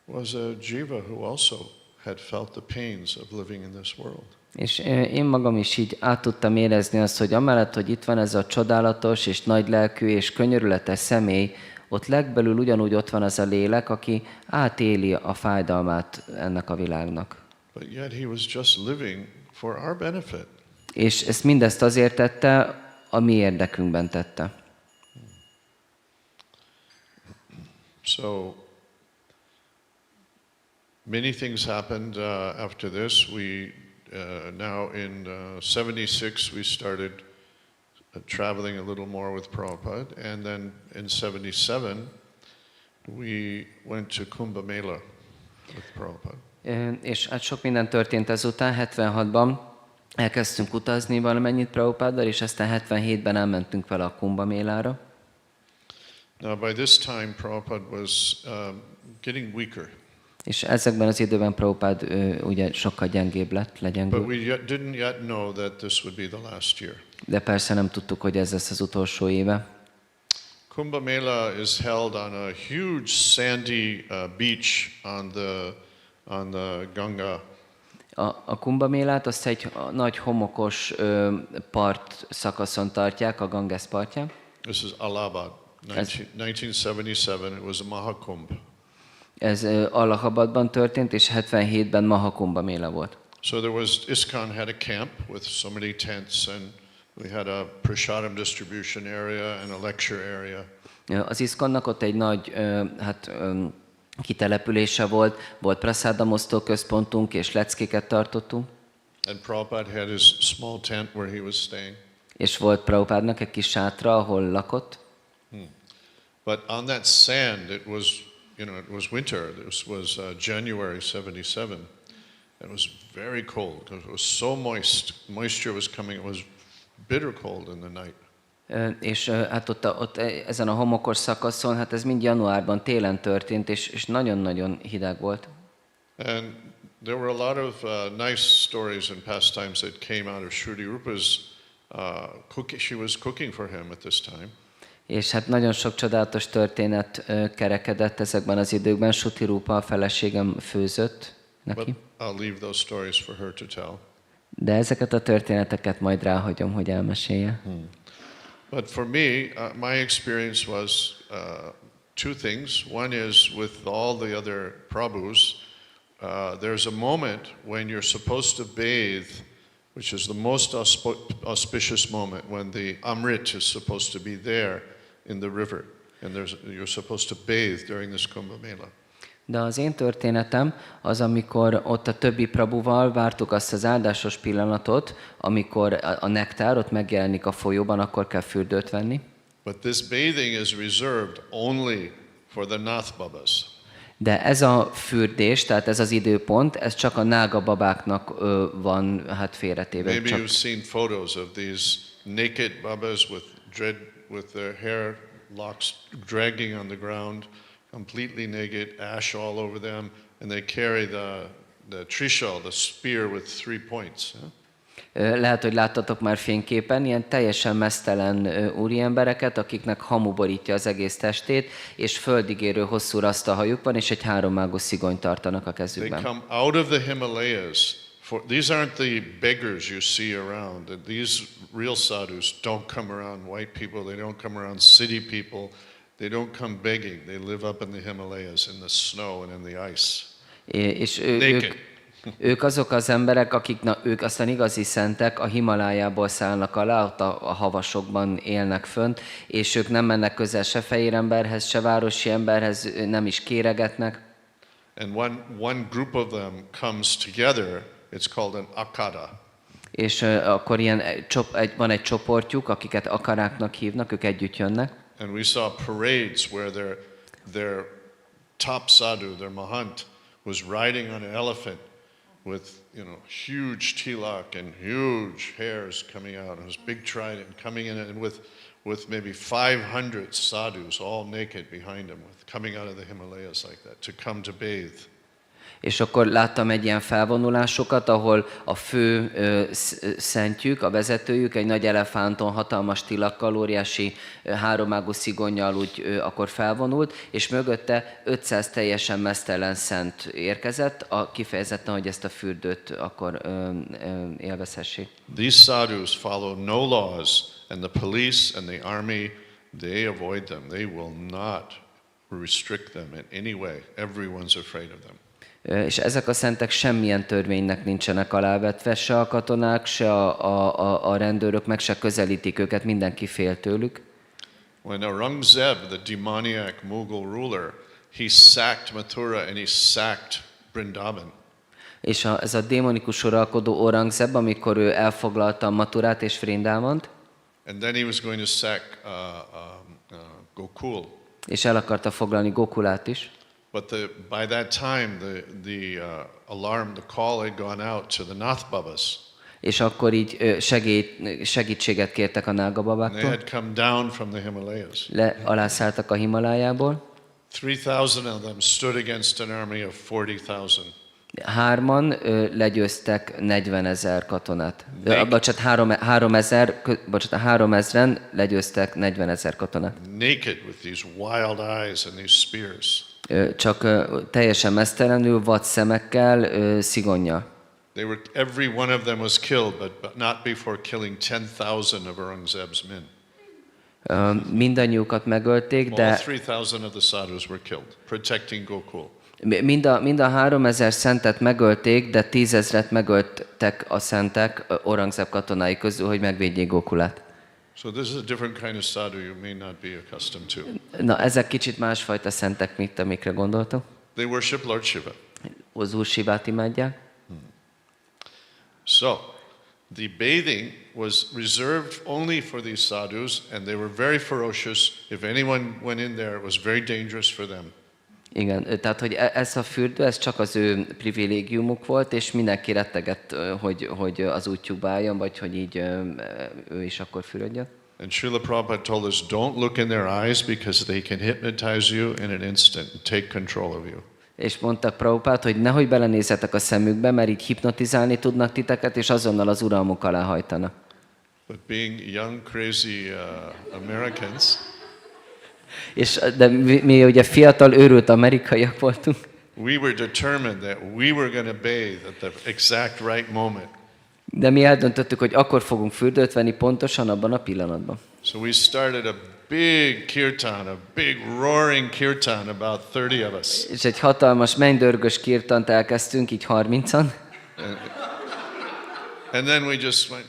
was a jiva who also had felt the pains of living in this world. És én magam is így át tudtam érezni azt, hogy amellett, hogy itt van ez a csodálatos és nagylelkű és könyörületes személy, ott legbelül ugyanúgy ott van az a lélek, aki átéli a fájdalmát ennek a világnak. But yet he was just living for our benefit. És ezt mindezt azért tette, a mi érdekünkben tette. So many things happened after this. We now in 76 we started traveling a little more with Prabhupada, and then in 77 we went to Kumbh Mela with Prabhupada. És hát sok minden történt ezután, 76-ban elkezdtünk utazni valamennyit Prabhupáddal, és aztán 77-ben elmentünk vele a Kumbh Mélára. Now by this time Prabhupada was getting weaker. És ezekben az időben Prabhupád ugye sokkal gyengébb lett, legyengült. But we didn't yet know that this would be the last year. De persze nem tudtuk, hogy ez lesz az utolsó éve. Kumbh Mela is held on a huge sandy beach on the Ganga. A Kumbh Mélát azt egy nagy homokos part szakaszon tartják, a Ganges partján. This is Allahabad, 1977. It was a Mahakumbh. Ez Allahabadban történt, és 77-ben Mahakumbh Méla volt. So there was, ISKCON had a camp with so many tents, and we had a prasadam distribution area and a lecture area. Az ISKCON-nak ott egy nagy kitelepülése volt, volt praszádamosztó központunk, és leckéket tartottunk. And Prabhupada had his small tent where he was staying. És volt Prabhupádnak egy kis sátra, ahol lakott. But on that sand, it was, it was winter. This was January 77. It was very cold. It was so moist. Moisture was coming. It was bitter cold in the night. És hát ott ezen a homokos szakaszon, hát ez mind januárban, télen történt, és nagyon-nagyon hideg volt. And there were a lot of nice stories and pastimes that came out of Shruti Rupa's cooking. She was cooking for him at this time. És hát nagyon sok csodálatos történet kerekedett ezekben az időkben. Shruti Rupa, a feleségem főzött neki. But I'll leave those stories for her to tell. De ezeket a történeteket majd ráhagyom, hogy elmesélje. But for me, my experience was two things. One is with all the other prabhus, there's a moment when you're supposed to bathe, which is the most auspicious moment, when the Amrit is supposed to be there in the river, and you're supposed to bathe during this Kumbh Mela. De az én történetem az, amikor ott a többi prabhuval vártuk azt az áldásos pillanatot, amikor a nektár ott megjelenik a folyóban, akkor kell fürdőt venni. But this bathing is reserved only for the Nath Babas. De ez a fürdés, tehát ez az időpont, ez csak a nága babáknak van hát félretéve. Maybe you've seen photos of these naked babas with their hair locks dragging on the ground, completely naked, ash all over them, and they carry the trishul, the spear with 3 points. Lehet, hogy láttatok már fényképen ilyen teljesen meztelen úriembereket, akiknek hamu borítja az egész testét, és földig érő hosszú raszta hajuk van, és egy háromágú szigonyt tartanak a They kezükben. come out of the Himalayas. These aren't the beggars you see around. These real sadhus don't come around white people. They don't come around city people. They don't come begging. They live up in the Himalayas in the snow and in the ice. És Naked. ők azok az emberek, akik, ők aztán igazi szentek, a Himalájából szállnak alá, ott a havasokban élnek fönt, és ők nem mennek közel se fehér emberhez, se városi emberhez, nem is kéregetnek. And one group of them comes together. It's called an akada. És akkor van egy csoportjuk, akiket akaráknak hívnak, ők együtt jönnek. And we saw parades where their top sadhu, their mahant, was riding on an elephant with, huge tilak and huge hairs coming out, and his big trident coming in, and with maybe 500 sadhus all naked behind him, coming out of the Himalayas like that, to come to bathe. És akkor láttam egy ilyen felvonulásokat, ahol a fő szentjük, a vezetőjük egy nagy elefánton, hatalmas tilakkal, óriási háromágú szigonnyal úgy akkor felvonult, és mögötte 500 teljesen meztelen szent érkezett, kifejezetten, hogy ezt a fürdőt akkor élvezhessék. These sadhus follow no laws, and the police and the army, they avoid them. They will not restrict them in any way. Everyone's afraid of them. És ezek a szentek semmilyen törvénynek nincsenek alávetve, se a katonák, se a rendőrök meg se közelítik őket, mindenki fél tőlük. When Aurangzeb, the demoniac Mughal ruler, he sacked Mathura and he sacked Vrindavan. És ez a démonikus uralkodó Aurangzeb, amikor ő elfoglalta Mathurát és Vrindavant, And then he was going to sack Gokul. és el akarta foglalni Gokulát is. But by that time, the alarm, the call had gone out to the Nath Babas. És akkor így segítséget kértek a nága They babáktól. had come down from the Himalayas. Alászálltak a Himalájából. 3,000 of them stood against an army of 40,000. Hárman legyőztek 40 000 katonát. 3000-en legyőztek 40 000 katonát. Naked with these wild eyes and these spears. Csak teljesen meztelenül, vad szemekkel, szigonnyal. Every one of them was killed, but not before killing 10,000 of Aurangzeb's men. Mindannyiukat megölték, All de 3,000 of the sadhus were killed, protecting Gokul. Mind a 3000 szentet megölték, de 10 000-et megöltek a szentek Aurangzeb katonái közül, hogy megvédjék Gokulát. So this is a different kind of sadhu you may not be accustomed to. Na, ezek kicsit másfajta szentek, mint amikre gondoltam. They worship Lord Shiva. Az Úr Sivát imádják. So, the bathing was reserved only for these sadhus, and they were very ferocious. If anyone went in there, it was very dangerous for them. Igen, tehát hogy ez a fürdő, ez csak az ő privilégiumuk volt, és mindenki rettegett, hogy az útjukba álljon, vagy hogy így ő is akkor fürödjön. And Srila Prabhupada told us, don't look in their eyes because they can hypnotize you in an instant and take control of you. És mondta Prabhupád, hogy nehogy belenézzetek a szemükbe, mert így hipnotizálni tudnak titeket, és azonnal az uralmuk alá hajtanak. But being young, crazy Americans, De mi ugye fiatal, őrült amerikaiak voltunk, we were determined that we were going to bathe at the exact right moment. de mi eldöntöttük, hogy akkor fogunk fürdőt venni pontosan abban a pillanatban. So we started a big kirtan, a big roaring kirtan, about 30 of us. És egy hatalmas mennydörgös kirtant elkezdtünk, így 30-an. And then we just went,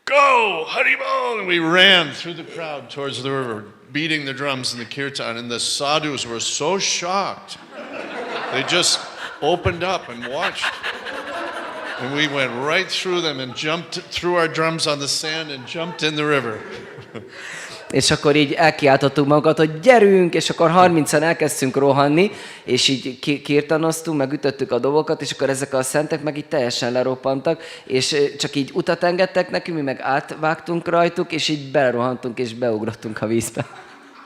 go, Haribol! And we ran through the crowd towards the river, beating the drums in the kirtan. And the sadhus were so shocked. They just opened up and watched. And we went right through them and jumped, threw our drums on the sand and jumped in the river. És akkor így elkiáltottuk magunkat, hogy gyerünk, és akkor 30-an elkezdtünk rohanni, és így kirtanoztunk, meg ütöttük a dobokat, és akkor ezek a szentek meg így teljesen leroppantak, és csak így utat engedtek nekünk, mi meg átvágtunk rajtuk, és így belerohantunk, és beugrottunk a vízbe.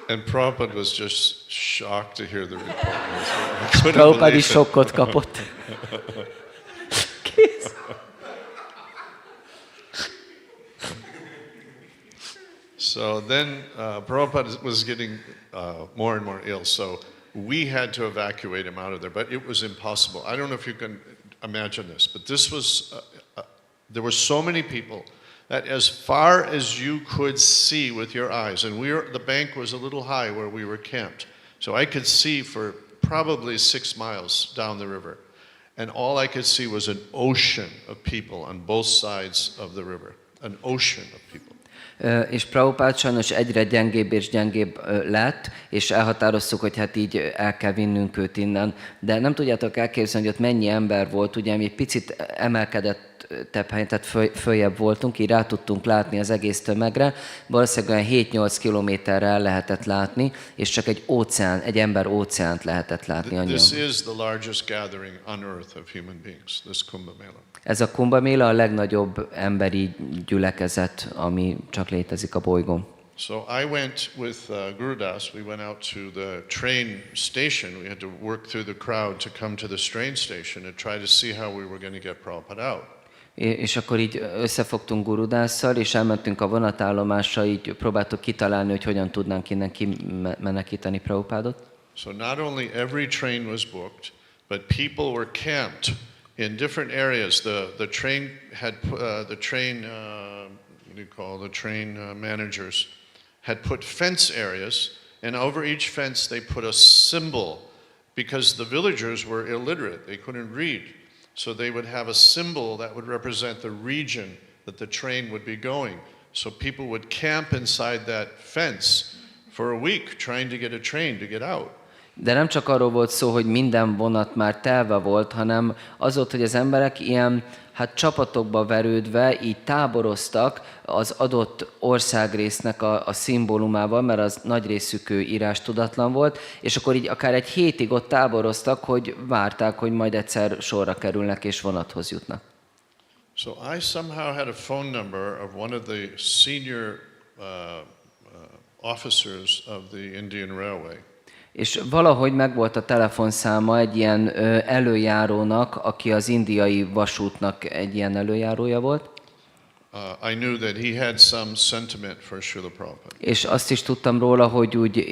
And Prabhupada was just shocked to hear the report. Prabhupada is sokkot kapott. Kész. So then Prabhupada was getting more and more ill, so we had to evacuate him out of there, but it was impossible. I don't know if you can imagine this, but this was, there were so many people that as far as you could see with your eyes, and the bank was a little high where we were camped, so I could see for probably 6 miles down the river, and all I could see was an ocean of people on both sides of the river, an ocean of people. És Prabhupád sajnos egyre gyengébb és gyengébb lett, és elhatároztuk, hogy hát így el kell vinnünk őt innen. De nem tudjátok elképzelni, hogy ott mennyi ember volt, ugye mi egy picit emelkedettebb helyen, tehát följebb voltunk, így rá tudtunk látni az egész tömegre. Valószínűleg olyan 7-8 kilométerre el lehetett látni, és csak egy óceán, egy ember óceánt lehetett látni annyian. This is the largest gathering on earth of human beings, this Kumbh Mela. Ez a Kumbh Mela a legnagyobb emberi gyülekezet, ami csak létezik a bolygón. So I went with Gurudas, we went out to the train station. We had to work through the crowd to come to the train station and try to see how we were going to get Prabhupada out. És akkor így összefogtunk Gurudásszal, és elmentünk a vonatállomásra, így próbáltuk kitalálni, hogy hogyan tudnánk innen kimenekíteni Prabhupádot. So not only every train was booked, but people were camped in different areas. The train had what do you call the train managers had put fence areas, and over each fence they put a symbol, because the villagers were illiterate, they couldn't read. So they would have a symbol that would represent the region that the train would be going. So people would camp inside that fence for a week trying to get a train to get out. De nem csak arról volt szó, hogy minden vonat már telve volt, hanem az volt, hogy az emberek ilyen csapatokba verődve így táboroztak az adott országrésznek a szimbólumával, mert az nagy részük írás tudatlan volt, és akkor így akár egy hétig ott táboroztak, hogy várták, hogy majd egyszer sorra kerülnek és vonathoz jutnak. So I somehow had a phone number of one of the senior officers of the Indian Railway. És valahogy megvolt a telefonszáma egy ilyen előjárónak, aki az indiai vasútnak egy ilyen előjárója volt. I knew that he had some sentiment for Srila Prabhupada. És azt is tudtam róla, hogy úgy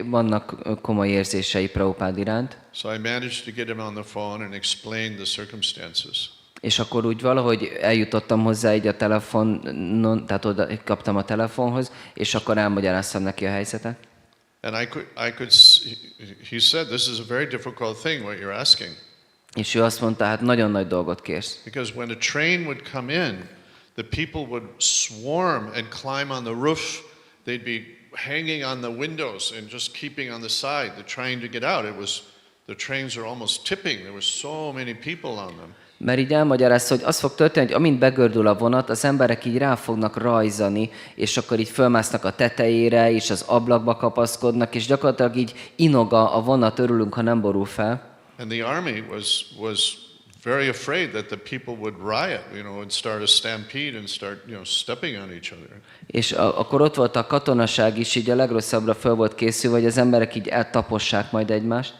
vannak komoly érzései Prabhupád iránt. So I managed to get him on the phone and explain the circumstances. És akkor úgy valahogy eljutottam hozzá így a telefonon, tehát oda kaptam a telefonhoz, és akkor elmagyaráztam neki a helyzetet. And he said, this is a very difficult thing, what you're asking. És ő azt mondta, hát nagyon nagy dolgot kérsz. Because when a train would come in, the people would swarm and climb on the roof. They'd be hanging on the windows and just keeping on the side. They're trying to get out. The trains are almost tipping. There were so many people on them. Mert így elmagyarázta, hogy az fog történni, hogy amint begördül a vonat, az emberek így rá fognak rajzani, és akkor így fölmásznak a tetejére, és az ablakba kapaszkodnak, és gyakorlatilag így inog a vonat, örülünk, ha nem borul fel. And the army was very afraid that the people would riot, and start a stampede and start, stepping on each other. És akkor ott volt a katonaság is, így a legrosszabbra föl volt készülve, hogy az emberek így eltapossák majd egymást.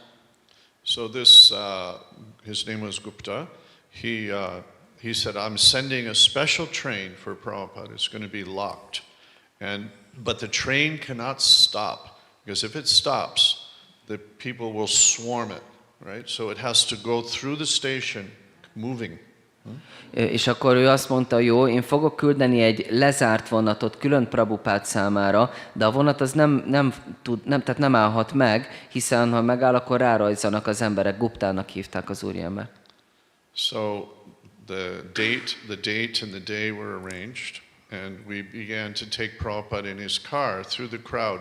So this, his name was Gupta. He said, I'm sending a special train for Prabhupada. It's going to be locked. But the train cannot stop, because if it stops, the people will swarm it, right? So it has to go through the station, moving. És akkor ő azt mondta, jó, én fogok küldeni egy lezárt vonatot külön Prabhupád számára, de a vonat az tehát nem állhat meg, hiszen ha megáll, akkor rárajzanak az emberek. Guptának hívták az úriembert. So the date and the day were arranged, and we began to take Prabhupada in his car through the crowd.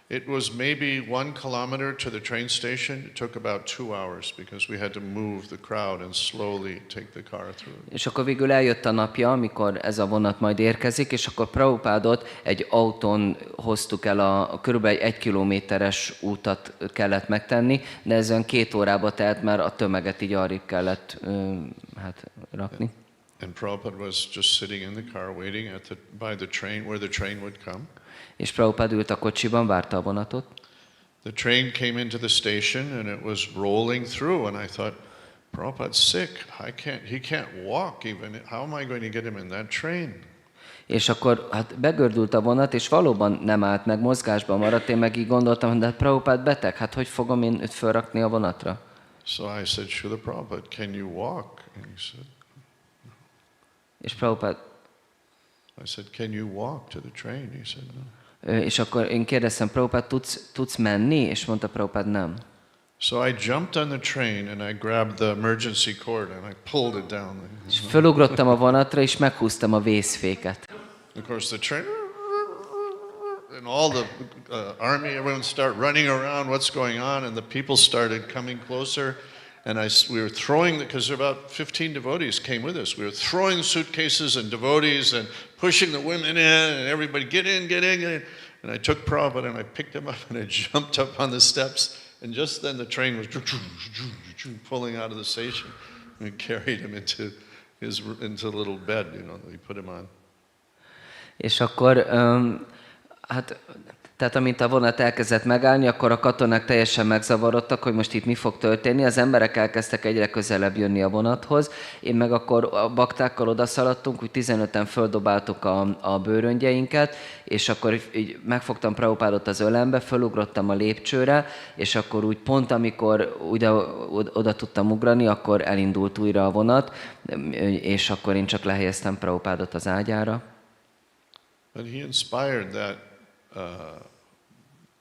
It was maybe 1 kilometer to the train station. It took about 2 hours because we had to move the crowd and slowly take the car through. És akkor végül eljött a napja, amikor ez a vonat majd érkezik, és akkor Prabhupádot egy autón hoztuk el, a körülbelül 1 kilométeres útat kellett megtenni, de ez olyan 2 órába telt, mert a tömeget így arrébb kellett rakni. And Prabhupada was just sitting in the car waiting by the train, where the train would come. És Prabhupád ült a kocsiban, várta a vonatot. The train came into the station and it was rolling through, and I thought, Prabhupada's sick. He can't walk even. How am I going to get him in that train? És akkor begördült a vonat, és valóban nem állt meg, mozgásban maradt. Én meg így gondoltam, de hát Prabhupád beteg, hát hogy fogom én őt fölrakni a vonatra? So I said, Srila Prabhupada, can you walk? And he said, és Prabhupád... I said, can you walk to the train? He said, no. És akkor én kérdeztem, Prabhupád, tudsz menni? És mondta Prabhupád, nem. So I jumped on the train and I grabbed the emergency cord and I pulled it down. És fölugrottam a vonatra, és meghúztam a vészféket. Of course, the train, and all the army, everyone started running around, what's going on, and the people started coming closer. And we were throwing, because about 15 devotees came with us. We were throwing suitcases and devotees and pushing the women in, and everybody, get in, get in, get in. And I took Prabhupada and I picked him up and I jumped up on the steps. And just then the train was pulling out of the station. We carried him into a little bed, that we put him on. És akkor, tehát amint a vonat elkezdett megállni, akkor a katonák teljesen megzavarodtak, hogy most itt mi fog történni. Az emberek elkezdtek egyre közelebb jönni a vonathoz. Én meg akkor a baktákkal odaszaladtunk, úgy 15-en földobáltuk a bőröngyeinket, és akkor így megfogtam Prabhupádot az ölembe, fölugrottam a lépcsőre, és akkor úgy pont amikor oda tudtam ugrani, akkor elindult újra a vonat, és akkor én csak lehelyeztem Prabhupádot az ágyára. But he inspired that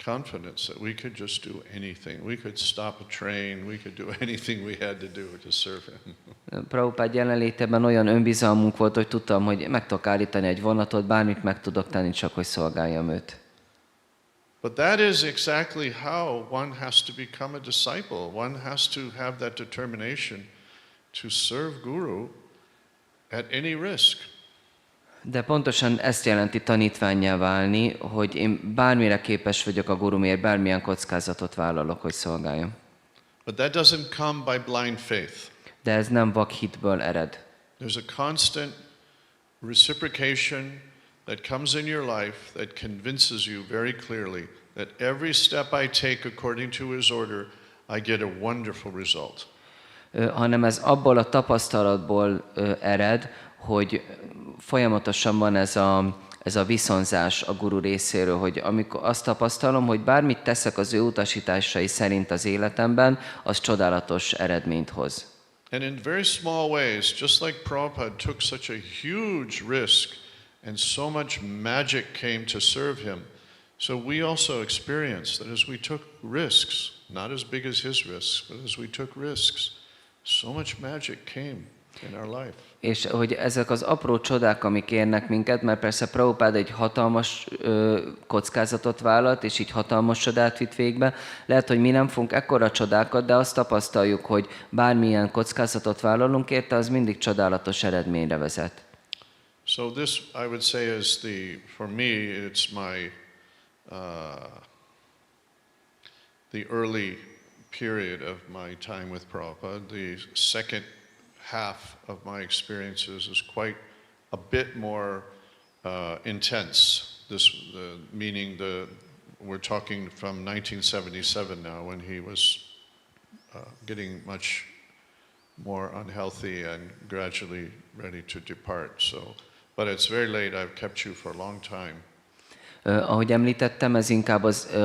confidence that we could just do anything. We could stop a train. We could do anything we had to do to serve him. Prabhupád jelenlétében olyan önbizalmunk volt, hogy tudtam, hogy meg tudok állítani egy vonatot, bármit meg tudok tenni, csak hogy szolgáljam őt. But that is exactly how one has to become a disciple. One has to have that determination to serve Guru at any risk. De pontosan ezt jelenti tanítvánnyá válni, hogy én bármire képes vagyok a gurumért, bármilyen kockázatot vállalok, hogy szolgáljam. But that doesn't come by blind faith. De ez nem vak hitből ered. There's a constant reciprocation that comes in your life that convinces you very clearly that every step I take according to his order, I get a wonderful result. Hanem ez abból a tapasztalatból ered, hogy folyamatosan van ez a viszonzás a guru részéről, hogy amikor azt tapasztalom, hogy bármit teszek az ő utasításai szerint az életemben, az csodálatos eredményt hoz. And in very small ways, just like Prabhupada took such a huge risk and so much magic came to serve him, So we also experienced that as we took risks, not as big as his risks, but as we took risks, so much magic came in our life. És hogy ezek az apró csodák, amik érnek minket, mert persze Prabhupád egy hatalmas kockázatot vállalt, és így hatalmas csodát vitt végbe. Lehet, hogy mi nem fogunk ekkora csodákat, de azt tapasztaljuk, hogy bármilyen kockázatot vállalunk érte, az mindig csodálatos eredményre vezet. So this, I would say, is for me, it's my, the early period of my time with Prabhupada. The second half of my experiences is quite a bit more intense. Meaning we're talking from 1977 now, when he was getting much more unhealthy and gradually ready to depart. So, but it's very late. I've kept you for a long time. Ahogy említettem, ez inkább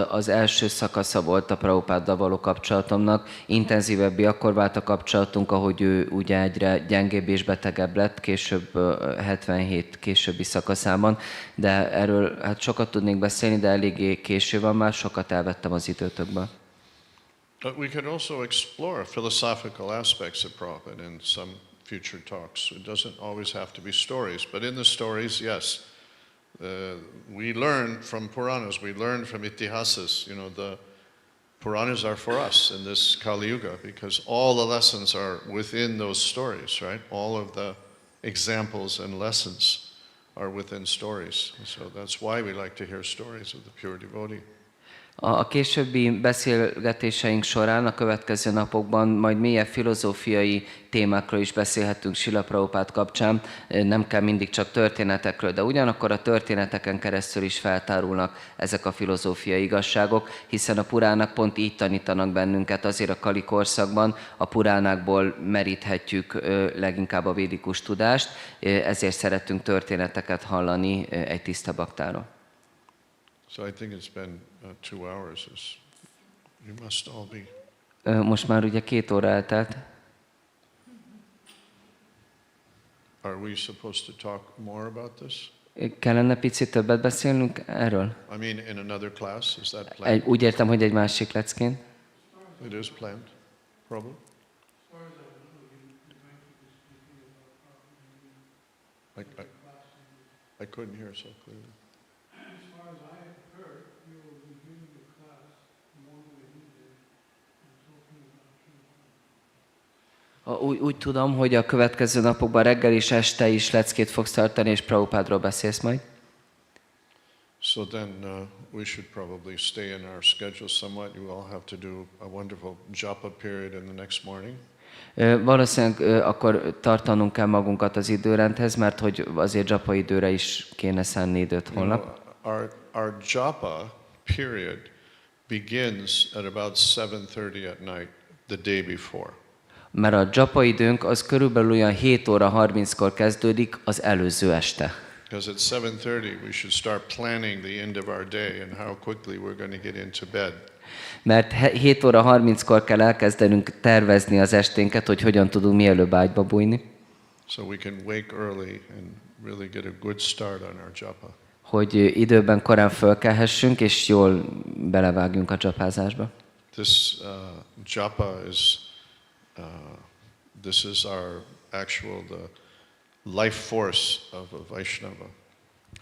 az első szakasza volt a Prabhupáddal való kapcsolatomnak. Intenzívebbé akkor vált a kapcsolatunk, ahogy ő ugye egyre gyengébb és betegebb lett, később 77 későbbi szakaszában. De erről hát sokat tudnék beszélni, de eléggé késő van már, sokat elvettem az időtökből. But we could also explore philosophical aspects of Prabhupada in some future talks. It doesn't always have to be stories, but in the stories, yes. We learn from Puranas, we learn from Itihasas. You know, the Puranas are for us in this Kali Yuga because all the lessons are within those stories, right? All of the examples and lessons are within stories. So that's why we like to hear stories of the pure devotee. A későbbi beszélgetéseink során a következő napokban majd mélyebb filozófiai témákról is beszélhetünk Srila Prabhupád kapcsán, nem kell mindig csak történetekről, de ugyanakkor a történeteken keresztül is feltárulnak ezek a filozófiai igazságok, hiszen a purának pont így tanítanak bennünket, azért a Kali korszakban a puránákból meríthetjük leginkább a védikus tudást, ezért szeretünk történeteket hallani egy tiszta baktáról. So I think it's been 2 hours. You must all be. Most már ugye 2 óra eltelt. Are we supposed to talk more about this? Kellene picit többet beszélnünk erről? I mean, in another class, is that planned? Úgy értem, hogy egy másik leckén. It is planned, Prabhu? I couldn't hear so clearly. Úgy tudom, hogy a következő napokban reggel és este is leckét fogsz tartani, és Prabhupádról beszélsz majd. So then we should probably stay in our schedule somewhat. You all have to do a wonderful japa period in the next morning. Valószínűleg akkor tartanunk kell magunkat az időrendhez, mert hogy azért japa időre is kéne szánni időt holnap. Our japa period begins at about 7:30 at night the day before. Mert a japa időnk az körülbelül olyan 7 óra 30-kor kezdődik az előző este. Because at 7:30 we should start planning the end of our day and how quickly we're going to get into bed. Mert 7 óra 30-kor kell elkezdenünk tervezni az esténket, hogy hogyan tudunk mielőbb ágyba bújni. So we can wake early and really get a good start on our japa. Hogy időben korán fölkelhessünk, és jól belevágjunk a japázásba. This japa is this is our actual the life force of a Vaishnava.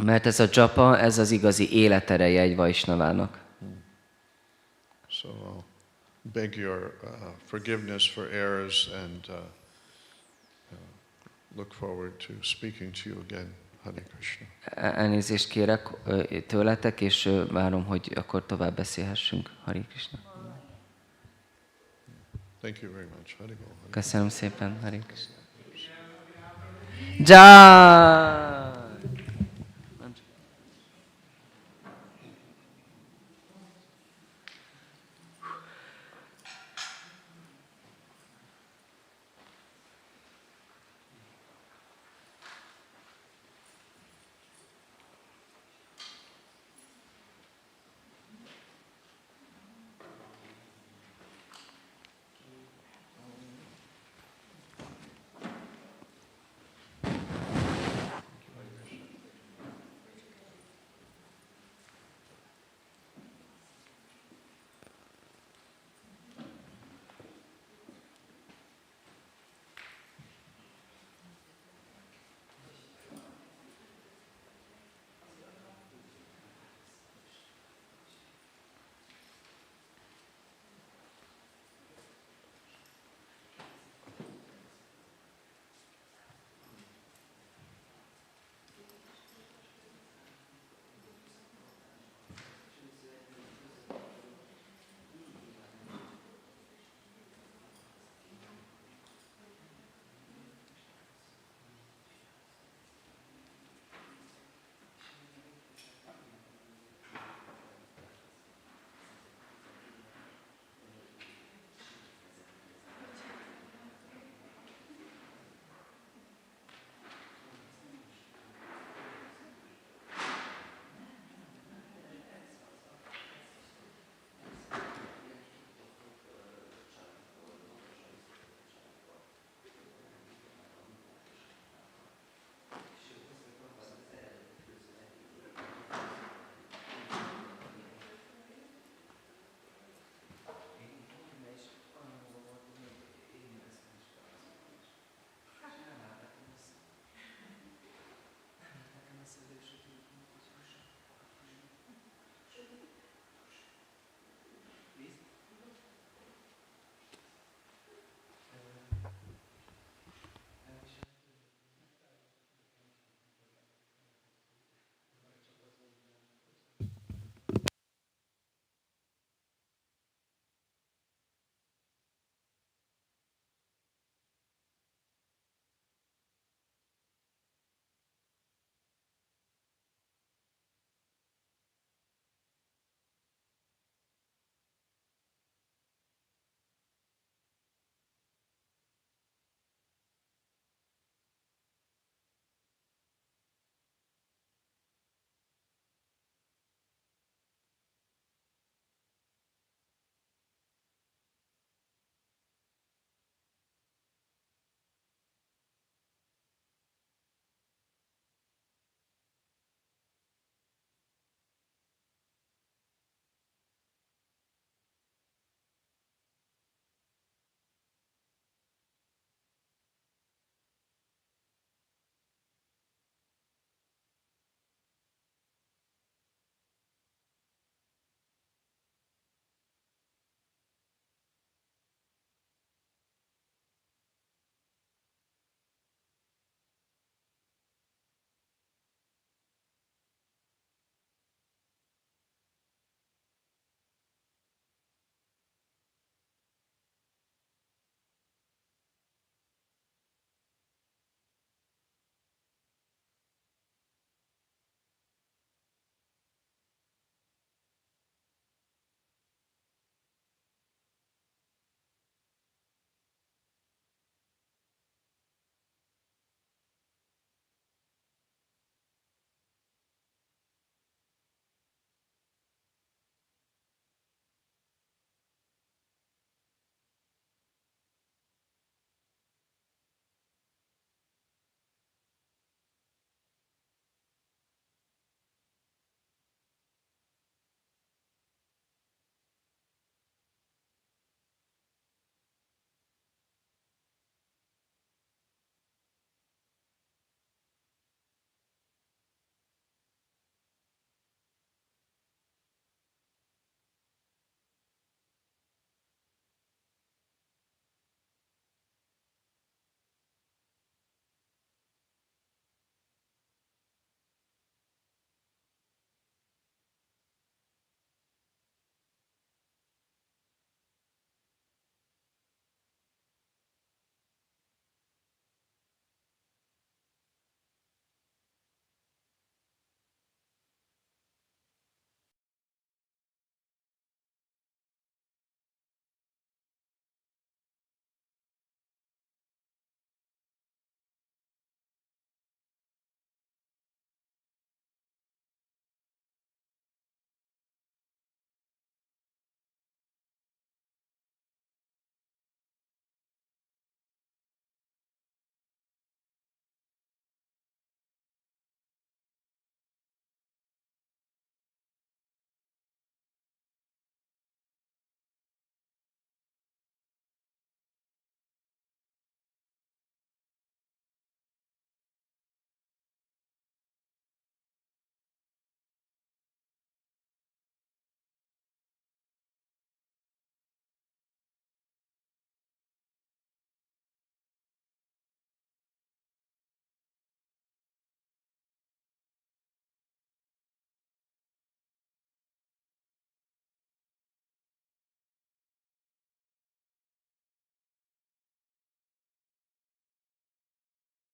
Mert ez a japa, ez az igazi életereje egy Vaishnavának. So I'll beg your forgiveness for errors and look forward to speaking to you again. Hare Krishna. Elnézést kérek tőletek, és várom, hogy akkor tovább beszélhessünk. Hare Krishna. Thank you very much. Hare Krishna. Köszönöm szépen. Hare Krishna. Jai!